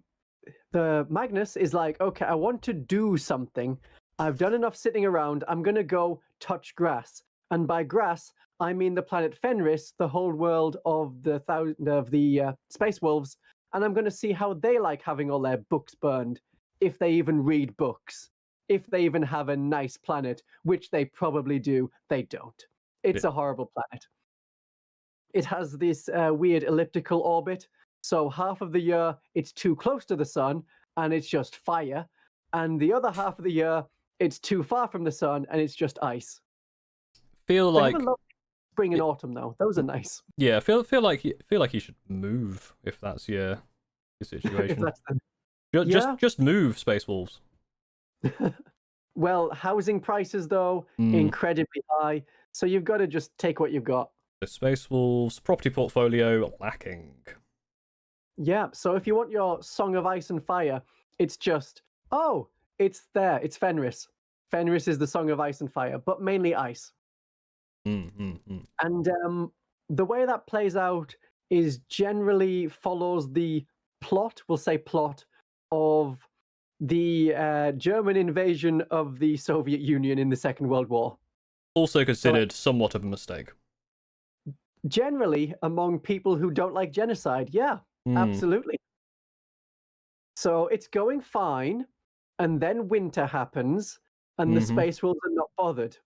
The Magnus is like, okay, I want to do something. I've done enough sitting around. I'm going to go touch grass. And by grass, I mean the planet Fenris, the whole world of the Space Wolves. And I'm going to see how they like having all their books burned, if they even read books, if they even have a nice planet, which they probably do. They don't. It's a horrible planet. It has this weird elliptical orbit. So half of the year, it's too close to the sun, and it's just fire. And the other half of the year, it's too far from the sun, and it's just ice. Feel like spring and autumn, though. Those are nice. Yeah, feel like you should move if that's your situation. Just move, Space Wolves. Well, housing prices though incredibly high, so you've got to just take what you've got. The Space Wolves property portfolio lacking. Yeah, so if you want your Song of Ice and Fire, it's just, it's there. It's Fenris. Fenris is the Song of Ice and Fire, but mainly ice. And the way that plays out is generally follows the plot, we'll say plot, of the German invasion of the Soviet Union in the Second World War. Also considered somewhat of a mistake. Generally, among people who don't like genocide, yeah. Absolutely. So it's going fine, and then winter happens, and the Space Wolves are not bothered.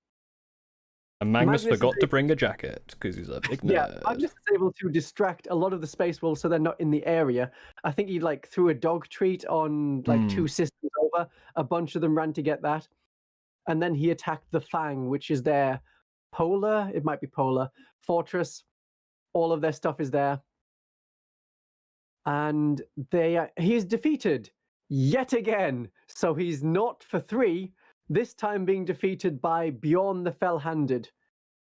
And Magnus forgot to bring a jacket because he's a big nerd. Yeah, Magnus is able to distract a lot of the Space Wolves so they're not in the area. I think he threw a dog treat on 2 systems over. A bunch of them ran to get that. And then he attacked the Fang, which is their polar fortress. All of their stuff is there. And he's defeated yet again. So he's not for 3, this time being defeated by Bjorn the Fell-Handed.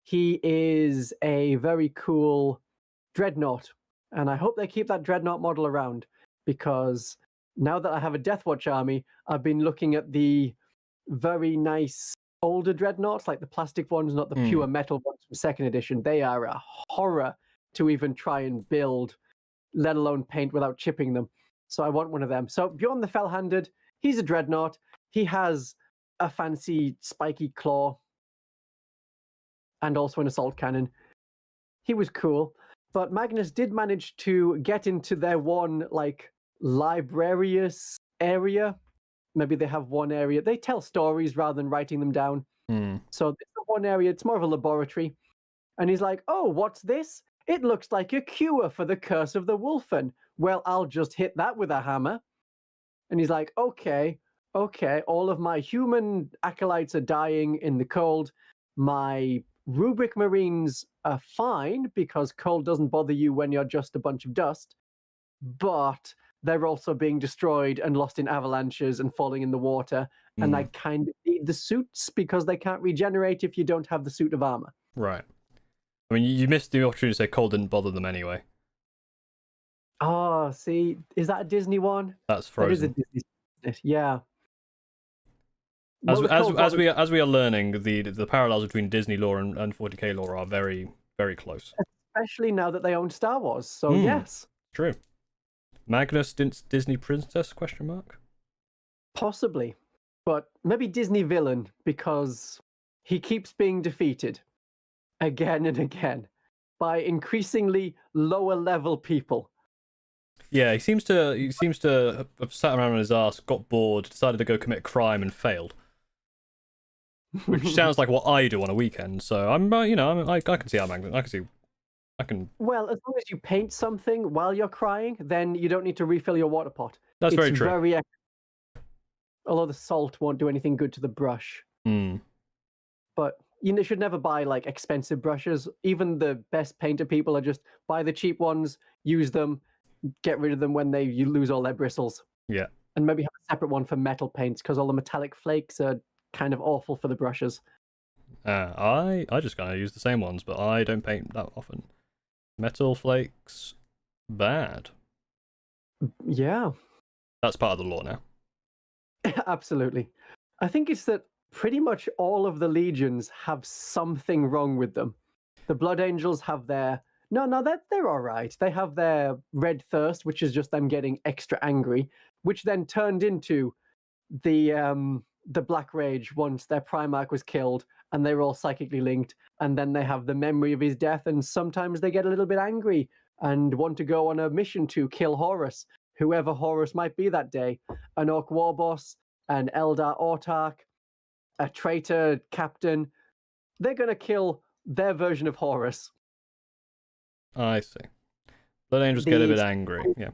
He is a very cool dreadnought. And I hope they keep that dreadnought model around, because now that I have a Deathwatch army, I've been looking at the very nice older dreadnoughts, like the plastic ones, not the pure metal ones from 2nd edition. They are a horror to even try and build, let alone paint without chipping them. So I want one of them. So Bjorn the Fell-Handed, he's a dreadnought. He has a fancy spiky claw and also an assault cannon. He was cool. But Magnus did manage to get into their one librarious area. Maybe they have one area. They tell stories rather than writing them down. So this one area, it's more of a laboratory. And he's like, oh, what's this? It looks like a cure for the curse of the Wolfen. Well, I'll just hit that with a hammer. And he's like, okay, all of my human acolytes are dying in the cold. My Rubric Marines are fine because cold doesn't bother you when you're just a bunch of dust, but they're also being destroyed and lost in avalanches and falling in the water. And I kind of need the suits because they can't regenerate if you don't have the suit of armor. Right. I mean, you missed the opportunity to say cold didn't bother them anyway. Oh, see, is that a Disney one? That's Frozen. That is a Disney. Yeah. As Well, we are learning, the parallels between Disney lore and 40k lore are very, very close. especially now that they own Star Wars. So yes, True. Magnus Disney princess ? possibly, but maybe Disney villain because he keeps being defeated again and again by increasingly lower level people. Yeah, he seems to have sat around on his ass, got bored, decided to go commit a crime, and failed. Which sounds like what I do on a weekend. So I can see how Magnus. I can. Well, as long as you paint something while you're crying, then you don't need to refill your water pot. That's very true. Although the salt won't do anything good to the brush. But you should never buy like expensive brushes. Even the best painter people are just buy the cheap ones, use them, get rid of them when you lose all their bristles. Yeah. And maybe have a separate one for metal paints because all the metallic flakes are kind of awful for the brushes. I just kind of use the same ones, but I don't paint that often. Metal flakes, bad. Yeah. That's part of the lore now. Absolutely. I think it's that pretty much all of the legions have something wrong with them. The Blood Angels have their... No, they're all right. They have their Red Thirst, which is just them getting extra angry, which then turned into the Black Rage once their Primarch was killed, and they were all psychically linked. And then they have the memory of his death, and sometimes they get a little bit angry and want to go on a mission to kill Horus, whoever Horus might be that day. An Orc War Boss, an Eldar Autarch, a traitor captain. They're going to kill their version of Horus. I see. Blood Angels get a bit angry. Yeah.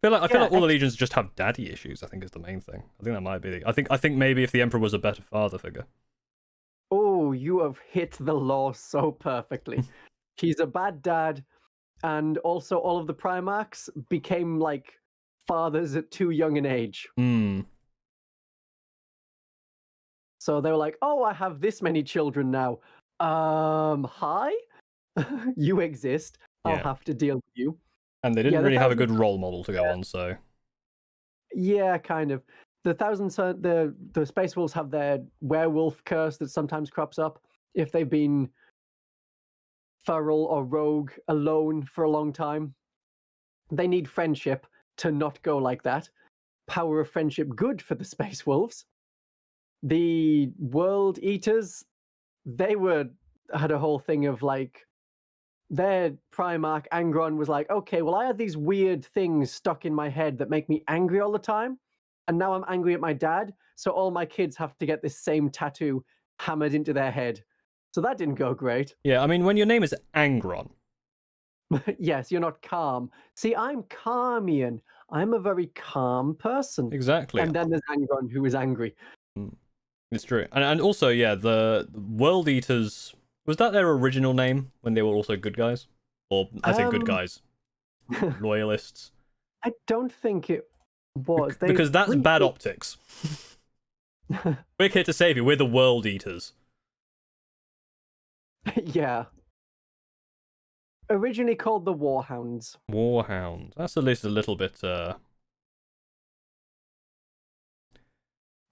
I feel like all the legions just have daddy issues, I think is the main thing. I think that might be I think maybe if the Emperor was a better father figure. Oh, you have hit the law so perfectly. He's a bad dad, and also all of the Primarchs became like fathers at too young an age. So they were like, oh, I have this many children now. Hi? You exist. I'll have to deal with you. And they didn't really have a good role model to go on, so... Yeah, kind of. The Space Wolves have their werewolf curse that sometimes crops up if they've been feral or rogue alone for a long time. They need friendship to not go like that. Power of friendship good for the Space Wolves. The World Eaters, they had a whole thing of like, their Primarch, Angron, was like, okay, well, I had these weird things stuck in my head that make me angry all the time, and now I'm angry at my dad, so all my kids have to get this same tattoo hammered into their head. So that didn't go great. Yeah, I mean, when your name is Angron. Yes, you're not calm. See, I'm Calmian. I'm a very calm person. Exactly. And then there's Angron, who is angry. It's true. And also, yeah, the World Eaters... Was that their original name when they were also good guys? Or I say good guys, loyalists. I don't think it was. Because that's bad optics. We're here to save you. We're the World Eaters. Yeah. Originally called the Warhounds. Warhounds. That's at least a little bit.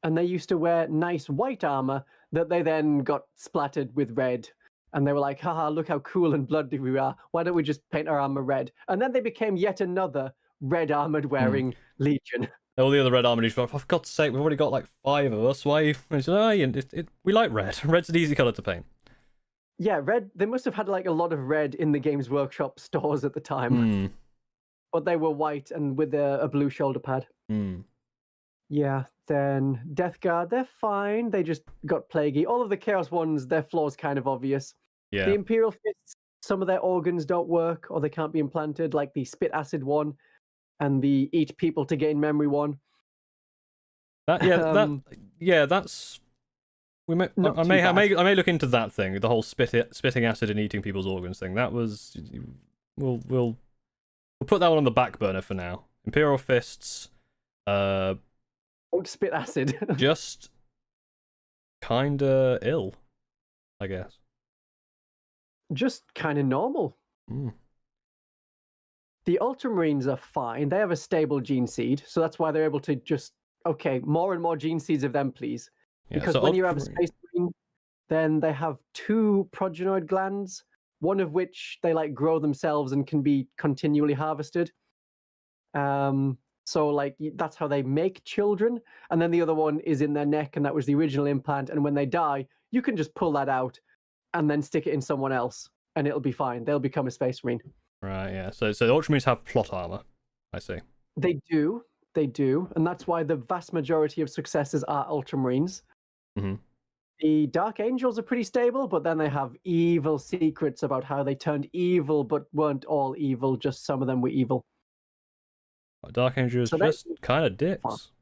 And they used to wear nice white armor that they then got splattered with red. And they were like, haha, look how cool and bloody we are. Why don't we just paint our armor red? And then they became yet another red armored wearing legion. All the other red armored legions, for God's sake, we've already got like 5 of us. Why? We like red. Red's an easy color to paint. Yeah, red. They must have had like a lot of red in the Games Workshop stores at the time. But they were white and with a blue shoulder pad. Yeah, then Death Guard, they're fine. They just got plaguey. All of the Chaos ones, their flaws kind of obvious. Yeah. The Imperial Fists, some of their organs don't work or they can't be implanted, like the Spit Acid one and the Eat People to Gain Memory one. That's We may, Not I too may, I bad. may look into that thing, the whole spitting acid and eating people's organs thing. That was, we'll put that one on the back burner for now. Imperial fists, Don't spit acid. just kinda ill, I guess. Just kind of normal. Mm. The Ultramarines are fine. They have a stable gene seed, so that's why they're able to just more and more gene seeds of them, please. Yeah, Because so when you have a Ultramarine- Space Marine, then they have 2 progenoid glands, one of which they like grow themselves and can be continually harvested. So like that's how they make children, and then the other one is in their neck, and that was the original implant. And when they die, you can just pull that out and then stick it in someone else, and it'll be fine. They'll become a Space Marine. Right, yeah. So the Ultramarines have plot armor. I see. They do, and that's why the vast majority of successors are Ultramarines. Mm-hmm. The Dark Angels are pretty stable, but then they have evil secrets about how they turned evil, but weren't all evil. Just some of them were evil. Dark Angels So just kind of dicks.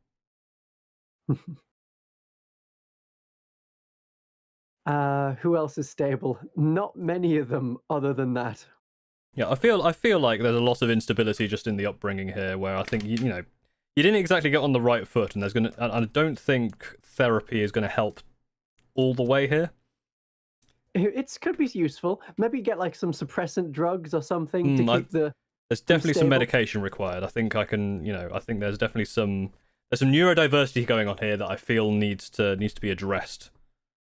Who else is stable? Not many of them, other than that. Yeah, I feel like there's a lot of instability just in the upbringing here, where I think you didn't exactly get on the right foot, and I don't think therapy is gonna help all the way here. It could be useful. Maybe get like some suppressant drugs or something to keep the. There's definitely some stable. medication required. I think I think there's definitely some neurodiversity going on here that I feel needs to be addressed.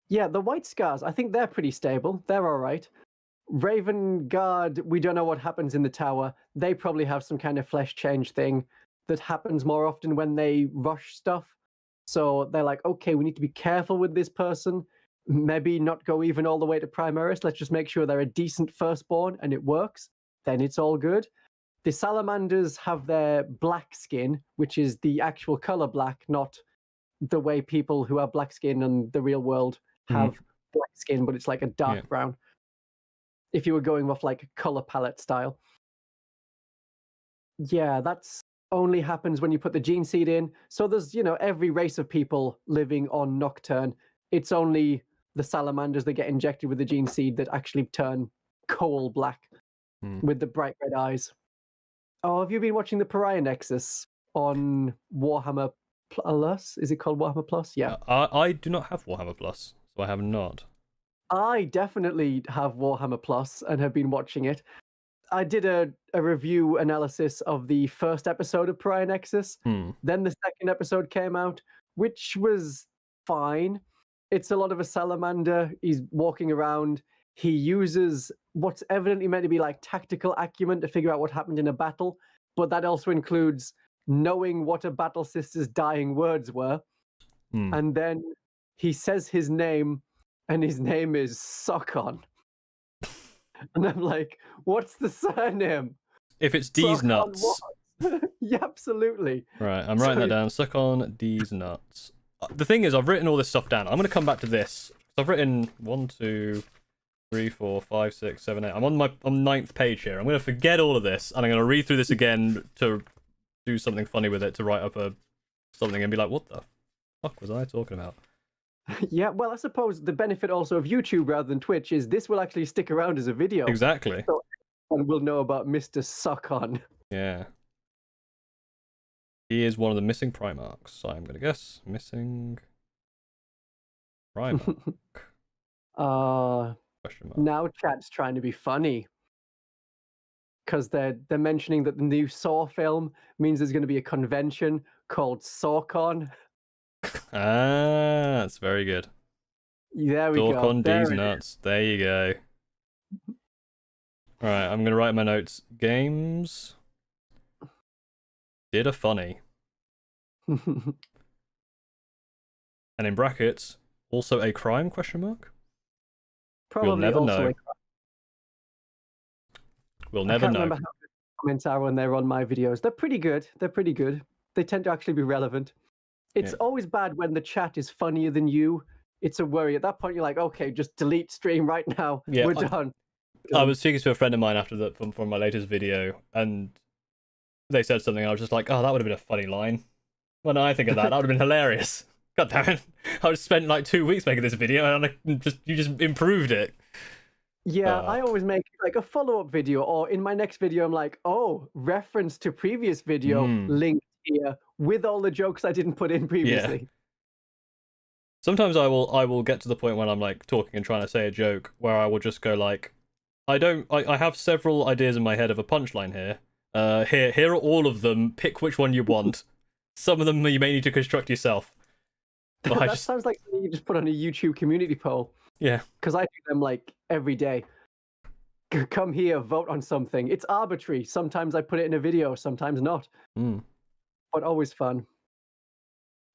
Yeah, the White Scars, I think they're pretty stable. They're all right. Raven Guard, we don't know what happens in the tower. They probably have some kind of flesh change thing that happens more often when they rush stuff. So they're like, okay, we need to be careful with this person. Maybe not go even all the way to Primaris. Let's just make sure they're a decent firstborn and it works. Then it's all good. The Salamanders have their black skin, which is the actual color black, not the way people who have black skin in the real world have black skin, but it's like a dark brown. If you were going off like color palette style. Yeah, that's only happens when you put the gene seed in. So there's, every race of people living on Nocturne. It's only the salamanders that get injected with the gene seed that actually turn coal black with the bright red eyes. Oh, have you been watching the Pariah Nexus on Warhammer Plus? Is it called Warhammer Plus? Yeah. I do not have Warhammer Plus, so I have not. I definitely have Warhammer Plus and have been watching it. I did a review analysis of the first episode of Pariah Nexus. Then the second episode came out, which was fine. It's a lot of a salamander. He's walking around. He uses what's evidently meant to be like tactical acumen to figure out what happened in a battle, but that also includes knowing what a battle sister's dying words were. And then he says his name, and his name is Sokon. And I'm like, what's the surname? If it's D's nuts. Yeah, absolutely. Right, I'm writing that down. Suck on D's nuts. The thing is, I've written all this stuff down. I'm going to come back to this. I've written 1, 2, 3, 4, 5, 6, 7, 8. I'm on my 9th page here. I'm going to forget all of this, and I'm going to read through this again to do something funny with it, to write up something and be like, what the fuck was I talking about? Yeah, well, I suppose the benefit also of YouTube rather than Twitch is this will actually stick around as a video. Exactly. So everyone will know about Mr. Suckon. Yeah. He is one of the missing Primarchs, I'm going to guess. Missing Primarch. Question mark. Now chat's trying to be funny. Because they're mentioning that the new Saw film means there's going to be a convention called SawCon. Ah, that's very good. There we Talk go. on D's nuts. There you go. Alright, I'm going to write my notes. Games did a funny. And in brackets, also a crime, question mark? Probably We'll never also know. We'll never I can't know. remember how good the comments are when they're on my videos. They're pretty good. They tend to actually be relevant. It's always bad when the chat is funnier than you. It's a worry. At that point, you're like, okay, just delete stream right now. Yeah, we're done. I was speaking to a friend of mine after that from my latest video, and they said something. I was just like, oh, that would have been a funny line. When I think of that, that would have been hilarious. God damn it! I just spent like 2 weeks making this video, and you just improved it. Yeah, I always make like a follow-up video, or in my next video, I'm like, oh, reference to previous video linked here with all the jokes I didn't put in previously. Yeah. Sometimes I will get to the point when I'm like talking and trying to say a joke where I will just go like, I have several ideas in my head of a punchline here. Here are all of them. Pick which one you want. Some of them you may need to construct yourself. But That sounds like something you just put on a YouTube community poll. Yeah. Because I do them like every day. Come here, vote on something. It's arbitrary. Sometimes I put it in a video, sometimes not. But always fun.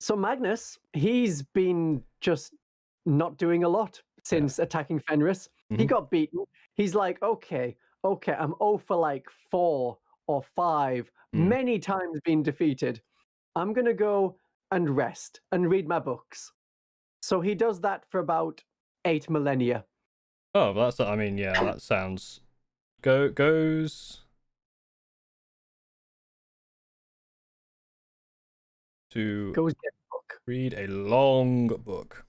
So Magnus, he's been just not doing a lot since attacking Fenris. He got beaten. He's like, okay, I'm 0 for like 4 or 5, many times being defeated. I'm going to go and rest and read my books. So he does that for about 8 millennia. Oh, that's, I mean, yeah, that sounds... Goes... to Goes get a book. Read a long book.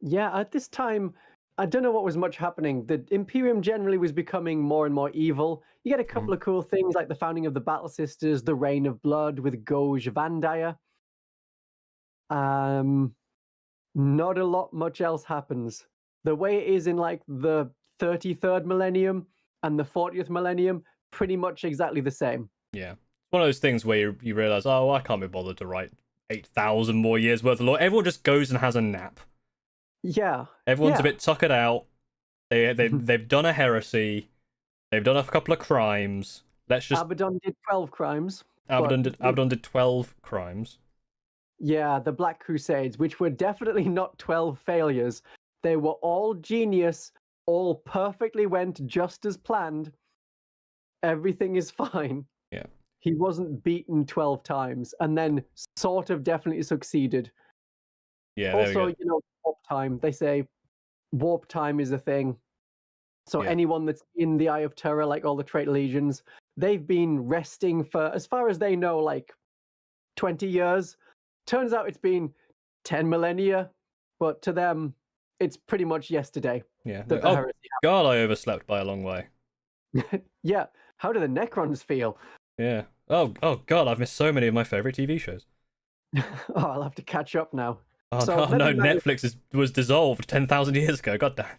Yeah, at this time, I don't know what was much happening. The Imperium generally was becoming more and more evil. You get a couple of cool things like the founding of the Battle Sisters, the Reign of Blood with Goj Vandaya. Not a lot much else happens. The way it is in like the 33rd millennium and the 40th millennium, pretty much exactly the same. Yeah. It's one of those things where you realize, oh, I can't be bothered to write 8,000 more years worth of lore. Everyone just goes and has a nap. Yeah. Everyone's a bit tuckered out. They've done a heresy. They've done a couple of crimes. Let's just... Abaddon did 12 crimes. Abaddon did 12 crimes. Yeah, the Black Crusades, which were definitely not 12 failures. They were all genius, all perfectly went just as planned. Everything is fine. Yeah. He wasn't beaten 12 times and then sort of definitely succeeded. Yeah. Also, you know, warp time. They say warp time is a thing. So anyone that's in the Eye of Terror, like all the traitor legions, they've been resting for, as far as they know, like 20 years. Turns out it's been 10 millennia, but to them, it's pretty much yesterday. Yeah. Oh, God, I overslept by a long way. Yeah. How do the Necrons feel? Yeah. Oh, God, I've missed so many of my favorite TV shows. Oh, I'll have to catch up now. Oh, so, no, Netflix was dissolved 10,000 years ago. God damn.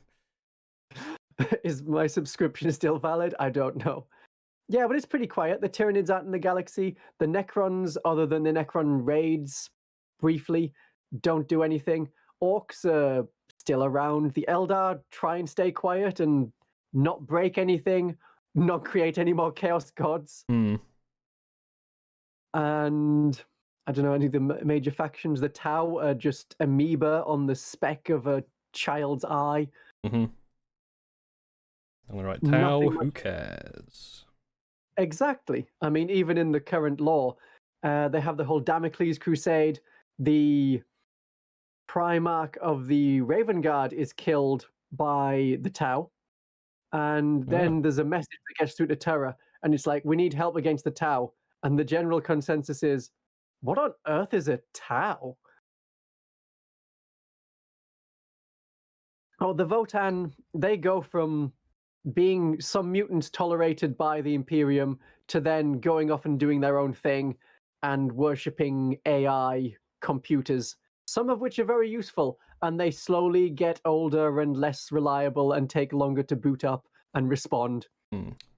Is my subscription still valid? I don't know. Yeah, but it's pretty quiet. The Tyranids aren't in the galaxy. The Necrons, other than the Necron raids, briefly, don't do anything. Orcs are still around. The Eldar try and stay quiet and not break anything, not create any more Chaos Gods. And I don't know, any of the major factions. The Tau are just amoeba on the speck of a child's eye. I'm gonna write Tau, who cares? Exactly. I mean, even in the current lore, they have the whole Damocles Crusade. The Primarch of the Raven Guard is killed by the Tau. And then there's a message that gets through to Terra, and it's like, we need help against the Tau. And the general consensus is, what on earth is a Tau? Oh, the Votan, they go from being some mutants tolerated by the Imperium to then going off and doing their own thing and worshipping AI computers, some of which are very useful, and they slowly get older and less reliable and take longer to boot up and respond.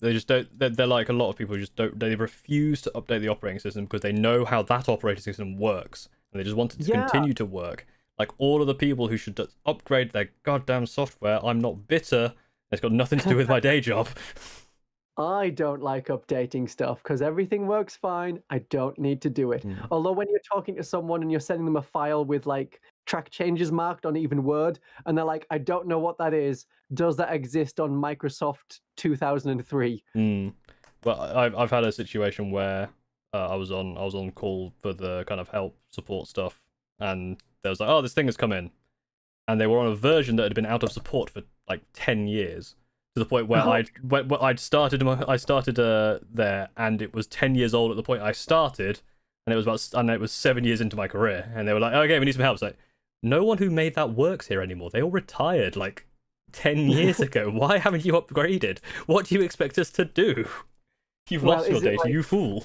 They just don't. They're like a lot of people who just don't. They refuse to update the operating system because they know how that operating system works, and they just want it to continue to work. Like all of the people who should upgrade their goddamn software. I'm not bitter. It's got nothing to do with my day job. I don't like updating stuff because everything works fine. I don't need to do it. Although when you're talking to someone and you're sending them a file with like track changes marked on even Word, and they're like, I don't know what that is. Does that exist on Microsoft 2003? Well, I've had a situation where I was on call for the kind of help support stuff, and there was like, oh, this thing has come in, and they were on a version that had been out of support for like 10 years. To the point where I started there, and it was 10 years old at the point I started, And it was and it was 7 years into my career, and they were like, "Okay, we need some help." It's like, no one who made that works here anymore. They all retired like 10 years ago. Why haven't you upgraded? What do you expect us to do? You've lost your data, you fool.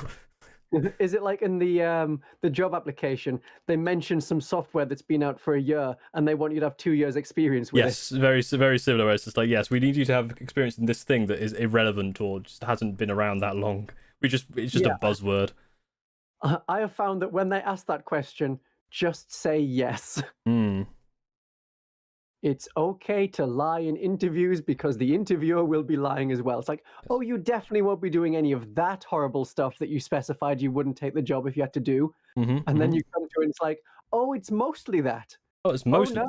Is it like in the job application, they mention some software that's been out for a year and they want you to have 2 years experience with it? Yes, very similar. Where it's just like, yes, we need you to have experience in this thing that is irrelevant or just hasn't been around that long. It's just a buzzword. I have found that when they ask that question, just say yes. It's okay to lie in interviews because the interviewer will be lying as well. It's like, oh, you definitely won't be doing any of that horrible stuff that you specified you wouldn't take the job if you had to do. And then you come to it and it's like, oh, it's mostly that. Oh, it's mostly. Oh,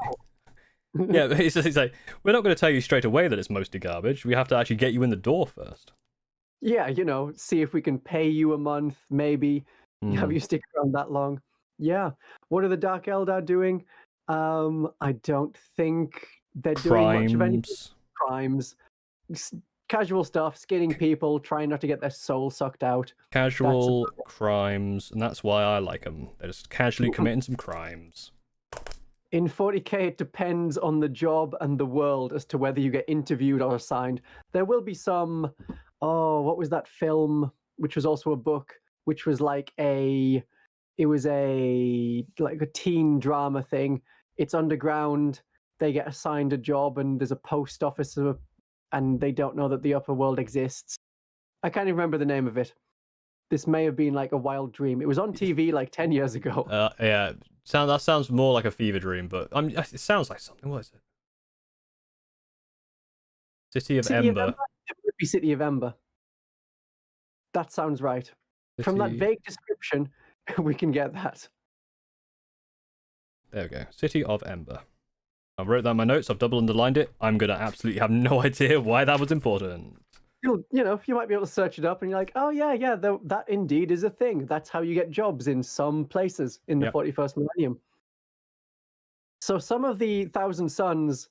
no. Yeah, it's like, we're not going to tell you straight away that it's mostly garbage. We have to actually get you in the door first. Yeah, see if we can pay you a month, maybe. Have you stick around that long? Yeah. What are the Dark Eldar doing? I don't think they're doing much of anything. Crimes. Casual stuff, skinning people, trying not to get their soul sucked out. Casual crimes, and that's why I like them. They're just casually committing some crimes. In 40k, it depends on the job and the world as to whether you get interviewed or assigned. There will be some, what was that film, which was also a book, which was like it was a teen drama thing. It's underground. They get assigned a job and there's a post office and they don't know that the upper world exists. I can't even remember the name of it. This may have been like a wild dream. It was on TV like 10 years ago. Yeah, that sounds more like a fever dream, but it sounds like something. What is it? City of Ember. It would be City of Ember. That sounds right. From that vague description, we can get that. There we go. City of Ember. I wrote that in my notes. I've double underlined it. I'm gonna absolutely have no idea why that was important. You might be able to search it up, and you're like, oh yeah, that indeed is a thing. That's how you get jobs in some places in the 41st millennium. So some of the Thousand Sons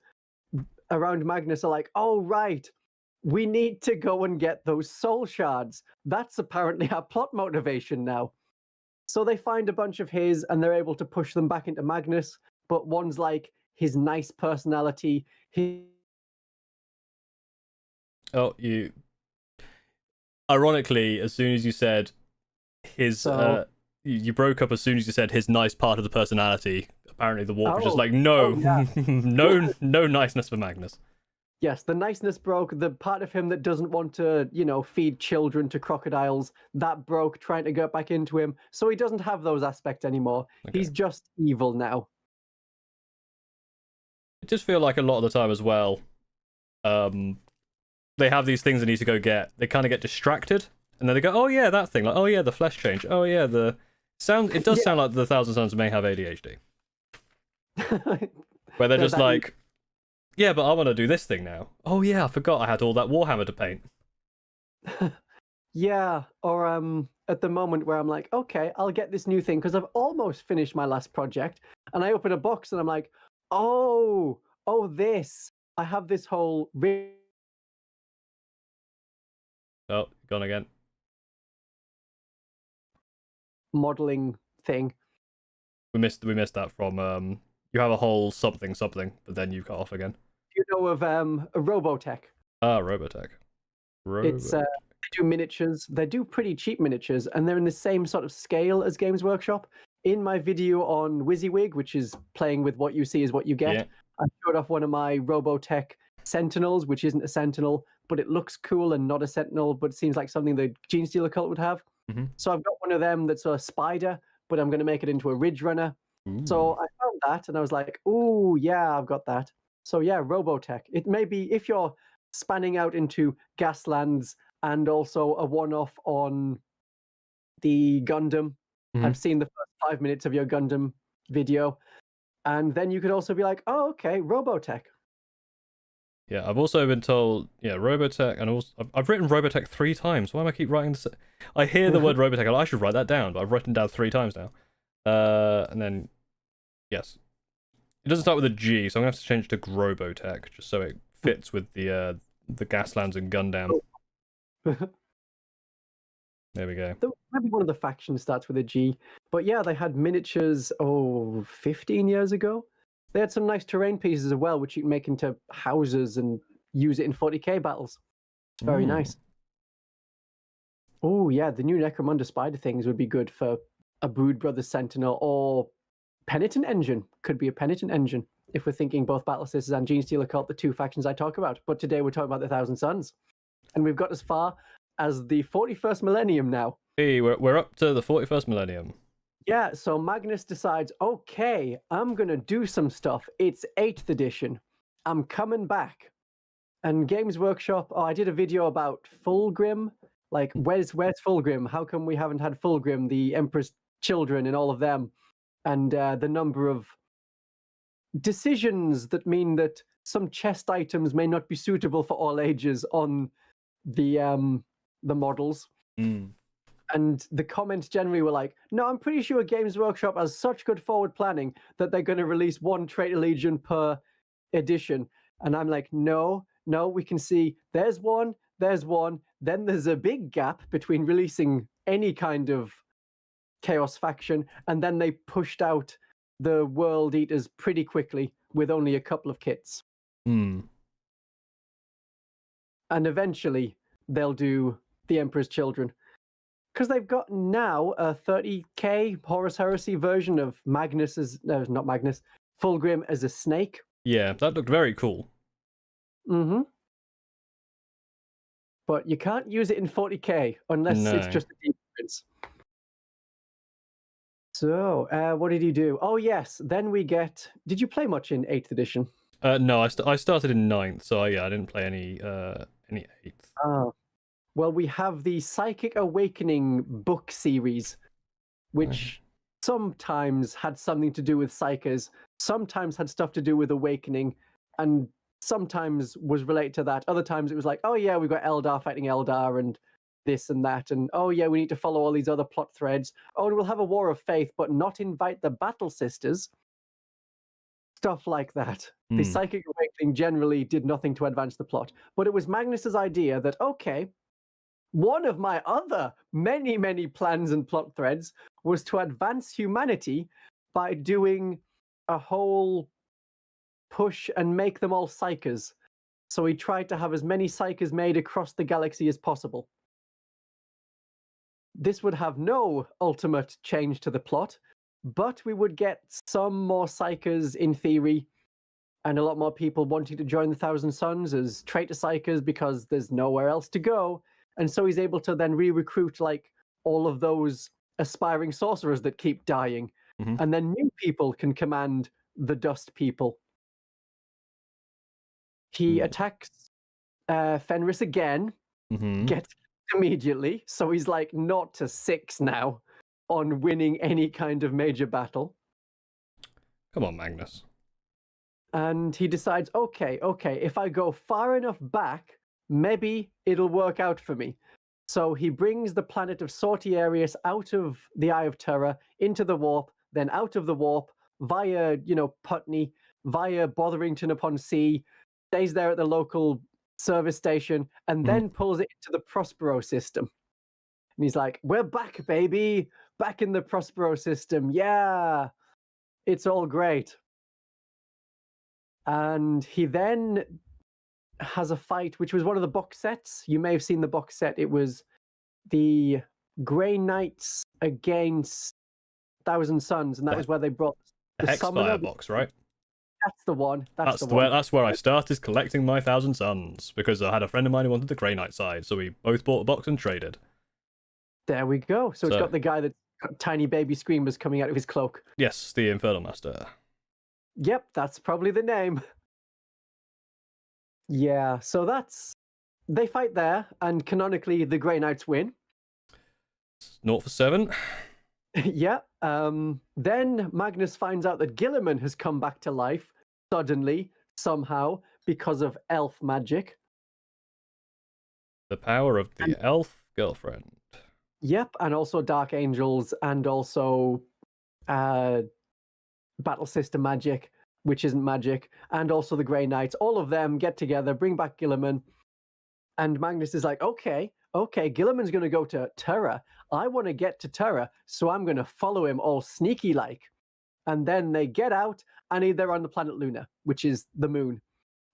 around Magnus are like, oh right, we need to go and get those soul shards. That's apparently our plot motivation now. So they find a bunch of his and they're able to push them back into Magnus, but one's like his nice personality. Ironically, as soon as you said his, you broke up as soon as you said his nice part of the personality. Apparently the warp was just like, no, no niceness for Magnus. Yes, the niceness broke. The part of him that doesn't want to, feed children to crocodiles, that broke trying to get back into him. So he doesn't have those aspects anymore. Okay. He's just evil now. I just feel like a lot of the time as well, they have these things they need to go get. They kind of get distracted, and then they go, oh yeah, that thing. Like, oh yeah, the flesh change. Oh yeah, the sound. It does sound like the Thousand Sons may have ADHD. Where they're just like... Yeah, but I want to do this thing now. Oh yeah, I forgot I had all that Warhammer to paint. Yeah, or at the moment where I'm like, okay, I'll get this new thing because I've almost finished my last project, and I open a box and I'm like, oh, this. I have this whole... Oh, gone again. Modeling thing. We missed that from you have a whole something, but then you cut off again. You know of Robotech? Ah, Robotech. It's they do miniatures. They do pretty cheap miniatures, and they're in the same sort of scale as Games Workshop. In my video on WYSIWYG, which is playing with what you see is what you get, I showed off one of my Robotech Sentinels, which isn't a Sentinel, but it looks cool and not a Sentinel, but it seems like something the Gene Stealer cult would have. So I've got one of them that's a spider, but I'm going to make it into a Ridge Runner. So I found that, and I was like, ooh, yeah, I've got that. So yeah, Robotech. It may be, if you're spanning out into Gaslands and also a one-off on the Gundam, I've seen the first 5 minutes of your Gundam video, and then you could also be like, oh, okay, Robotech. Yeah, I've also been told, Robotech, and also I've written Robotech 3 times. Why am I keep writing this? I hear the word Robotech, I should write that down, but I've written it down 3 times now. And then, yes, it doesn't start with a G, so I'm gonna have to change it to Grobotech just so it fits with the Gaslands and Gundam. There we go. Maybe one of the factions starts with a G. But yeah, they had miniatures, 15 years ago. They had some nice terrain pieces as well, which you can make into houses and use it in 40k battles. It's very nice. Oh, yeah, the new Necromunda spider things would be good for a Brood Brothers Sentinel, or Penitent Engine. Could be a Penitent Engine, if we're thinking both Battle Sisters and Genestealer Cult, the two factions I talk about. But today we're talking about the Thousand Suns. And we've got as far as the 41st millennium now. Hey, we're up to the 41st millennium. Yeah, so Magnus decides, okay, I'm going to do some stuff. It's 8th edition. I'm coming back. And Games Workshop, I did a video about Fulgrim. Like, where's Fulgrim? How come we haven't had Fulgrim, the Emperor's children and all of them? And the number of decisions that mean that some chest items may not be suitable for all ages on the models. And the comments generally were like, no, I'm pretty sure Games Workshop has such good forward planning that they're going to release one Traitor Legion per edition. And I'm like, no, we can see there's one, then there's a big gap between releasing any kind of Chaos faction, and then they pushed out the World Eaters pretty quickly with only a couple of kits. And eventually they'll do the Emperor's Children. Because they've got now a 30k Horus Heresy version of Magnus as... No, not Magnus. Fulgrim as a snake. Yeah, that looked very cool. But you can't use it in 40k unless it's just a Demon Prince. So, what did he do? Oh, yes. Then we get... Did you play much in 8th edition? No, I started in 9th, so yeah, I didn't play any 8th. Well, we have the Psychic Awakening book series, which sometimes had something to do with Psychers, sometimes had stuff to do with Awakening, and sometimes was related to that. Other times it was like, oh yeah, we've got Eldar fighting Eldar and this and that, and oh yeah, we need to follow all these other plot threads. Oh, and we'll have a War of Faith, but not invite the Battle Sisters. Stuff like that. The Psychic Awakening generally did nothing to advance the plot, but it was Magnus's idea that, okay, one of my other many, many plans and plot threads was to advance humanity by doing a whole push and make them all psychers. So he tried to have as many psychers made across the galaxy as possible. This would have no ultimate change to the plot, but we would get some more psychers in theory, and a lot more people wanting to join the Thousand Suns as traitor psychers because there's nowhere else to go. And so he's able to then re-recruit like all of those aspiring sorcerers that keep dying. And then new people can command the dust people. He attacks Fenris again, gets immediately. So he's like 0-6 now on winning any kind of major battle. Come on, Magnus. And he decides, okay, if I go far enough back, maybe it'll work out for me. So he brings the planet of Sortiarius out of the Eye of Terror into the warp, then out of the warp via, Putney, via Botherington upon Sea, stays there at the local service station, and then pulls it into the Prospero system. And he's like, we're back, baby! Back in the Prospero system. Yeah! It's all great. And he then has a fight, which was one of the box sets. You may have seen the box set. It was the Grey Knights against Thousand Suns, and that was where they brought the Hexfire box, right? That's the one. That's where I started collecting my Thousand Suns, because I had a friend of mine who wanted the Grey Knight side, so we both bought a box and traded. There we go. So it's got the guy that's got tiny baby screamers coming out of his cloak. Yes, the Infernal Master. Yep, that's probably the name. Yeah, so they fight there, and canonically the Grey Knights win. 0-7. Yeah. Then Magnus finds out that Gilliman has come back to life suddenly, somehow, because of elf magic. The power of the elf girlfriend. Yep, and also Dark Angels, and also Battle System magic, which isn't magic, and also the Grey Knights. All of them get together, bring back Gilliman, and Magnus is like, okay, okay, Gilliman's going to go to Terra. I want to get to Terra, so I'm going to follow him all sneaky like. And then they get out, and they're on the planet Luna, which is the moon.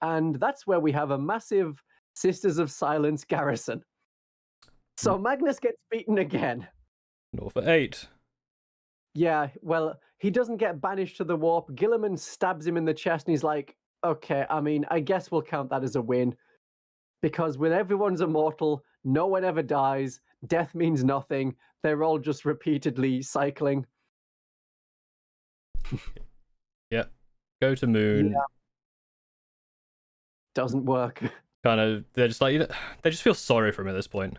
And that's where we have a massive Sisters of Silence garrison. So Magnus gets beaten again. 0 for 8. Yeah, well, he doesn't get banished to the warp. Gilliman stabs him in the chest, and he's like, okay, I mean, I guess we'll count that as a win. Because when everyone's immortal, no one ever dies, death means nothing, they're all just repeatedly cycling. Yep. Go to moon. Yeah. Doesn't work. Kind of, they're just like, they just feel sorry for him at this point.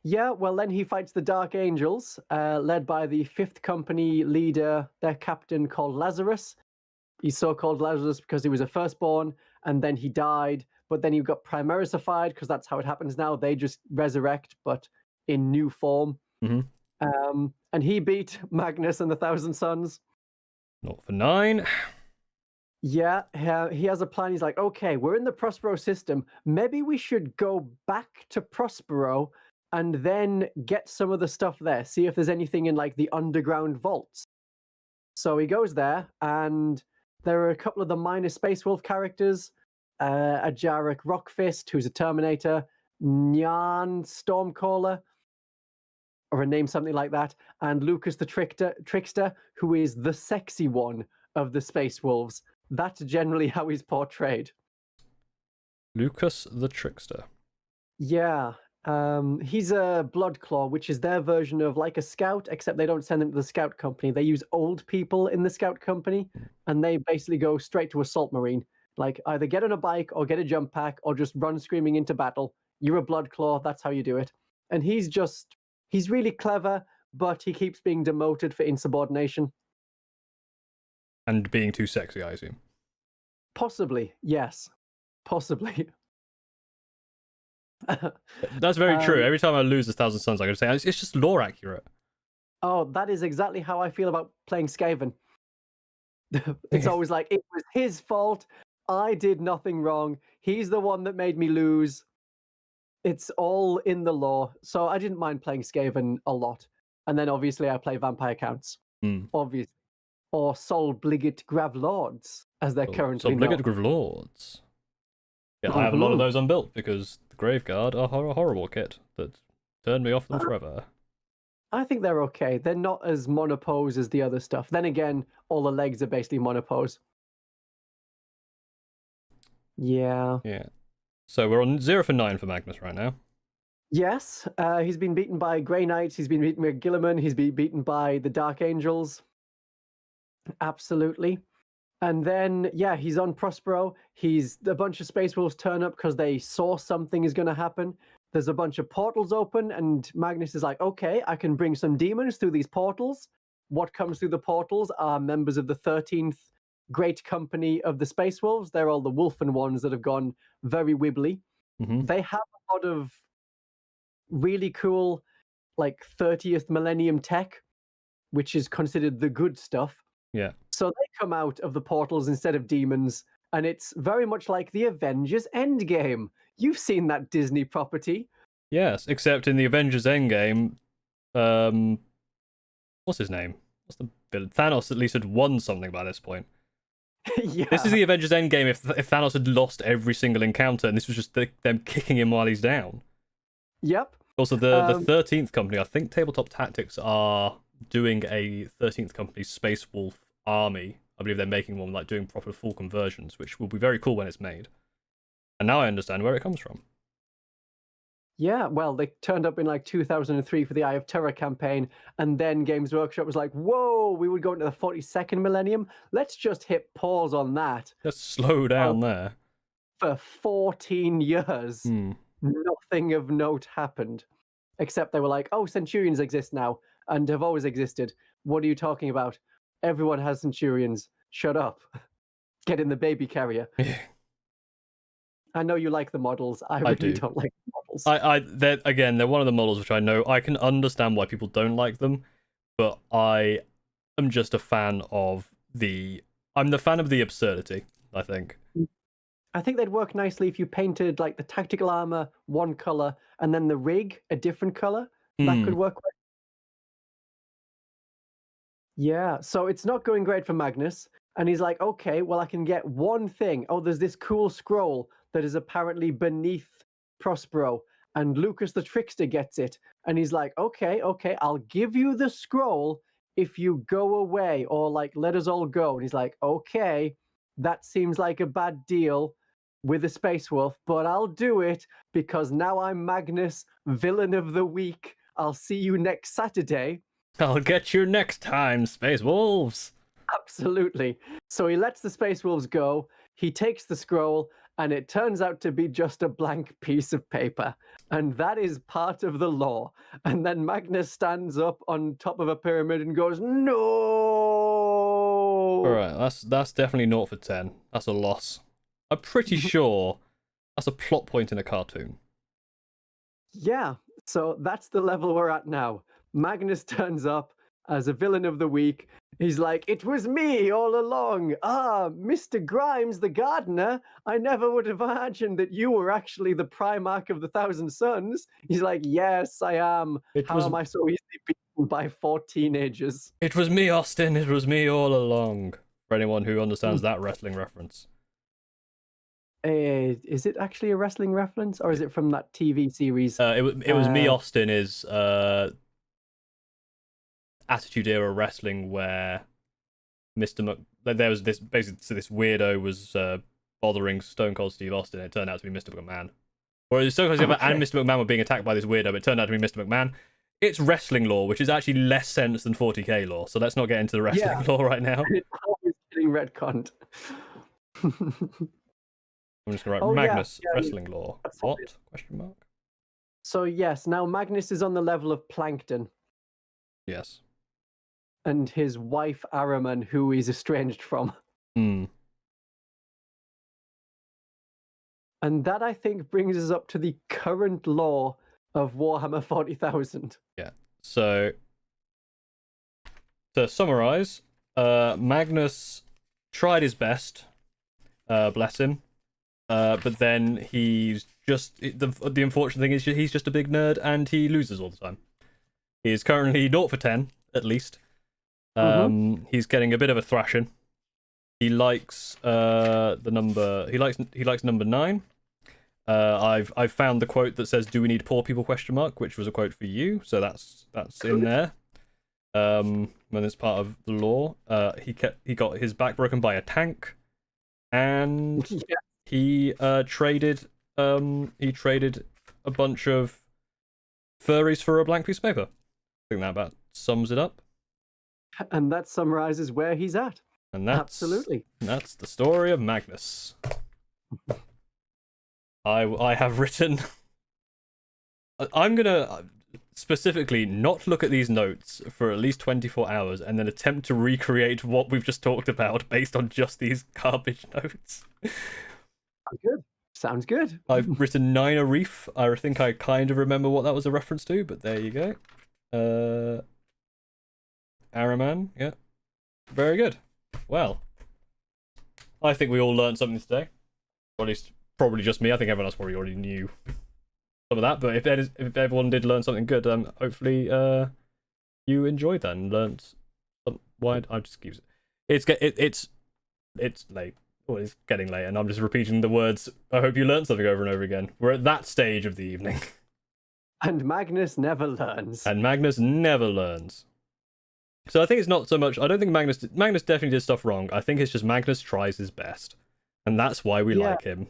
Yeah, well, then he fights the Dark Angels, led by the 5th Company leader, their captain called Lazarus. He's so called Lazarus because he was a firstborn, and then he died, but then he got primarisified, because that's how it happens now. They just resurrect, but in new form. Mm-hmm. And he beat Magnus and the Thousand Sons. 0 for 9. Yeah, he has a plan. He's like, okay, we're in the Prospero system. Maybe we should go back to Prospero and then get some of the stuff there. See if there's anything in like the underground vaults. So he goes there, and there are a couple of the minor Space Wolf characters. A Jarek Rockfist, who's a Terminator. Nyan Stormcaller, or a name something like that. And Lucas the Trickster, who is the sexy one of the Space Wolves. That's generally how he's portrayed. Lucas the Trickster. Yeah. He's a Bloodclaw, which is their version of like a scout, except they don't send them to the scout company. They use old people in the scout company, and they basically go straight to Assault Marine. Like, either get on a bike or get a jump pack or just run screaming into battle. You're a Bloodclaw, that's how you do it. And he's really clever, but he keeps being demoted for insubordination. And being too sexy, I assume. Possibly, yes. Possibly. That's very true. Every time I lose the Thousand Sons, I gotta say, it's just lore accurate. Oh, that is exactly how I feel about playing Skaven. It's always like, it was his fault. I did nothing wrong. He's the one that made me lose. It's all in the lore. So I didn't mind playing Skaven a lot. And then obviously I play Vampire Counts. Obviously. Or Sol Bliget Gravlords, as they're currently known. Sol Bliget Gravlords. Yeah, I have a lot of those unbuilt because the Graveguard are a horrible kit that turned me off them forever. I think they're okay. They're not as monopose as the other stuff. Then again, all the legs are basically monopose. Yeah. Yeah. So we're on 0 for 9 for Magnus right now. Yes. He's been beaten by Grey Knights. He's been beaten by Gilliman. He's been beaten by the Dark Angels. Absolutely. And then, yeah, he's on Prospero. A bunch of Space Wolves turn up because they saw something is going to happen. There's a bunch of portals open, and Magnus is like, okay, I can bring some demons through these portals. What comes through the portals are members of the 13th Great Company of the Space Wolves. They're all the Wolfen ones that have gone very wibbly. They have a lot of really cool, like, 30th millennium tech, which is considered the good stuff. Yeah. So they come out of the portals instead of demons, and it's very much like the Avengers Endgame. You've seen that Disney property. Yes, except in the Avengers Endgame, what's his name? What's the villain? Thanos at least had won something by this point. Yeah. This is the Avengers Endgame if Thanos had lost every single encounter, and this was just them kicking him while he's down. Yep. Also, the 13th Company, I think Tabletop Tactics are doing a 13th Company Space Wolf army. I believe they're making one, like, doing proper full conversions, which will be very cool when it's made. And now I understand where it comes from. Yeah, well, they turned up in like 2003 for the Eye of Terror campaign, and then Games Workshop was like, whoa, we would go into the 42nd millennium. Let's just hit pause on that. Just slow down there. For 14 years, nothing of note happened. Except they were like, oh, Centurions exist now, and have always existed. What are you talking about? Everyone has Centurions. Shut up. Get in the baby carrier. I know you like the models. I really don't like the models. They're one of the models which I know I can understand why people don't like them, but I am just a fan of I'm the fan of the absurdity, I think. I think they'd work nicely if you painted like the tactical armor one color and then the rig a different color. That could work quite. Yeah, so it's not going great for Magnus. And he's like, okay, well, I can get one thing. Oh, there's this cool scroll that is apparently beneath Prospero. And Lucas the Trickster gets it. And he's like, okay, I'll give you the scroll if you go away or like let us all go. And he's like, okay, that seems like a bad deal with a space wolf, but I'll do it because now I'm Magnus, villain of the week. I'll see you next Saturday. I'll get you next time, Space Wolves. Absolutely. So he lets the Space Wolves go. He takes the scroll, and it turns out to be just a blank piece of paper. And that is part of the law. And then Magnus stands up on top of a pyramid and goes, no! All right, that's definitely 0 for 10. That's a loss. I'm pretty sure that's a plot point in a cartoon. Yeah, so that's the level we're at now. Magnus turns up as a villain of the week. He's like, it was me all along. Ah, Mr. Grimes, the gardener. I never would have imagined that you were actually the Primarch of the Thousand Suns. He's like, yes, I am. How am I so easily beaten by 4 teenagers? It was me, Austin. It was me all along. For anyone who understands that wrestling reference. Is it actually a wrestling reference, or is it from that TV series? It was me, Austin is Attitude Era wrestling where there was this basically, so this weirdo was bothering Stone Cold Steve Austin. It turned out to be Mr. McMahon. Whereas Stone Cold Steve and Mr. McMahon were being attacked by this weirdo, but it turned out to be Mr. McMahon. It's wrestling law, which is actually less sense than 40k law. So let's not get into the wrestling law right now. It's always getting retconned. I'm just gonna write Magnus wrestling law. What? Question mark. So yes, now Magnus is on the level of Plankton. Yes. And his wife Araman, who he's estranged from. And that, I think, brings us up to the current law of Warhammer 40,000. Yeah. So to summarize, Magnus tried his best, bless him, but then he's just the unfortunate thing is he's just a big nerd and he loses all the time. He is currently 0 for 10 at least. He's getting a bit of a thrashing. He likes the number. He likes number 9. I've found the quote that says, "Do we need poor people?" ? Which was a quote for you, so that's in there. When it's part of the law. He got his back broken by a tank, and he traded a bunch of furries for a blank piece of paper. I think that about sums it up. And that summarizes where he's at. And that's the story of Magnus. I have written. I'm gonna specifically not look at these notes for at least 24 hours and then attempt to recreate what we've just talked about based on just these garbage notes. Sounds good. I've written Nina Reef. I think I kind of remember what that was a reference to, but there you go. Araman, yeah. Very good. Well, I think we all learned something today. Or at least, probably just me. I think everyone else probably already knew some of that. But if everyone did learn something good, hopefully you enjoyed that and learned some. Why? I just keep it. It's late. Well, it's getting late, and I'm just repeating the words. I hope you learned something over and over again. We're at that stage of the evening. And Magnus never learns. And Magnus never learns. So I think it's not so much. I don't think Magnus definitely did stuff wrong. I think it's just Magnus tries his best, and that's why we like him.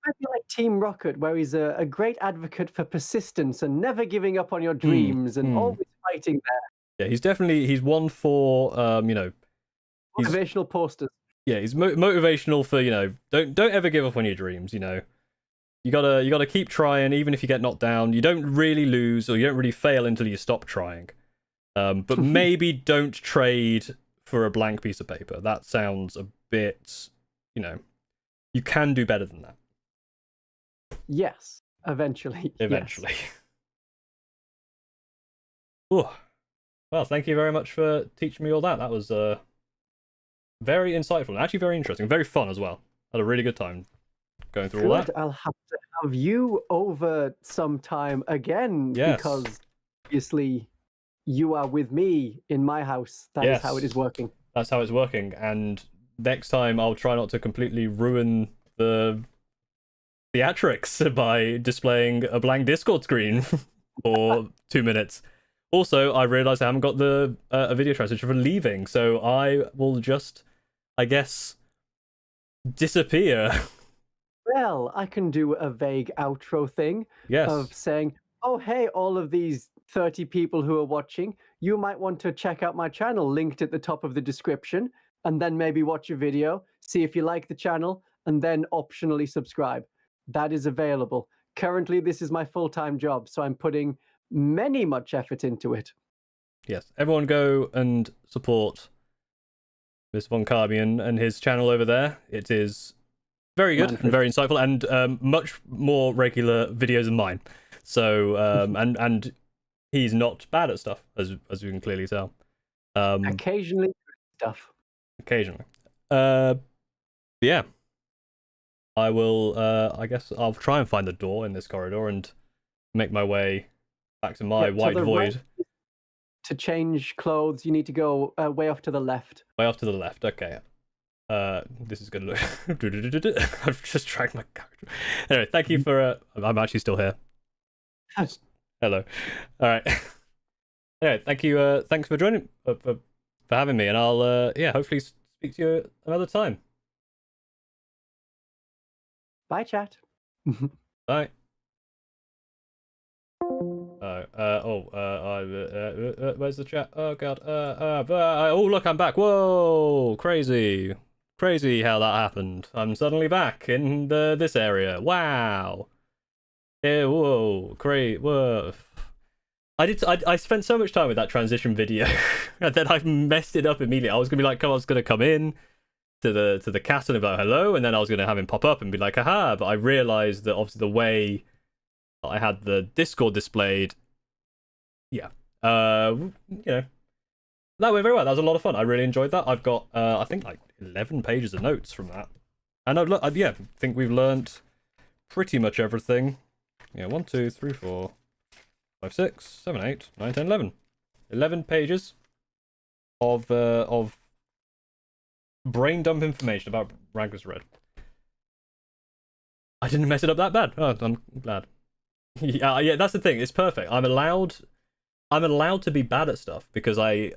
I feel like Team Rocket, where he's a great advocate for persistence and never giving up on your dreams and always fighting there. Yeah, he's one for motivational posters. Yeah, he's motivational for don't ever give up on your dreams. You gotta keep trying even if you get knocked down. You don't really lose or you don't really fail until you stop trying. But maybe don't trade for a blank piece of paper. That sounds a bit, you can do better than that. Yes, eventually. Eventually. Yes. Well, thank you very much for teaching me all that. That was very insightful and actually very interesting, very fun as well. Had a really good time going through all Good. that. I'll have to have you over sometime again Yes. because obviously you are with me in my house. That is how it is working. That's how it's working. And next time I'll try not to completely ruin the theatrics by displaying a blank Discord screen for 2 minutes. Also, I realized I haven't got the a video transition for leaving, so I will just, I guess, disappear. Well, I can do a vague outro thing of saying, oh, hey, all of these 30 people who are watching, you might want to check out my channel linked at the top of the description, and then maybe watch a video, see if you like the channel, and then optionally subscribe. That is available. Currently, this is my full-time job, so I'm putting much effort into it. Yes, everyone go and support Mr. Von Carmian and his channel over there. It is very good and very insightful, and much more regular videos than mine. So and he's not bad at stuff, as you can clearly tell. Occasionally stuff. Occasionally. Yeah. I will I guess I'll try and find the door in this corridor and make my way back to my white void. Right, to change clothes, you need to go way off to the left. Way off to the left, okay. This is gonna look. I've just dragged my character. Anyway, thank you for. I'm actually still here. Hello. All right. Anyway, thank you. Thanks for joining. For having me, and I'll yeah, hopefully speak to you another time. Bye, chat. Bye. Where's the chat? Oh god. Oh look, I'm back. Whoa, crazy how that happened. I'm suddenly back in this area. Wow. Yeah, whoa, great. Whoa. I spent so much time with that transition video, and then I messed it up immediately. I was gonna come in to the castle and be like hello, and then I was gonna have him pop up and be like haha. But I realized that obviously the way I had the Discord displayed, yeah, you know, that went very well. That was a lot of fun. I really enjoyed that. I've got I think like 11 pages of notes from that, and I think we've learnt pretty much everything. Yeah, 1, 2, 3, 4, 5, 6, 7, 8, 9, 10, 11. 11 pages of brain dump information about Magnus Red. I didn't mess it up that bad. Oh, I'm glad. Yeah, that's the thing. It's perfect. I'm allowed to be bad at stuff because I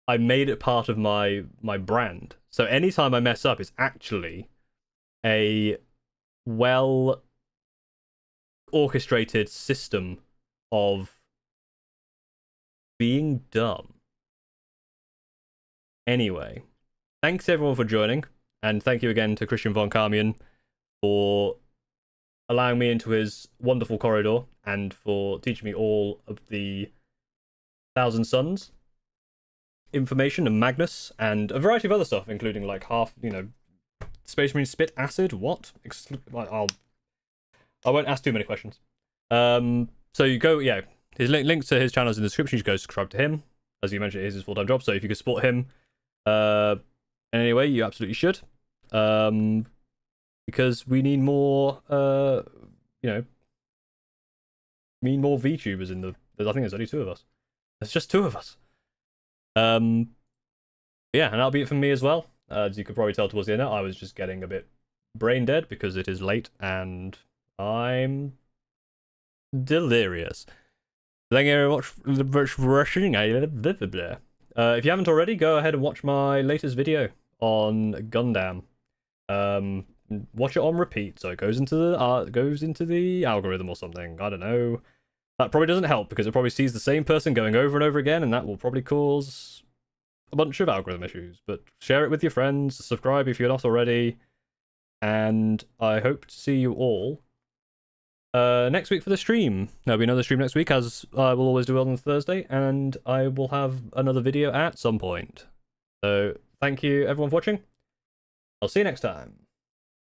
made it part of my brand. So anytime I mess up, it's actually a well orchestrated system of being dumb. Anyway, thanks everyone for joining, and thank you again to Christian Von Carmian for allowing me into his wonderful corridor and for teaching me all of the Thousand Suns information and Magnus and a variety of other stuff, including like Space Marine spit acid. What? I won't ask too many questions. So you go, yeah. His links to his channel is in the description. You should go subscribe to him. As you mentioned, it is his full-time job. So if you could support him, in any way, you absolutely should. Because we need more, more VTubers in the. I think there's only 2 of us. There's just 2 of us. Yeah, and that'll be it from me as well. As you could probably tell towards the end, I was just getting a bit brain dead because it is late and I'm delirious. Thank you very much for watching. If you haven't already, go ahead and watch my latest video on Gundam. Watch it on repeat, so it goes into the algorithm or something. I don't know. That probably doesn't help because it probably sees the same person going over and over again, and that will probably cause a bunch of algorithm issues. But share it with your friends, subscribe if you're not already, and I hope to see you all next week for the stream. There'll be another stream next week, as I will always do on Thursday, and I will have another video at some point. So thank you everyone for watching. I'll see you next time.